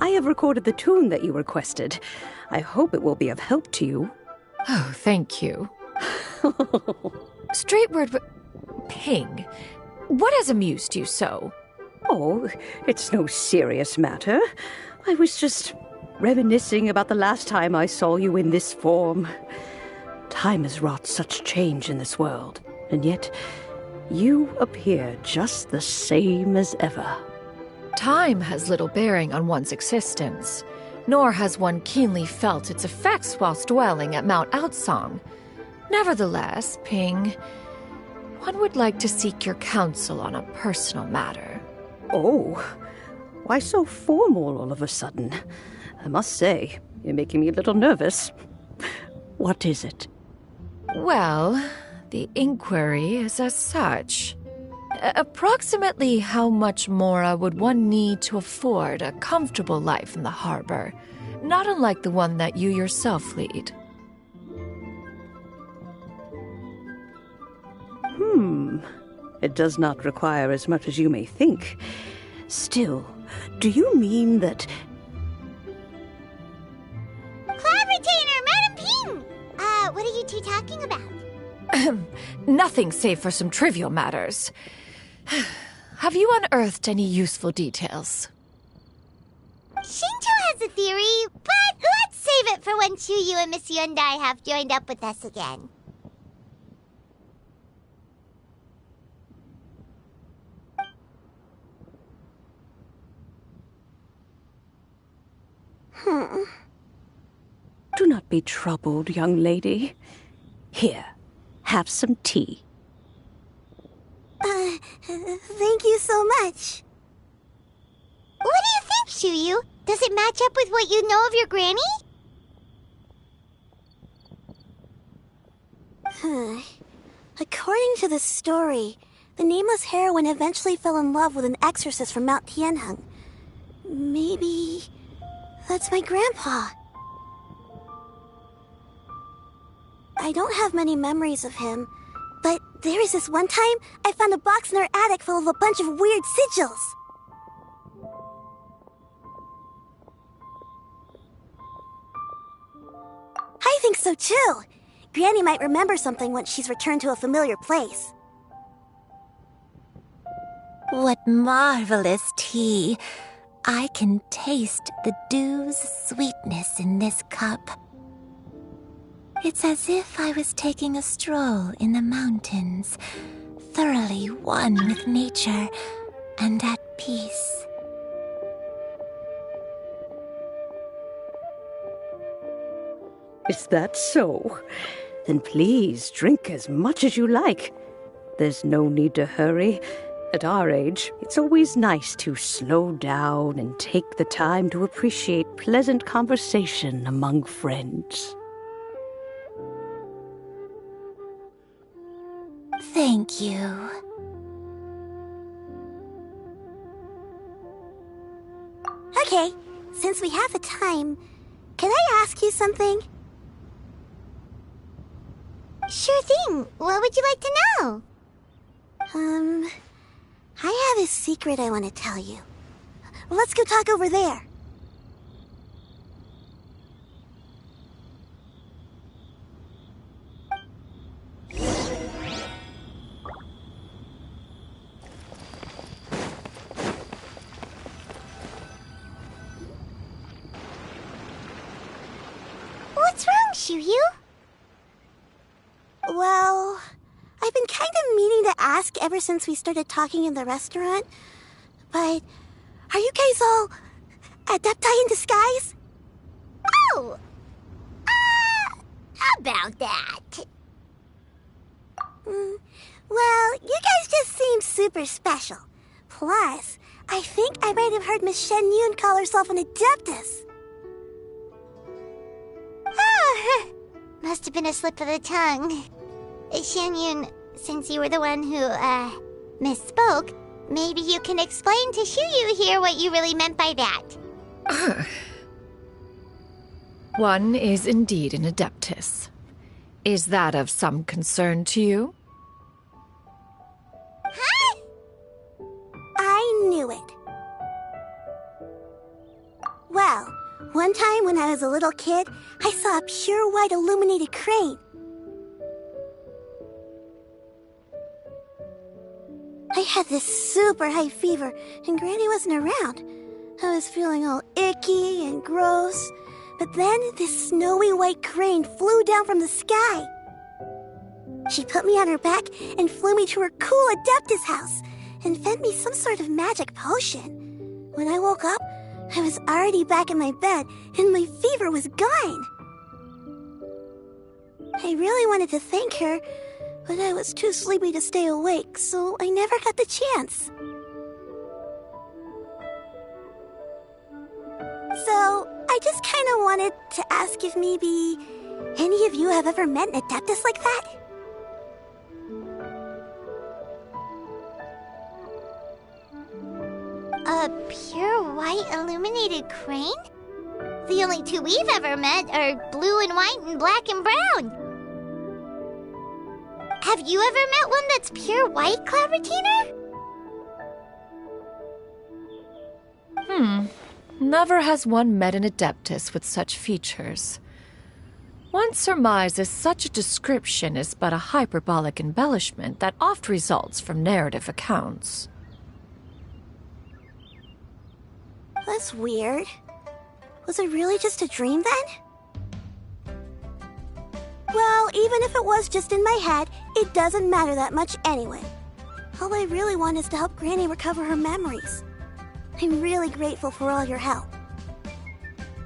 I have recorded the tune that you requested. I hope it will be of help to you. Oh, thank you. Straight word, Ping. What has amused you so? Oh, it's no serious matter. I was just reminiscing about the last time I saw you in this form. Time has wrought such change in this world, and yet you appear just the same as ever. Time has little bearing on one's existence, nor has one keenly felt its effects whilst dwelling at Mount Outsong. Nevertheless, Ping, one would like to seek your counsel on a personal matter. Oh, why so formal all of a sudden? I must say, you're making me a little nervous. What is it? Well, the inquiry is as such. Approximately how much more would one need to afford a comfortable life in the harbor, not unlike the one that you yourself lead? It does not require as much as you may think. Still, do you mean that... Cloud Retainer, Madam Ping! What are you two talking about? Nothing save for some trivial matters. Have you unearthed any useful details? Shinto has a theory, but let's save it for when Chuyu and Miss Yundai have joined up with us again. Do not be troubled, young lady. Here, have some tea. Thank you so much. What do you think, Chuyu? Does it match up with what you know of your granny? According to the story, the nameless heroine eventually fell in love with an exorcist from Mount Tianheng. Maybe that's my grandpa. I don't have many memories of him, but there was this one time I found a box in our attic full of a bunch of weird sigils. I think so too. Granny might remember something once she's returned to a familiar place. What marvelous tea. I can taste the dew's sweetness in this cup. It's as if I was taking a stroll in the mountains, thoroughly one with nature and at peace. Is that so? Then please drink as much as you like. There's no need to hurry. At our age, it's always nice to slow down and take the time to appreciate pleasant conversation among friends. Thank you. Okay, since we have the time, can I ask you something? Sure thing. What would you like to know? I have a secret I want to tell you. Let's go talk over there. What's wrong, Chuyu? Well, I've been kind of meaning to ask ever since we started talking in the restaurant. But are you guys all adepti in disguise? Oh! About that. Well, you guys just seem super special. Plus, I think I might have heard Miss Shen Yun call herself an adeptus. Must have been a slip of the tongue. Shen Yun, since you were the one who, misspoke, maybe you can explain to Chuyu here what you really meant by that. One is indeed an adeptus. Is that of some concern to you? Huh? I knew it. Well, one time when I was a little kid, I saw a pure white illuminated crane. I had this super high fever, and Granny wasn't around. I was feeling all icky and gross, but then this snowy white crane flew down from the sky. She put me on her back and flew me to her cool Adeptus house and fed me some sort of magic potion. When I woke up, I was already back in my bed and my fever was gone. I really wanted to thank her, but I was too sleepy to stay awake, so I never got the chance. So, I just kind of wanted to ask if maybe any of you have ever met an Adeptus like that? A pure white illuminated crane? The only two we've ever met are blue and white and black and brown. Have you ever met one that's pure white, Cloud Retainer? Never has one met an Adeptus with such features. One surmises such a description is but a hyperbolic embellishment that oft results from narrative accounts. That's weird. Was it really just a dream then? Well, even if it was just in my head, it doesn't matter that much anyway. All I really want is to help Granny recover her memories. I'm really grateful for all your help.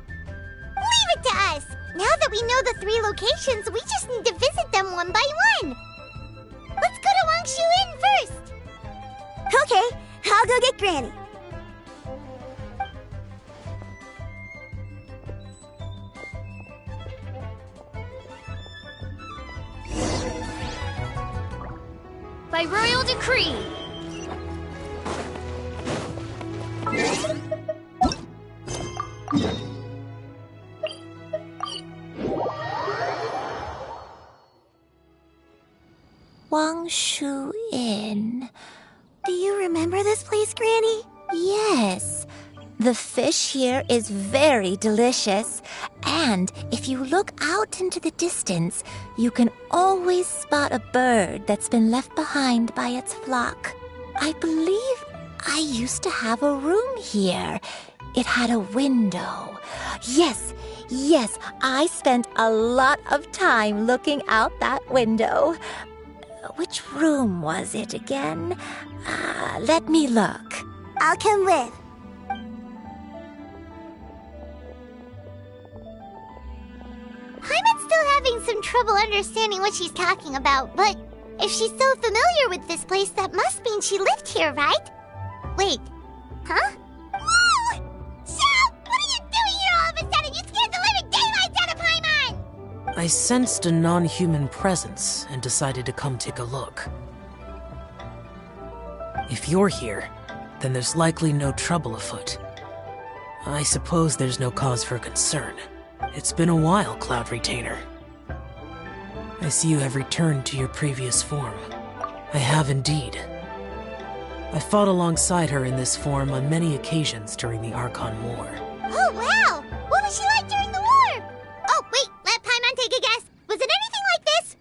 Leave it to us! Now that we know the 3 locations, we just need to visit them one by one. Let's go to Wangshu Inn first! Okay, I'll go get Granny. By royal decree. Wangshu Inn. Do you remember this place, Granny? Yes. The fish here is very delicious. And if you look out into the distance, you can always spot a bird that's been left behind by its flock. I believe I used to have a room here. It had a window. Yes, I spent a lot of time looking out that window. Which room was it again? Let me look. I'll come with. Paimon's still having some trouble understanding what she's talking about, but if she's so familiar with this place, that must mean she lived here, right? Wait, huh? Whoa! Shao! What are you doing here all of a sudden? You scared the living daylights out of Paimon! I sensed a non-human presence and decided to come take a look. If you're here, then there's likely no trouble afoot. I suppose there's no cause for concern. It's been a while, Cloud Retainer. I see you have returned to your previous form. I have indeed. I fought alongside her in this form on many occasions during the Archon War. Oh, wow! What was she like during the war? Oh, wait, let Paimon take a guess. Was it anything like this?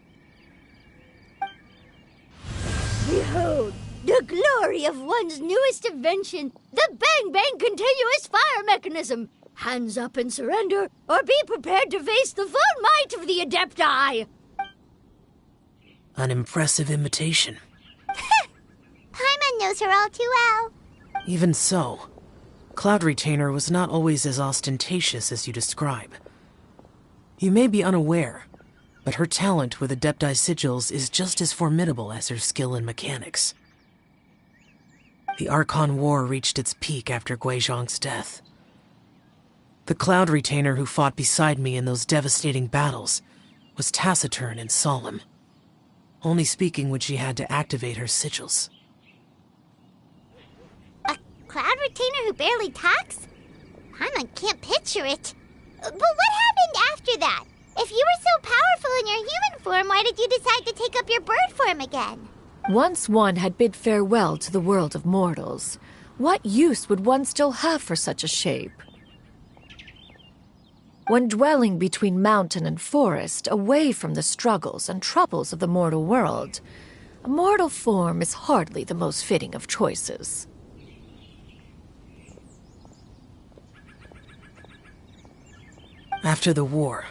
Behold, the glory of one's newest invention, the Bang Bang Continuous Fire Mechanism. Hands up and surrender, or be prepared to face the full might of the Adepti! An impressive imitation. Paimon knows her all too well. Even so, Cloud Retainer was not always as ostentatious as you describe. You may be unaware, but her talent with Adepti sigils is just as formidable as her skill in mechanics. The Archon War reached its peak after Guizhong's death. The Cloud Retainer who fought beside me in those devastating battles was taciturn and solemn, only speaking when she had to activate her sigils. A Cloud Retainer who barely talks? Paimon can't picture it. But what happened after that? If you were so powerful in your human form, why did you decide to take up your bird form again? Once one had bid farewell to the world of mortals, what use would one still have for such a shape? When dwelling between mountain and forest, away from the struggles and troubles of the mortal world, a mortal form is hardly the most fitting of choices. After the war,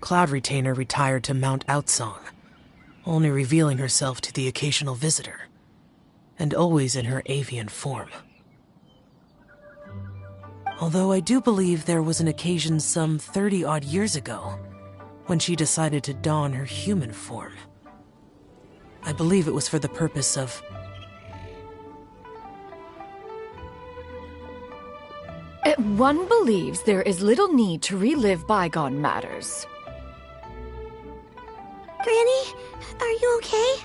Cloud Retainer retired to Mount Outsong, only revealing herself to the occasional visitor, and always in her avian form. Although I do believe there was an occasion some 30-odd years ago when she decided to don her human form. I believe it was for the purpose of... One believes there is little need to relive bygone matters. Granny, are you okay?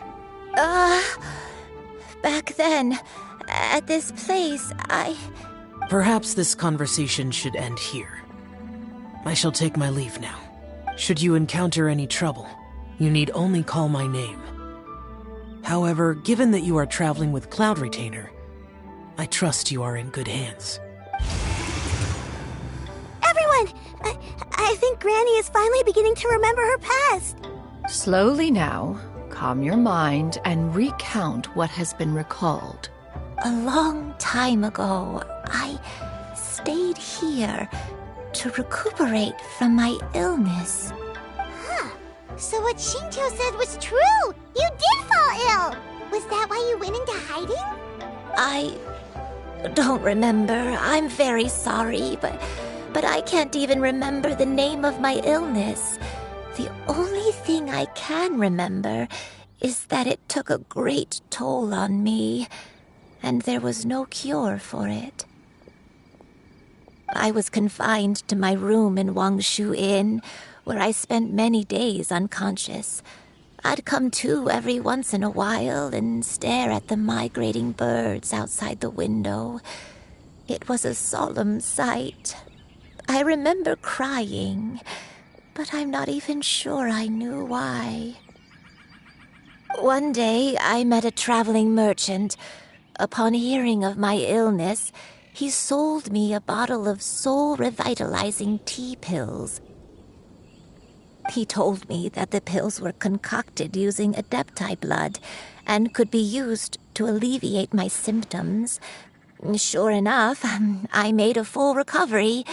Back then, at this place, Perhaps this conversation should end here. I shall take my leave now. Should you encounter any trouble, you need only call my name. However, given that you are traveling with Cloud Retainer, I trust you are in good hands. Everyone! I think Granny is finally beginning to remember her past. Slowly now, calm your mind and recount what has been recalled. A long time ago, I stayed here to recuperate from my illness. Huh. So what Shinto said was true! You did fall ill! Was that why you went into hiding? I don't remember. I'm very sorry, but I can't even remember the name of my illness. The only thing I can remember is that it took a great toll on me, and there was no cure for it. I was confined to my room in Wangshu Inn, where I spent many days unconscious. I'd come to every once in a while and stare at the migrating birds outside the window. It was a solemn sight. I remember crying, but I'm not even sure I knew why. One day, I met a traveling merchant. Upon hearing of my illness, he sold me a bottle of soul-revitalizing tea pills. He told me that the pills were concocted using Adepti blood and could be used to alleviate my symptoms. Sure enough, I made a full recovery.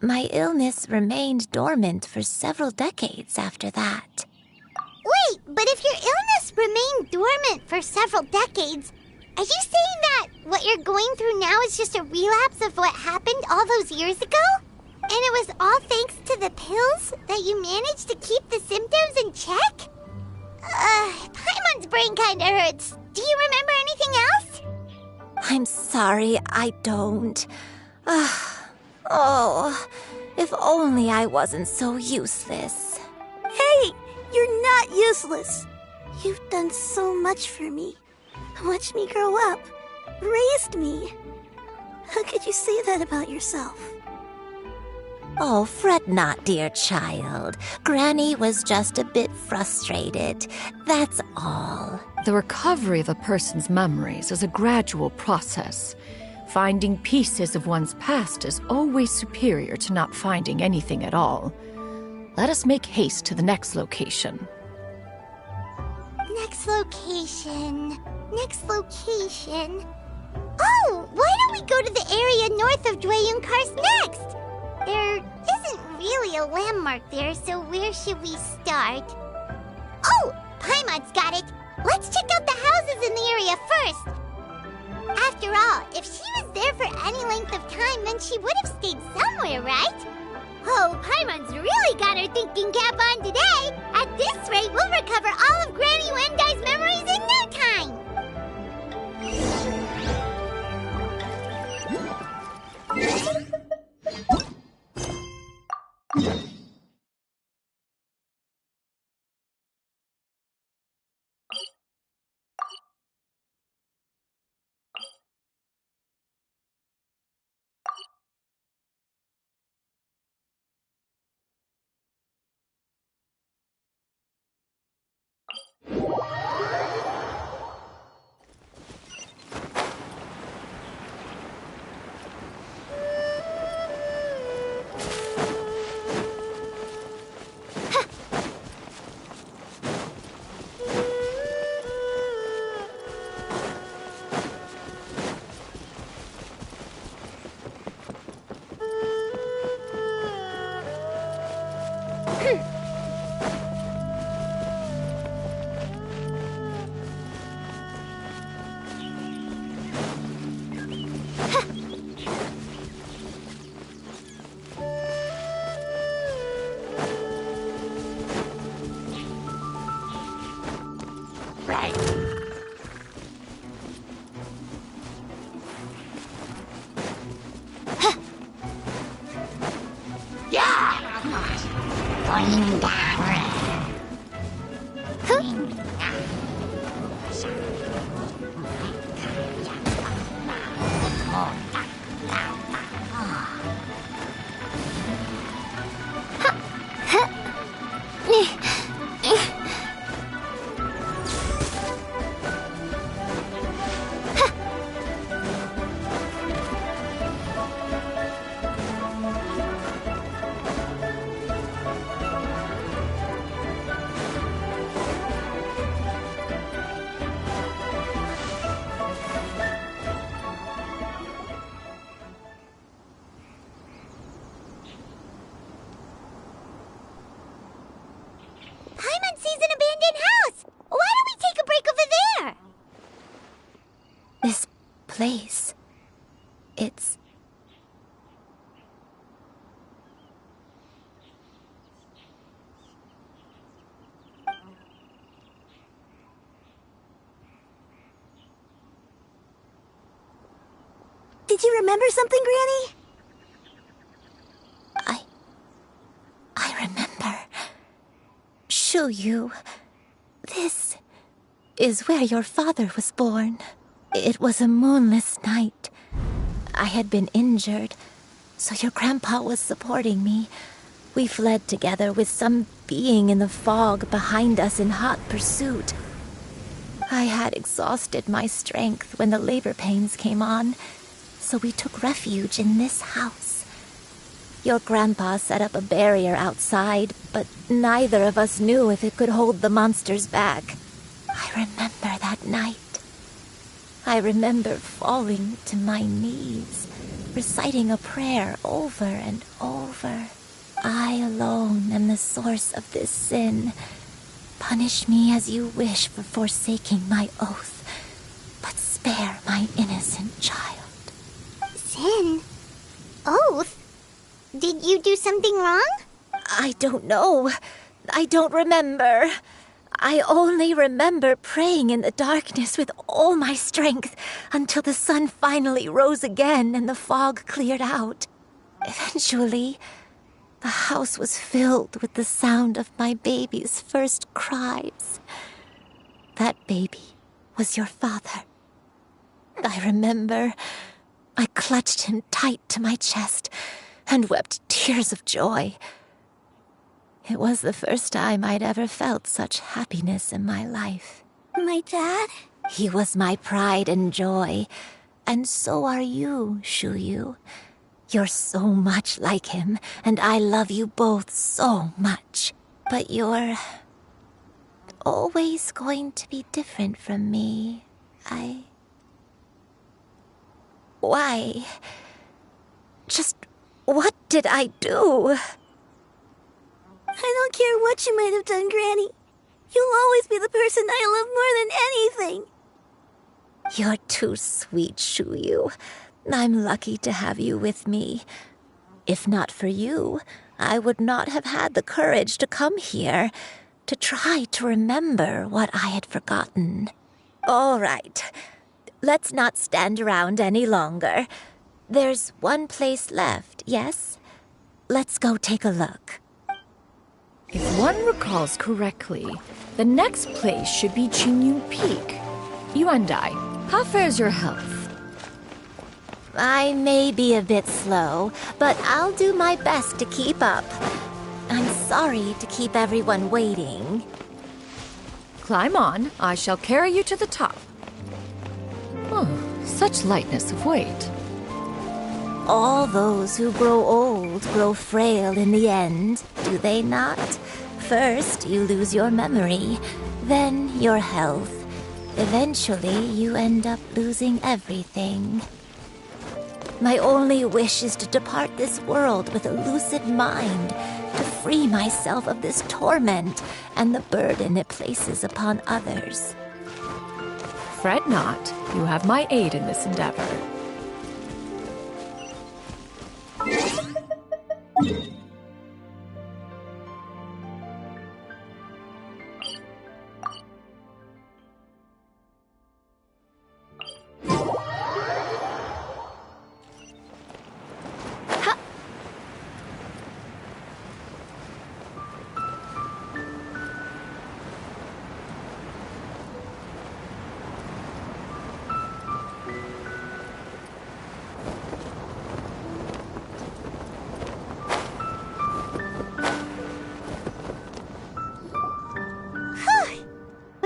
My illness remained dormant for several decades after that. Wait, but if your illness remained dormant for several decades, are you saying that what you're going through now is just a relapse of what happened all those years ago? And it was all thanks to the pills that you managed to keep the symptoms in check? Paimon's brain kinda hurts. Do you remember anything else? I'm sorry, I don't. Oh, if only I wasn't so useless. Hey, you're not useless. You've done so much for me. Watched me grow up. Raised me. How could you say that about yourself? Oh, fret not, dear child. Granny was just a bit frustrated. That's all. The recovery of a person's memories is a gradual process. Finding pieces of one's past is always superior to not finding anything at all. Let us make haste to the next location. Next location. Oh, why don't we go to the area north of Dwayun Karst next? There isn't really a landmark there, so where should we start? Oh, Paimon's got it. Let's check out the houses in the area first. After all, if she was there for any length of time, then she would have stayed somewhere, right? Oh, Paimon's really got her thinking cap on today. At this rate, we'll recover all of Granny Wendai's memories in no time. Did you remember something, Granny? I remember. Shuyu, this is where your father was born. It was a moonless night. I had been injured, so your grandpa was supporting me. We fled together with some being in the fog behind us in hot pursuit. I had exhausted my strength when the labor pains came on, so we took refuge in this house. Your grandpa set up a barrier outside, but neither of us knew if it could hold the monsters back. I remember that night. I remember falling to my knees, reciting a prayer over and over. I alone am the source of this sin. Punish me as you wish for forsaking my oath, but spare my innocent child. Sin? Oath? Did you do something wrong? I don't know. I don't remember. I only remember praying in the darkness with all my strength until the sun finally rose again and the fog cleared out. Eventually, the house was filled with the sound of my baby's first cries. That baby was your father. I remember I clutched him tight to my chest and wept tears of joy. It was the first time I'd ever felt such happiness in my life. My dad? He was my pride and joy, and so are you, Shuyu. You're so much like him, and I love you both so much. But you're always going to be different from me. Why? Just what did I do? I don't care what you might have done, Granny. You'll always be the person I love more than anything. You're too sweet, Shuyu. I'm lucky to have you with me. If not for you, I would not have had the courage to come here, to try to remember what I had forgotten. All right, let's not stand around any longer. There's one place left, yes? Let's go take a look. If one recalls correctly, the next place should be Qingyun Peak. Yuandai, how fares your health? I may be a bit slow, but I'll do my best to keep up. I'm sorry to keep everyone waiting. Climb on. I shall carry you to the top. Oh, such lightness of weight. All those who grow old grow frail in the end, do they not? First, you lose your memory, then your health. Eventually, you end up losing everything. My only wish is to depart this world with a lucid mind, to free myself of this torment and the burden it places upon others. Fret not. You have my aid in this endeavor.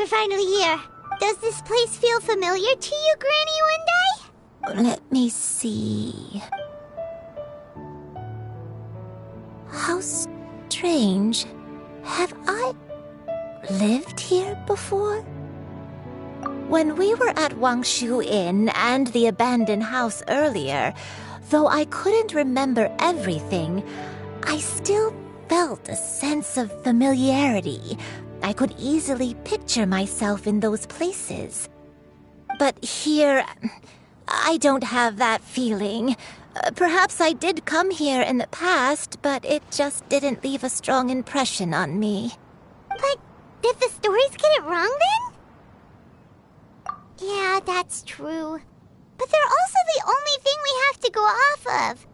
We're finally here. Does this place feel familiar to you, Granny Yuandai? Let me see. How strange. Have I lived here before? When we were at Wangshu Inn and the abandoned house earlier, though I couldn't remember everything, I still felt a sense of familiarity. I could easily picture myself in those places. But here, I don't have that feeling. Perhaps I did come here in the past, but it just didn't leave a strong impression on me. But did the stories get it wrong then? Yeah, that's true. But they're also the only thing we have to go off of.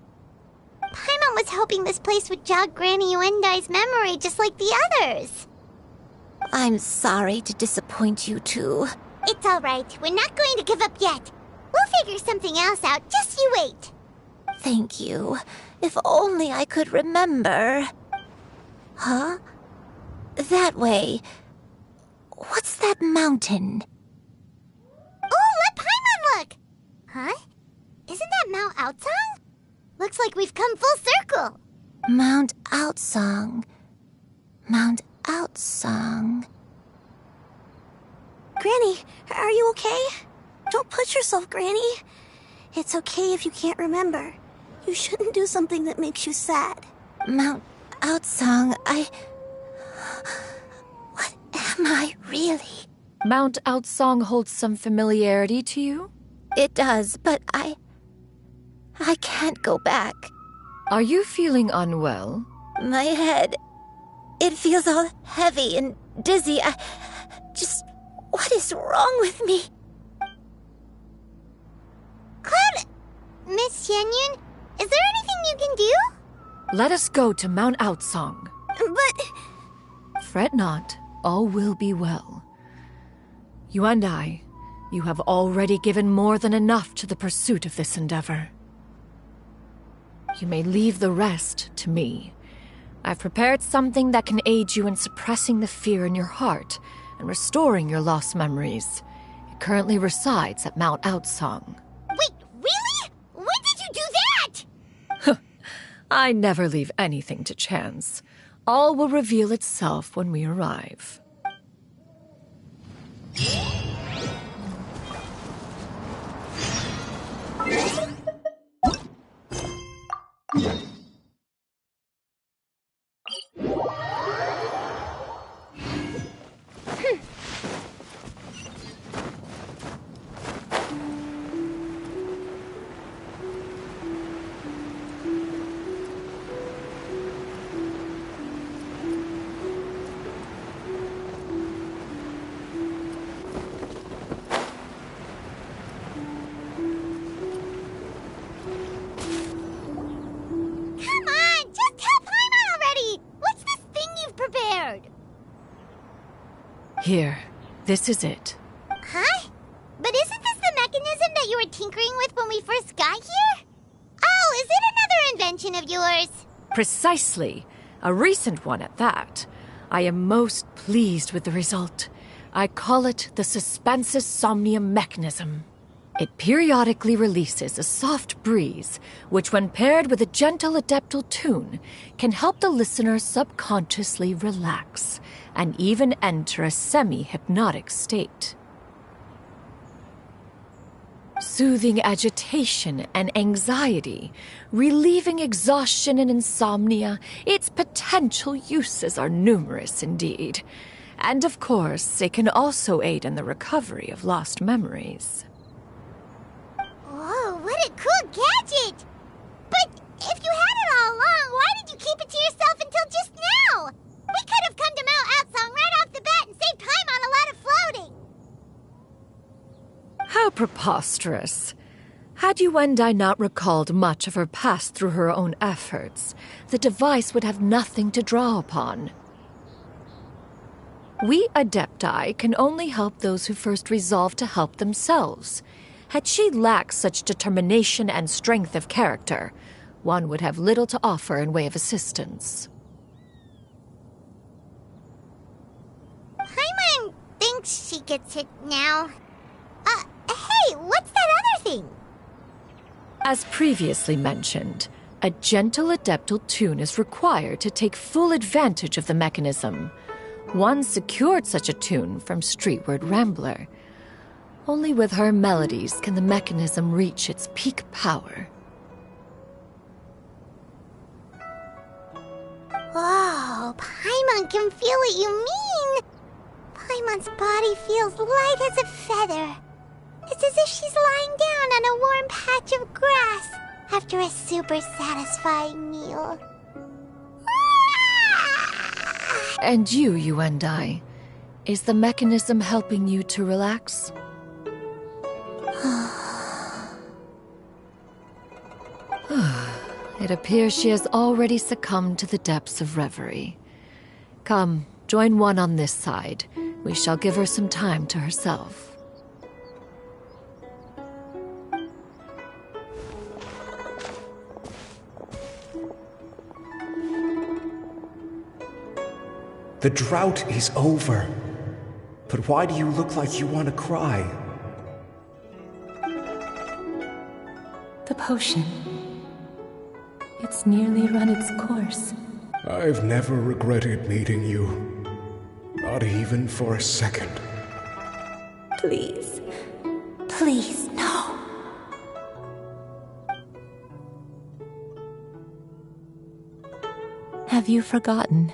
Paimon was hoping this place would jog Granny Yuendai's memory just like the others. I'm sorry to disappoint you two. It's all right. We're not going to give up yet. We'll figure something else out. Just you wait. Thank you. If only I could remember. Huh? That way. What's that mountain? Oh, let Paimon look! Huh? Isn't that Mount Outsong? Looks like we've come full circle. Mount Outsong. Mount Outsong. Granny, are you okay? Don't push yourself, Granny. It's okay if you can't remember. You shouldn't do something that makes you sad. Mount Outsong, What am I really? Mount Outsong holds some familiarity to you? It does, but I can't go back. Are you feeling unwell? My head, it feels all heavy and dizzy. What is wrong with me? Cloud... Miss Xianyun, is there anything you can do? Let us go to Mount Outsong. But... Fret not, all will be well. You and I, you have already given more than enough to the pursuit of this endeavor. You may leave the rest to me. I've prepared something that can aid you in suppressing the fear in your heart and restoring your lost memories. It currently resides at Mount Outsong. Wait, really? When did you do that? I never leave anything to chance. All will reveal itself when we arrive. Here, this is it. Huh? But isn't this the mechanism that you were tinkering with when we first got here? Oh, is it another invention of yours? Precisely. A recent one at that. I am most pleased with the result. I call it the Suspensus Somnium mechanism. It periodically releases a soft breeze, which when paired with a gentle adeptal tune, can help the listener subconsciously relax and even enter a semi-hypnotic state. Soothing agitation and anxiety, relieving exhaustion and insomnia, its potential uses are numerous indeed. And of course, it can also aid in the recovery of lost memories. Whoa, what a cool gadget! But if you had it all along, why did you keep it to yourself until just now? We could have come to Mount Outsong right off the bat and saved time on a lot of floating. How preposterous. Had Yuendai not recalled much of her past through her own efforts, the device would have nothing to draw upon. We Adepti can only help those who first resolve to help themselves. Had she lacked such determination and strength of character, one would have little to offer in way of assistance. Paimon thinks she gets it now. Hey, what's that other thing? As previously mentioned, a gentle adeptal tune is required to take full advantage of the mechanism. One secured such a tune from Streetward Rambler. Only with her melodies can the mechanism reach its peak power. Whoa, Paimon can feel what you mean. Paimon's body feels light as a feather. It's as if she's lying down on a warm patch of grass after a super satisfying meal. And you, Yuendai, is the mechanism helping you to relax? It appears she has already succumbed to the depths of reverie. Come, join one on this side. We shall give her some time to herself. The drought is over. But why do you look like you want to cry? The potion. It's nearly run its course. I've never regretted meeting you. Not even for a second. Please. Please, no. Have you forgotten?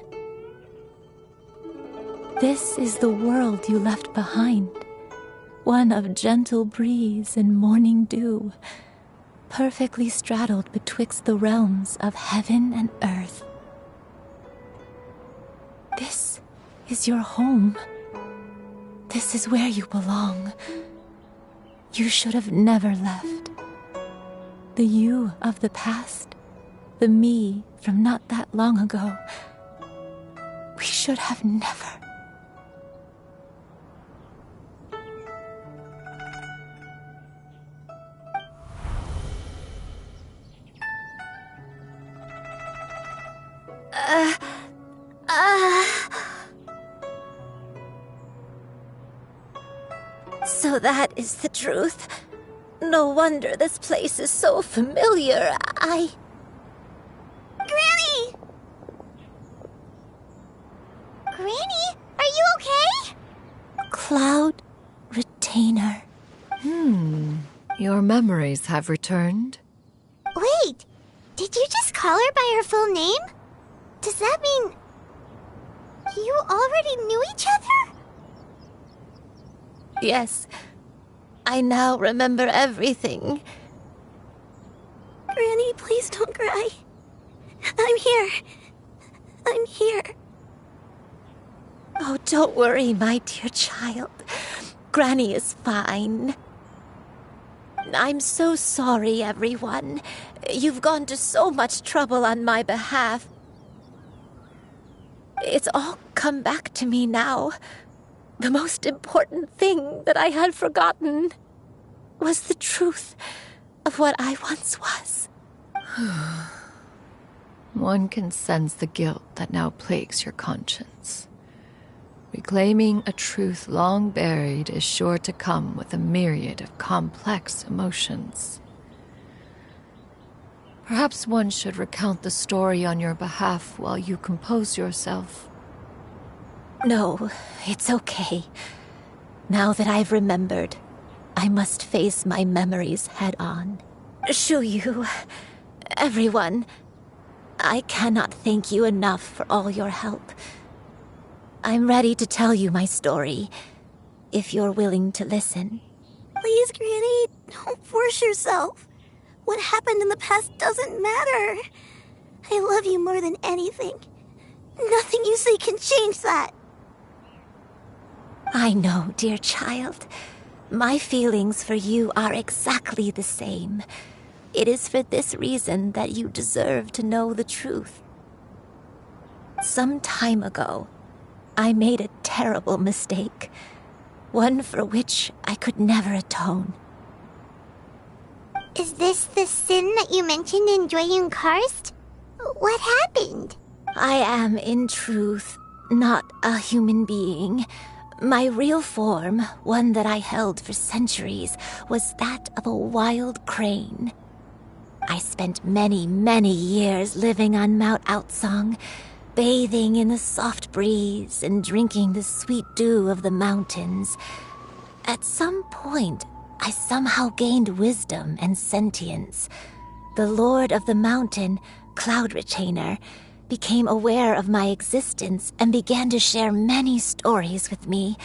This is the world you left behind. One of gentle breeze and morning dew, perfectly straddled betwixt the realms of heaven and earth. This is your home. This is where you belong. You should have never left. The you of the past, the me from not that long ago. We should have never. So that is the truth. No wonder this place is so familiar. Granny! Granny, are you okay? Cloud Retainer. Your memories have returned. Wait, did you just call her by her full name? Does that mean you already knew each other? Yes. I now remember everything. Granny, please don't cry. I'm here. I'm here. Oh, don't worry, my dear child. Granny is fine. I'm so sorry, everyone. You've gone to so much trouble on my behalf. It's all come back to me now. The most important thing that I had forgotten was the truth of what I once was. One can sense the guilt that now plagues your conscience. Reclaiming a truth long buried is sure to come with a myriad of complex emotions. Perhaps one should recount the story on your behalf while you compose yourself. No, it's okay. Now that I've remembered, I must face my memories head on. Shuyu, everyone, I cannot thank you enough for all your help. I'm ready to tell you my story, if you're willing to listen. Please, Granny, don't force yourself. What happened in the past doesn't matter. I love you more than anything. Nothing you say can change that. I know, dear child. My feelings for you are exactly the same. It is for this reason that you deserve to know the truth. Some time ago, I made a terrible mistake. One for which I could never atone. Is this the sin that you mentioned in Joyun Karst? What happened? I am, in truth, not a human being. My real form, one that I held for centuries, was that of a wild crane. I spent many, many years living on Mount Outsong, bathing in the soft breeze and drinking the sweet dew of the mountains. At some point, I somehow gained wisdom and sentience. The Lord of the Mountain, Cloud Retainer, became aware of my existence and began to share many stories with me.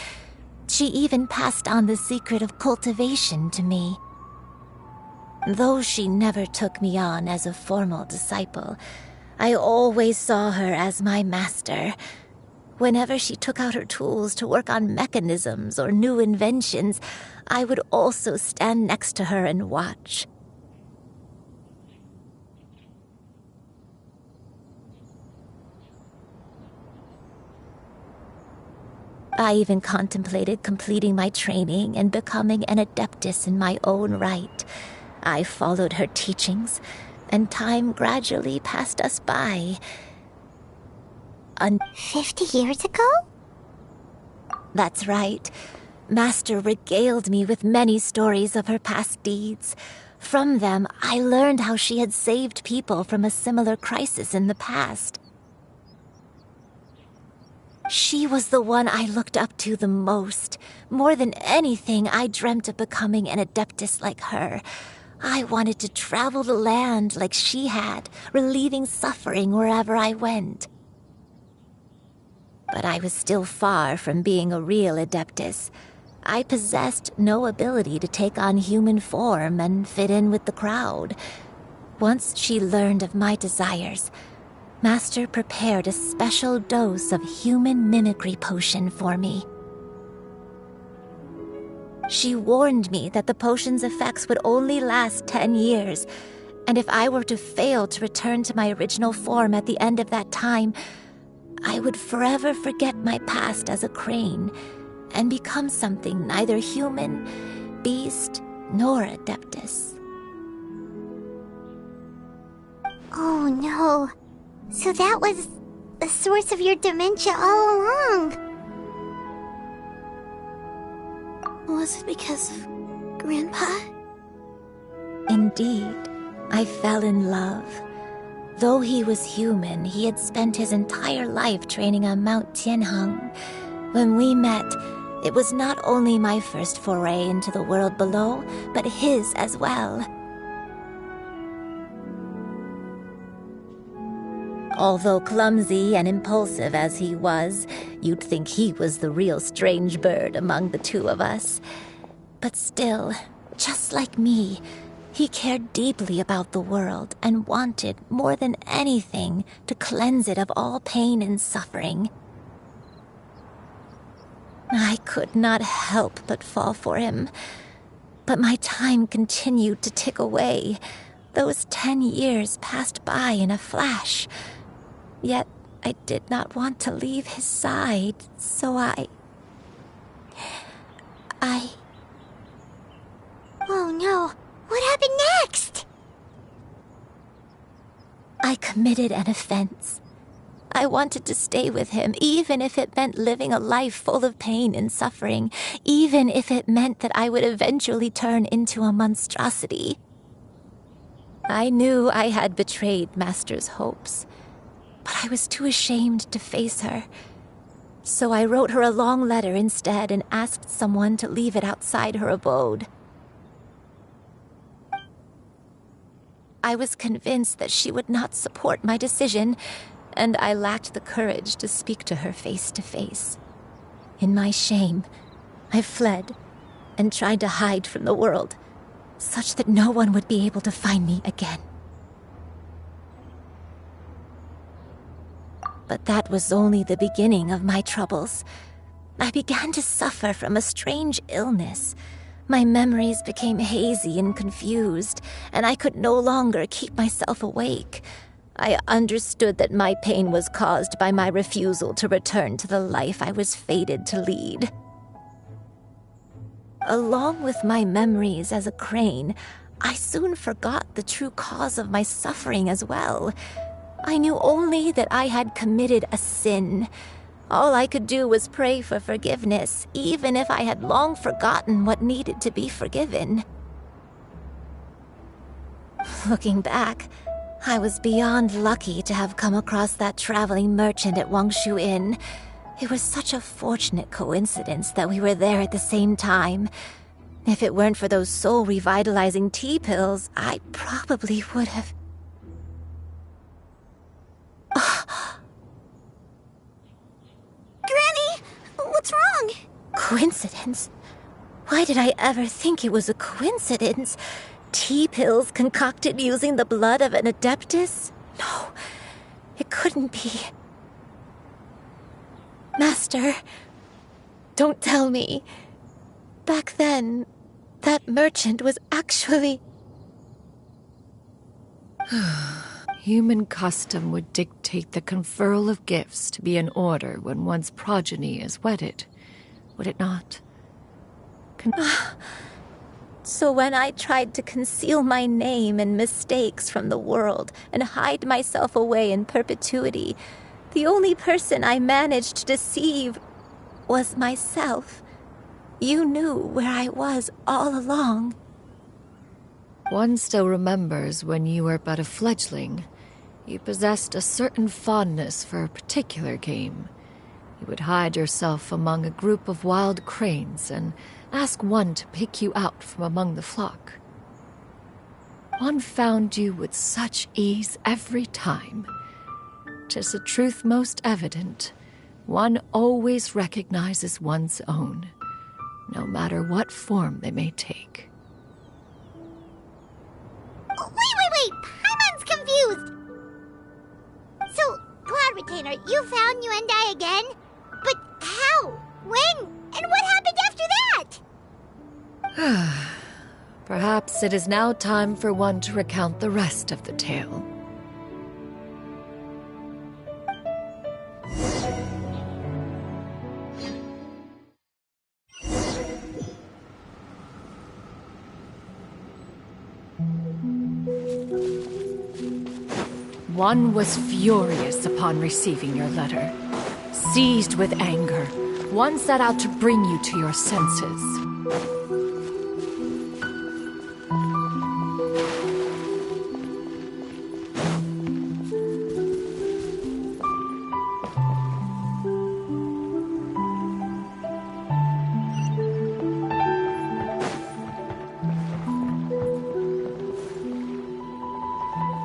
She even passed on the secret of cultivation to me. Though she never took me on as a formal disciple, I always saw her as my master. Whenever she took out her tools to work on mechanisms or new inventions, I would also stand next to her and watch. I even contemplated completing my training and becoming an adeptus in my own right. I followed her teachings, and time gradually passed us by. 50 years ago? That's right. Master regaled me with many stories of her past deeds. From them, I learned how she had saved people from a similar crisis in the past. She was the one I looked up to the most. More than anything, I dreamt of becoming an adeptus like her. I wanted to travel the land like she had, relieving suffering wherever I went. But I was still far from being a real adeptus. I possessed no ability to take on human form and fit in with the crowd. Once she learned of my desires, Master prepared a special dose of human mimicry potion for me. She warned me that the potion's effects would only last 10 years, and if I were to fail to return to my original form at the end of that time, I would forever forget my past as a crane and become something neither human, beast, nor adeptus. Oh no. So that was the source of your dementia all along. Was it because of Grandpa? Indeed, I fell in love. Though he was human, he had spent his entire life training on Mount Tianheng. When we met, it was not only my first foray into the world below, but his as well. Although clumsy and impulsive as he was, you'd think he was the real strange bird among the two of us. But still, just like me, he cared deeply about the world and wanted, more than anything, to cleanse it of all pain and suffering. I could not help but fall for him. But my time continued to tick away. Those 10 years passed by in a flash. Yet I did not want to leave his side, so I... Oh no, what happened next? I committed an offense. I wanted to stay with him, even if it meant living a life full of pain and suffering, even if it meant that I would eventually turn into a monstrosity. I knew I had betrayed Master's hopes, but I was too ashamed to face her. So I wrote her a long letter instead and asked someone to leave it outside her abode. I was convinced that she would not support my decision, and I lacked the courage to speak to her face to face. In my shame, I fled and tried to hide from the world, such that no one would be able to find me again. But that was only the beginning of my troubles. I began to suffer from a strange illness. My memories became hazy and confused, and I could no longer keep myself awake. I understood that my pain was caused by my refusal to return to the life I was fated to lead. Along with my memories as a crane, I soon forgot the true cause of my suffering as well. I knew only that I had committed a sin. All I could do was pray for forgiveness, even if I had long forgotten what needed to be forgiven. Looking back, I was beyond lucky to have come across that traveling merchant at Wangshu Inn. It was such a fortunate coincidence that we were there at the same time. If it weren't for those soul-revitalizing tea pills, I probably would have... Granny! What's wrong? Coincidence? Why did I ever think it was a coincidence? Tea pills concocted using the blood of an adeptus? No, it couldn't be. Master, don't tell me. Back then, that merchant was actually... Human custom would dictate the conferral of gifts to be in order when one's progeny is wedded. would it not? So when I tried to conceal my name and mistakes from the world and hide myself away in perpetuity, the only person I managed to deceive was myself. You knew where I was all along. One still remembers when you were but a fledgling. You possessed a certain fondness for a particular game. You would hide yourself among a group of wild cranes and ask one to pick you out from among the flock. One found you with such ease every time. 'Tis a truth most evident. One always recognizes one's own, no matter what form they may take. Wait! Paimon's confused! So, Cloud Retainer, you found Yuendai again? But how? When? And what happened after that? Perhaps it is now time for one to recount the rest of the tale. One was furious upon receiving your letter. Seized with anger, one set out to bring you to your senses.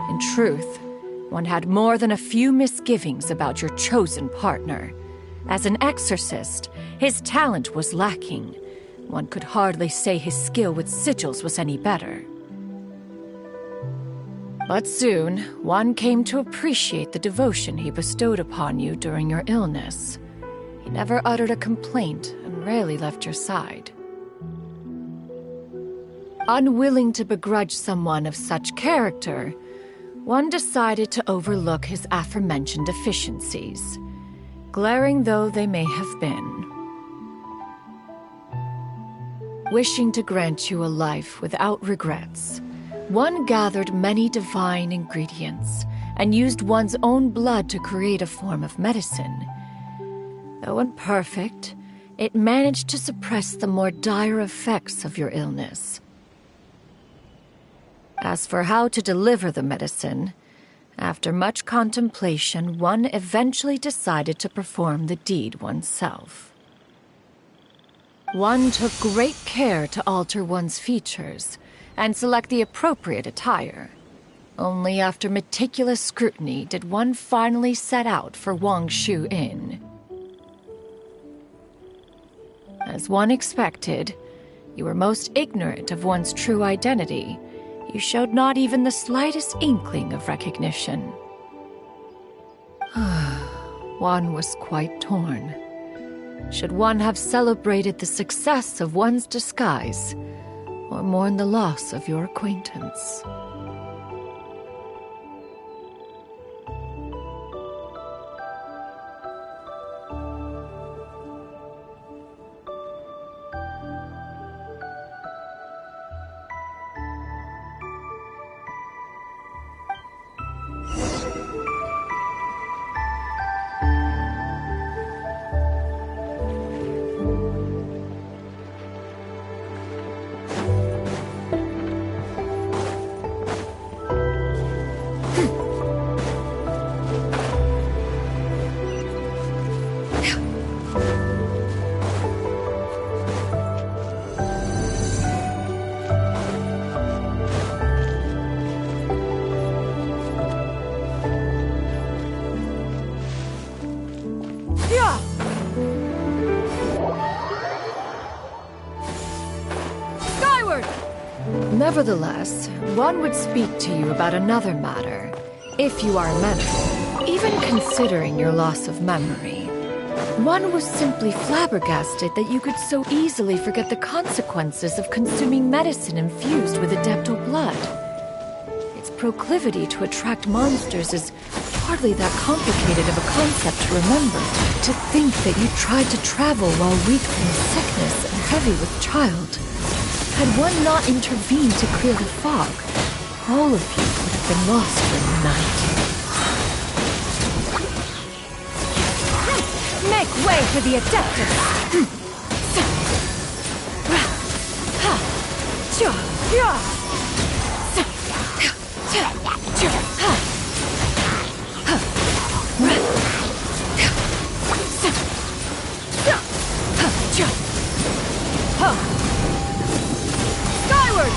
In truth, one had more than a few misgivings about your chosen partner. As an exorcist, his talent was lacking. One could hardly say his skill with sigils was any better. But soon, one came to appreciate the devotion he bestowed upon you during your illness. He never uttered a complaint and rarely left your side. Unwilling to begrudge someone of such character, one decided to overlook his aforementioned deficiencies, glaring though they may have been. Wishing to grant you a life without regrets, one gathered many divine ingredients and used one's own blood to create a form of medicine. Though imperfect, it managed to suppress the more dire effects of your illness. As for how to deliver the medicine, after much contemplation, one eventually decided to perform the deed oneself. One took great care to alter one's features and select the appropriate attire. Only after meticulous scrutiny did one finally set out for Wangshu Inn. As one expected, you were most ignorant of one's true identity. You showed not even the slightest inkling of recognition. One was quite torn. Should one have celebrated the success of one's disguise, or mourn the loss of your acquaintance? Nevertheless, one would speak to you about another matter, if you are amenable. Even considering your loss of memory, one was simply flabbergasted that you could so easily forget the consequences of consuming medicine infused with Adeptal blood. Its proclivity to attract monsters is hardly that complicated of a concept to remember. To think that you tried to travel while weak from sickness and heavy with child. Had one not intervened to clear the fog, all of you would have been lost during the night. Make way for the Adeptus! Skyward!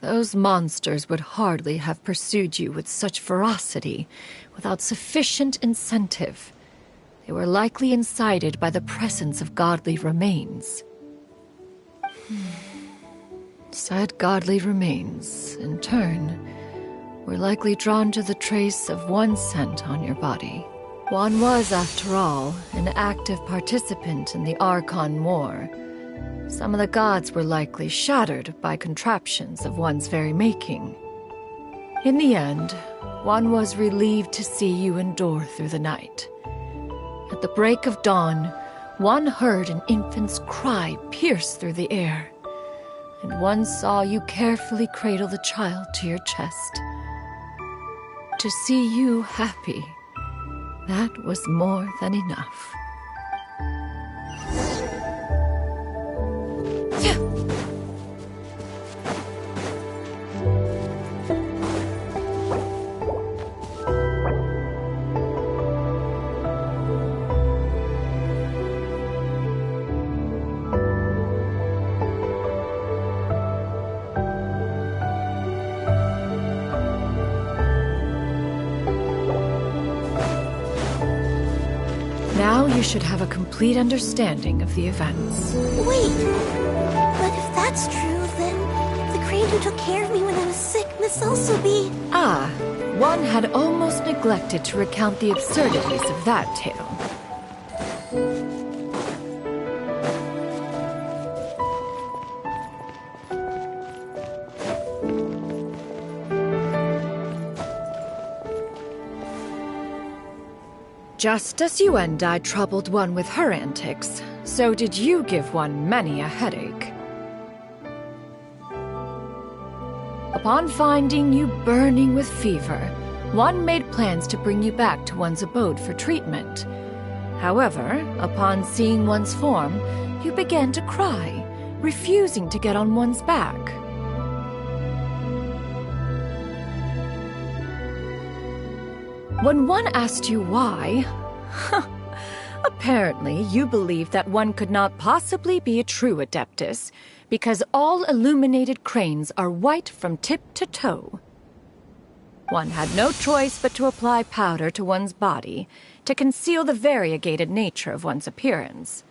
Those monsters would hardly have pursued you with such ferocity without sufficient incentive. They were likely incited by the presence of godly remains. Said godly remains, in turn, were likely drawn to the trace of one scent on your body. One was, after all, an active participant in the Archon War. Some of the gods were likely shattered by contraptions of one's very making. In the end, one was relieved to see you endure through the night. At the break of dawn, one heard an infant's cry pierce through the air, and one saw you carefully cradle the child to your chest. To see you happy, that was more than enough. Now you should have a complete understanding of the events. Wait! But if that's true, then the crane who took care of me when I was sick must also be... Ah, one had almost neglected to recount the absurdities of that tale. Just as you and I troubled one with her antics, so did you give one many a headache. Upon finding you burning with fever, one made plans to bring you back to one's abode for treatment. However, upon seeing one's form, you began to cry, refusing to get on one's back. When one asked you why, apparently you believed that one could not possibly be a true Adeptus because all illuminated cranes are white from tip to toe. One had no choice but to apply powder to one's body to conceal the variegated nature of one's appearance.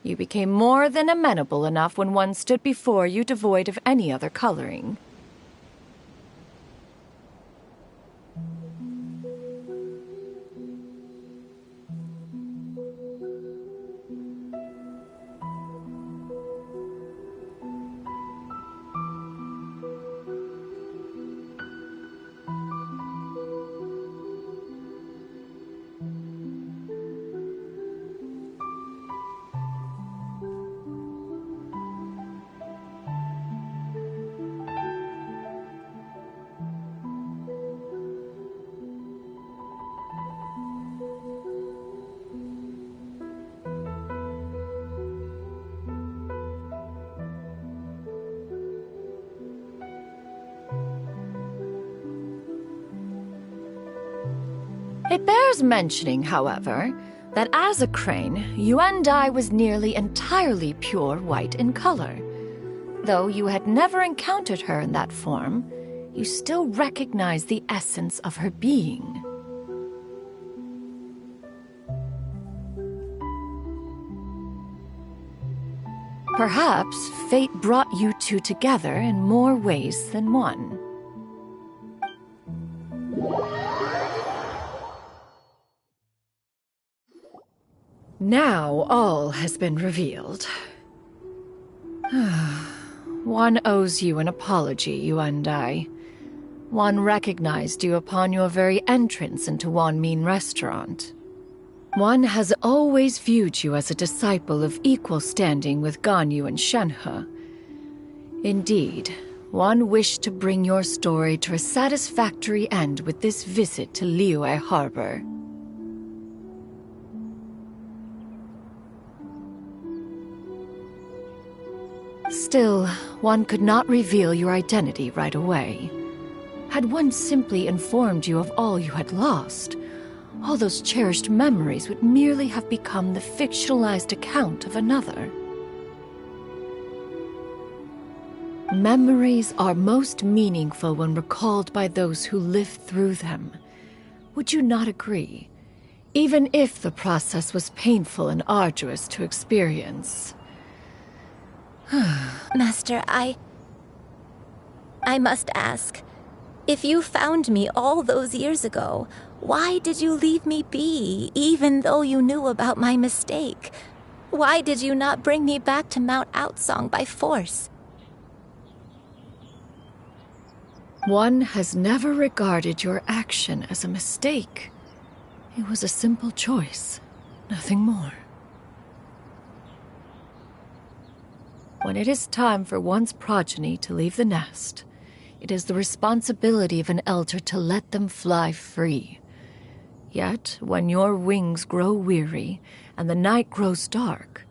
You became more than amenable enough when one stood before you devoid of any other coloring. It bears mentioning, however, that as a crane, Yuendai was nearly entirely pure white in color. Though you had never encountered her in that form, you still recognized the essence of her being. Perhaps fate brought you two together in more ways than one. Now all has been revealed. One owes you an apology, Yuan Dai. One recognized you upon your very entrance into Wanmin Restaurant. One has always viewed you as a disciple of equal standing with Ganyu and Shenhe. Indeed, one wished to bring your story to a satisfactory end with this visit to Liyue Harbor. Still, one could not reveal your identity right away. Had one simply informed you of all you had lost, all those cherished memories would merely have become the fictionalized account of another. Memories are most meaningful when recalled by those who lived through them. Would you not agree? Even if the process was painful and arduous to experience. Master, I must ask, if you found me all those years ago, why did you leave me be, even though you knew about my mistake? Why did you not bring me back to Mount Outsong by force? One has never regarded your action as a mistake. It was a simple choice, nothing more. When it is time for one's progeny to leave the nest, it is the responsibility of an elder to let them fly free. Yet, when your wings grow weary and the night grows dark,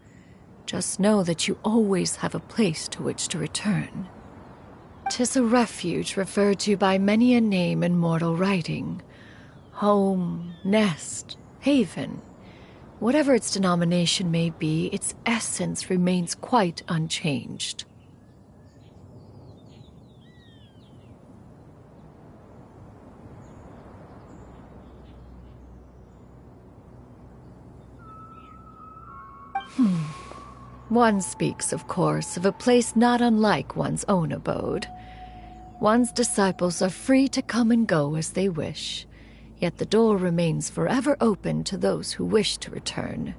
just know that you always have a place to which to return. 'Tis a refuge referred to by many a name in mortal writing. Home, nest, haven. Whatever its denomination may be, its essence remains quite unchanged. One speaks, of course, of a place not unlike one's own abode. One's disciples are free to come and go as they wish, yet the door remains forever open to those who wish to return.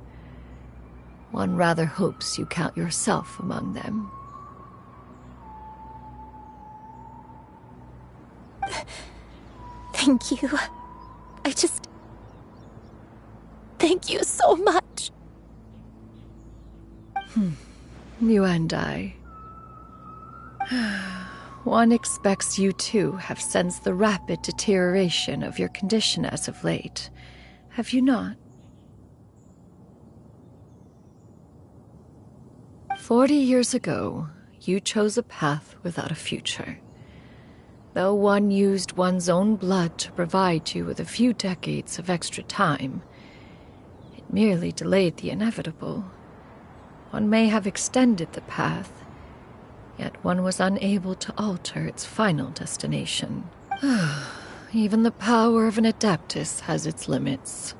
One rather hopes you count yourself among them. Thank you. Thank you so much. You and I. One expects you too have sensed the rapid deterioration of your condition as of late. Have you not? 40 years ago, you chose a path without a future. Though one used one's own blood to provide you with a few decades of extra time, it merely delayed the inevitable. One may have extended the path, yet one was unable to alter its final destination. Even the power of an Adeptus has its limits.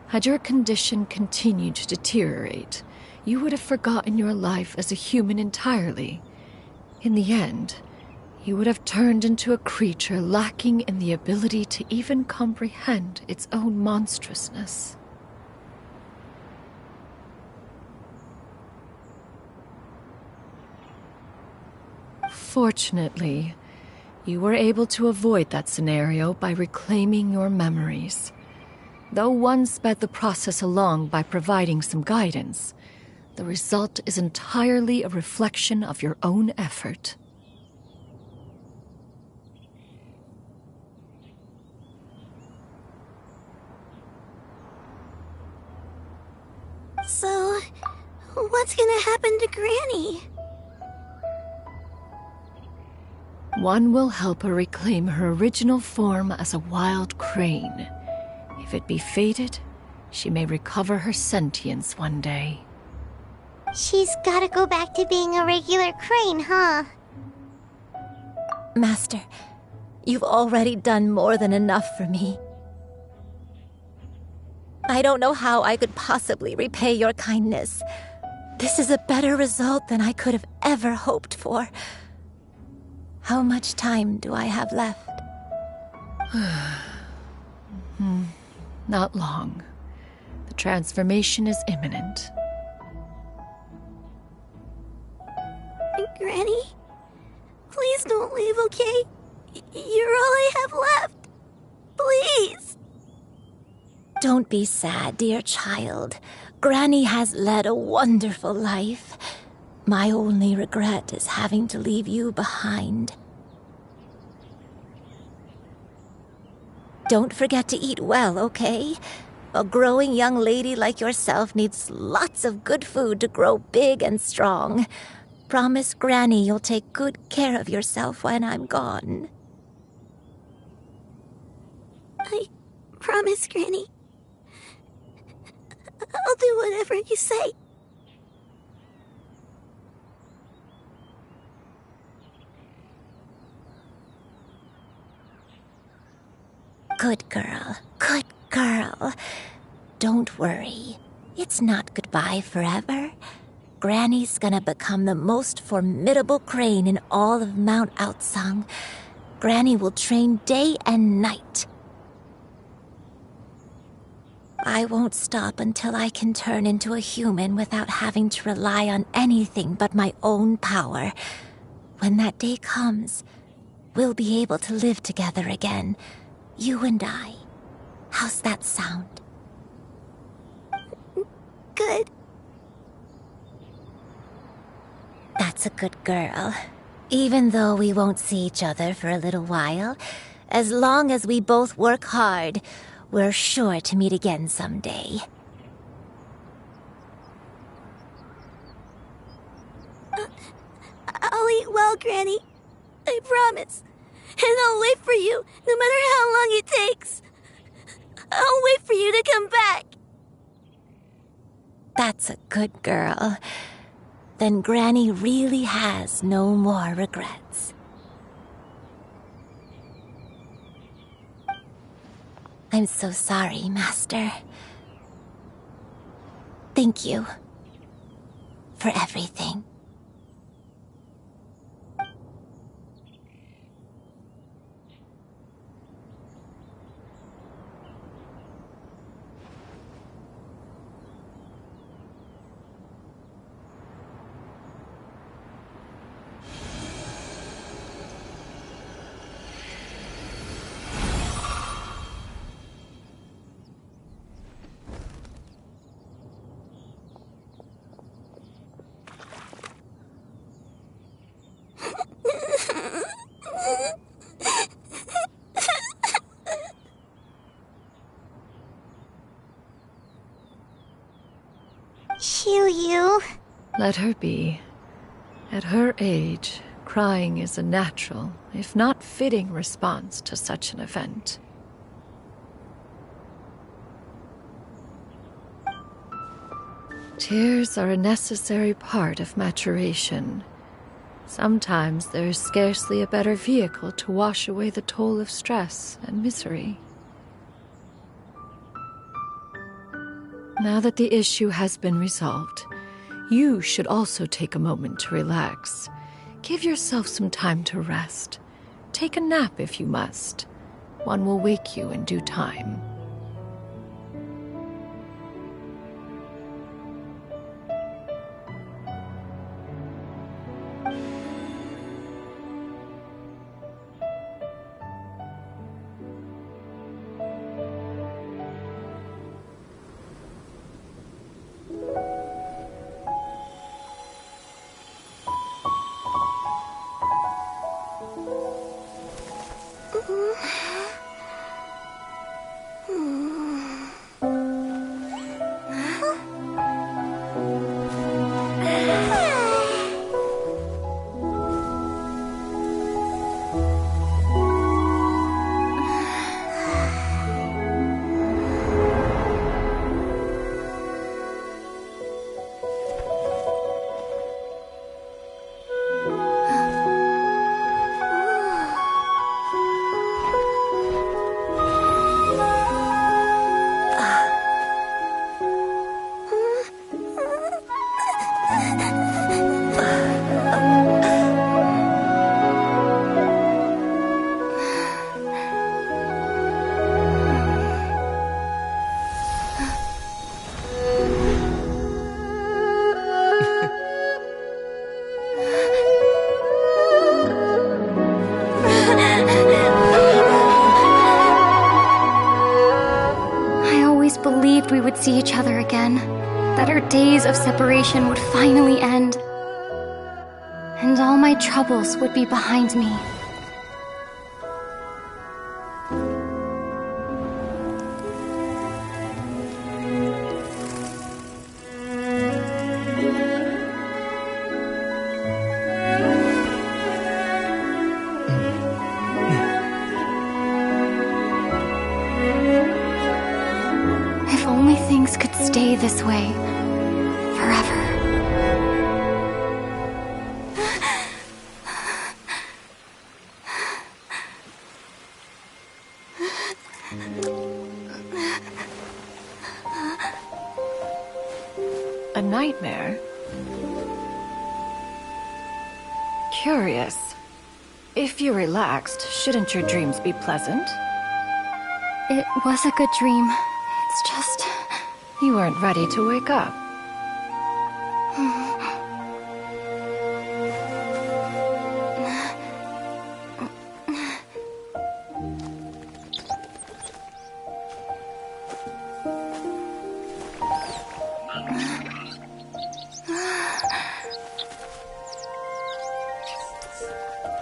Had your condition continued to deteriorate, you would have forgotten your life as a human entirely. In the end, you would have turned into a creature lacking in the ability to even comprehend its own monstrousness. Fortunately, you were able to avoid that scenario by reclaiming your memories. Though one sped the process along by providing some guidance, the result is entirely a reflection of your own effort. So, what's gonna happen to Granny? One will help her reclaim her original form as a wild crane. If it be fated, she may recover her sentience one day. She's gotta go back to being a regular crane, huh? Master, you've already done more than enough for me. I don't know how I could possibly repay your kindness. This is a better result than I could have ever hoped for. How much time do I have left? Not long. The transformation is imminent. Granny? Granny? Please don't leave, okay? You're all I have left. Please. Don't be sad, dear child. Granny has led a wonderful life. My only regret is having to leave you behind. Don't forget to eat well, okay? A growing young lady like yourself needs lots of good food to grow big and strong. Promise Granny you'll take good care of yourself when I'm gone. I promise, Granny. I'll do whatever you say. Good girl, good girl. Don't worry. It's not goodbye forever. Granny's gonna become the most formidable crane in all of Mount Outsung. Granny will train day and night. I won't stop until I can turn into a human without having to rely on anything but my own power. When that day comes, we'll be able to live together again. You and I. How's that sound? Good. That's a good girl. Even though we won't see each other for a little while, as long as we both work hard, we're sure to meet again someday. I'll eat well, Granny. I promise. And I'll wait for you, no matter how long it takes. I'll wait for you to come back. That's a good girl. Then Granny really has no more regrets. I'm so sorry, Master. Thank you for everything. You. Let her be. At her age, crying is a natural, if not fitting, response to such an event. Tears are a necessary part of maturation. Sometimes there is scarcely a better vehicle to wash away the toll of stress and misery. Now that the issue has been resolved, you should also take a moment to relax. Give yourself some time to rest. Take a nap if you must. One will wake you in due time. see each other again, that our days of separation would finally end, and all my troubles would be behind me. If only things could stay this way forever. A nightmare? Curious. If you're relaxed, shouldn't your dreams be pleasant? It was a good dream. It's just... You weren't ready to wake up.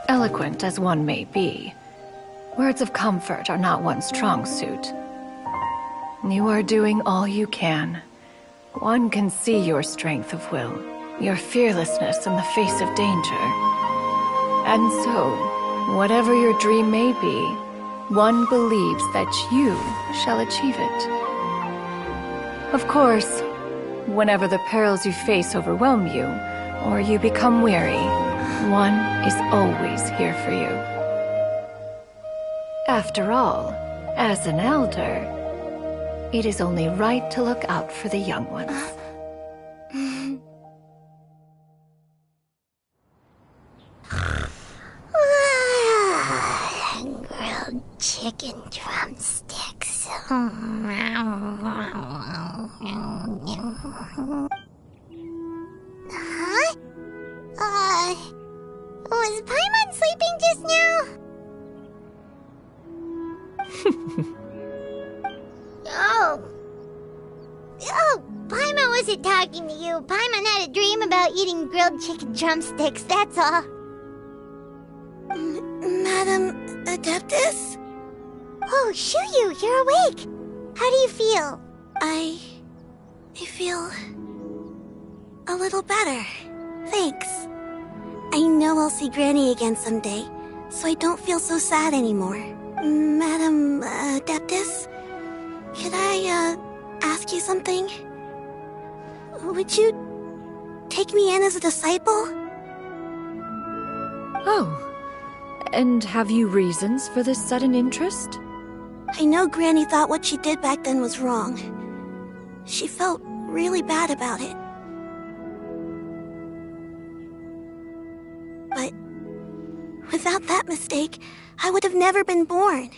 Eloquent as one may be, words of comfort are not one's strong suit. You are doing all you can. One can see your strength of will, your fearlessness in the face of danger. And so, whatever your dream may be, one believes that you shall achieve it. Of course, whenever the perils you face overwhelm you, or you become weary, one is always here for you. After all, as an elder, it is only right to look out for the young ones. Grilled chicken drumsticks. Huh? Was Paimon sleeping just now? Oh, Paimon wasn't talking to you. Paimon had a dream about eating grilled chicken drumsticks, that's all. Madam Adeptus? Oh, Shuyu, you're awake. How do you feel? I feel a little better. Thanks. I know I'll see Granny again someday, so I don't feel so sad anymore. Madam Adeptus, could I ask you something? Would you take me in as a disciple? Oh. And have you reasons for this sudden interest? I know Granny thought what she did back then was wrong. She felt really bad about it. But without that mistake, I would have never been born.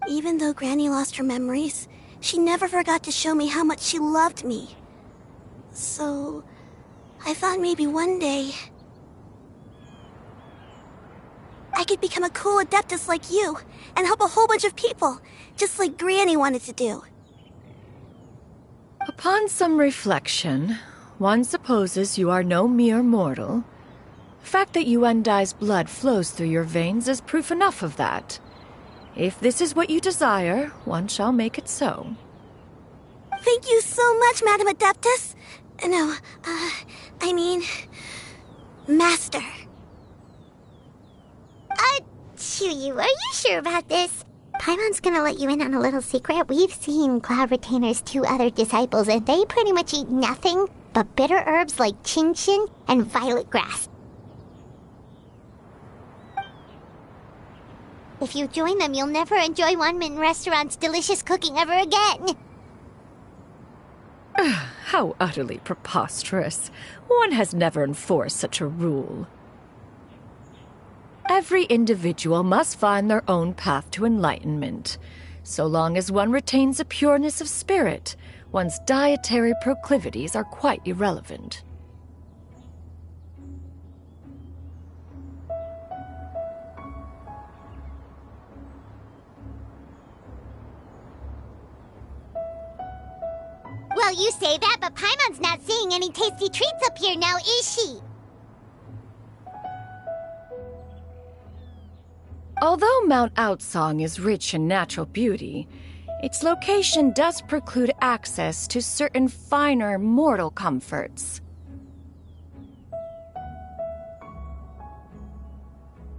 Even though Granny lost her memories, she never forgot to show me how much she loved me. So, I thought maybe one day I could become a cool Adeptus like you and help a whole bunch of people, just like Granny wanted to do. Upon some reflection, one supposes you are no mere mortal. The fact that Yuendai's blood flows through your veins is proof enough of that. If this is what you desire, one shall make it so. Thank you so much, Madam Adeptus. No, I mean, Master. Shuyu, are you sure about this? Paimon's gonna let you in on a little secret. We've seen Cloud Retainer's 2 other disciples, and they pretty much eat nothing but bitter herbs like Genshin and violet grass. If you join them, you'll never enjoy Wanmin Restaurant's delicious cooking ever again. How utterly preposterous. One has never enforced such a rule. Every individual must find their own path to enlightenment. So long as one retains a pureness of spirit, one's dietary proclivities are quite irrelevant. Well, you say that, but Paimon's not seeing any tasty treats up here now, is she? Although Mount Outsong is rich in natural beauty, its location does preclude access to certain finer mortal comforts.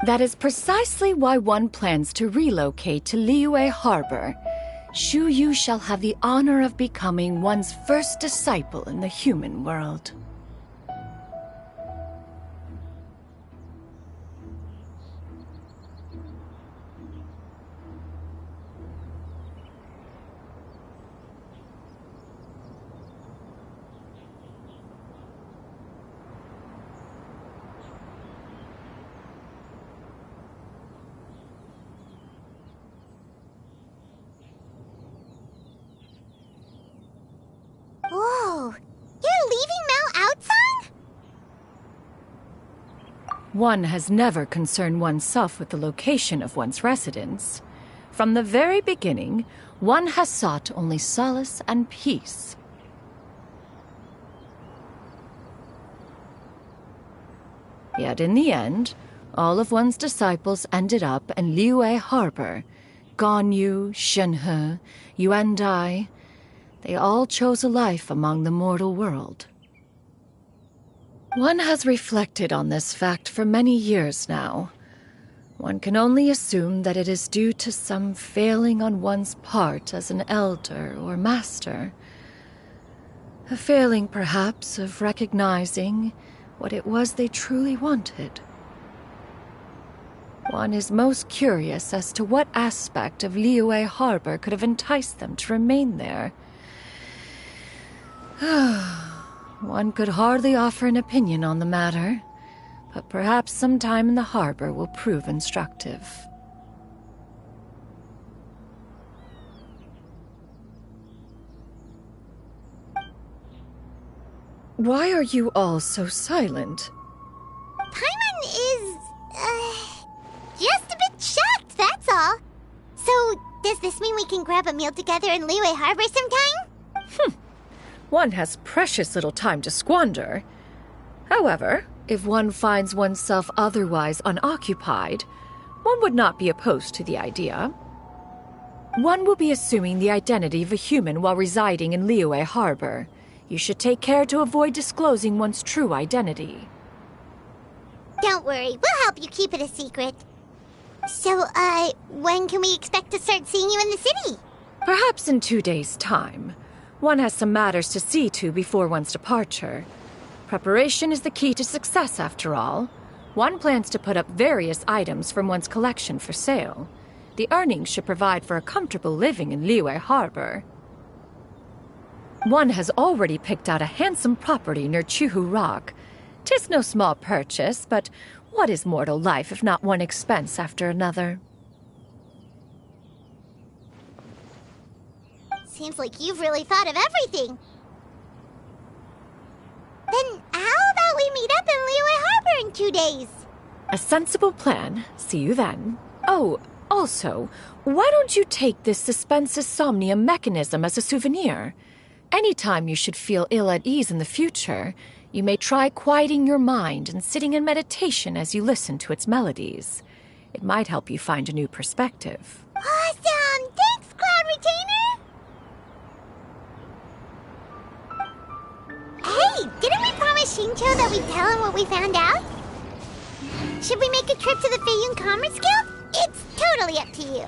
That is precisely why one plans to relocate to Liyue Harbor. Shu Yu shall have the honor of becoming one's first disciple in the human world. Whoa, you're leaving Mount Outsong? One has never concerned oneself with the location of one's residence. From the very beginning, one has sought only solace and peace. Yet in the end, all of one's disciples ended up in Liyue Harbor. Ganyu, Shenhe, Yuandai. They all chose a life among the mortal world. One has reflected on this fact for many years now. One can only assume that it is due to some failing on one's part as an elder or master. A failing, perhaps, of recognizing what it was they truly wanted. One is most curious as to what aspect of Liyue Harbor could have enticed them to remain there. One could hardly offer an opinion on the matter, but perhaps some time in the harbor will prove instructive. Why are you all so silent? Paimon is, just a bit shocked, that's all. So, does this mean we can grab a meal together in Liyue Harbor sometime? One has precious little time to squander. However, if one finds oneself otherwise unoccupied, one would not be opposed to the idea. One will be assuming the identity of a human while residing in Liyue Harbor. You should take care to avoid disclosing one's true identity. Don't worry, we'll help you keep it a secret. So, when can we expect to start seeing you in the city? Perhaps in 2 days' time. One has some matters to see to before one's departure. Preparation is the key to success, after all. One plans to put up various items from one's collection for sale. The earnings should provide for a comfortable living in Liyue Harbor. One has already picked out a handsome property near Chuhu Rock. 'Tis no small purchase, but what is mortal life if not one expense after another? Seems like you've really thought of everything. Then how about we meet up in Liyue Harbor in 2 days? A sensible plan. See you then. Oh, also, why don't you take this suspensus somnium mechanism as a souvenir? Anytime you should feel ill at ease in the future, you may try quieting your mind and sitting in meditation as you listen to its melodies. It might help you find a new perspective. Awesome! Thanks, Cloud Retainer! Hey, didn't we promise Shincho that we'd tell him what we found out? Should we make a trip to the Feiyun Commerce Guild? It's totally up to you.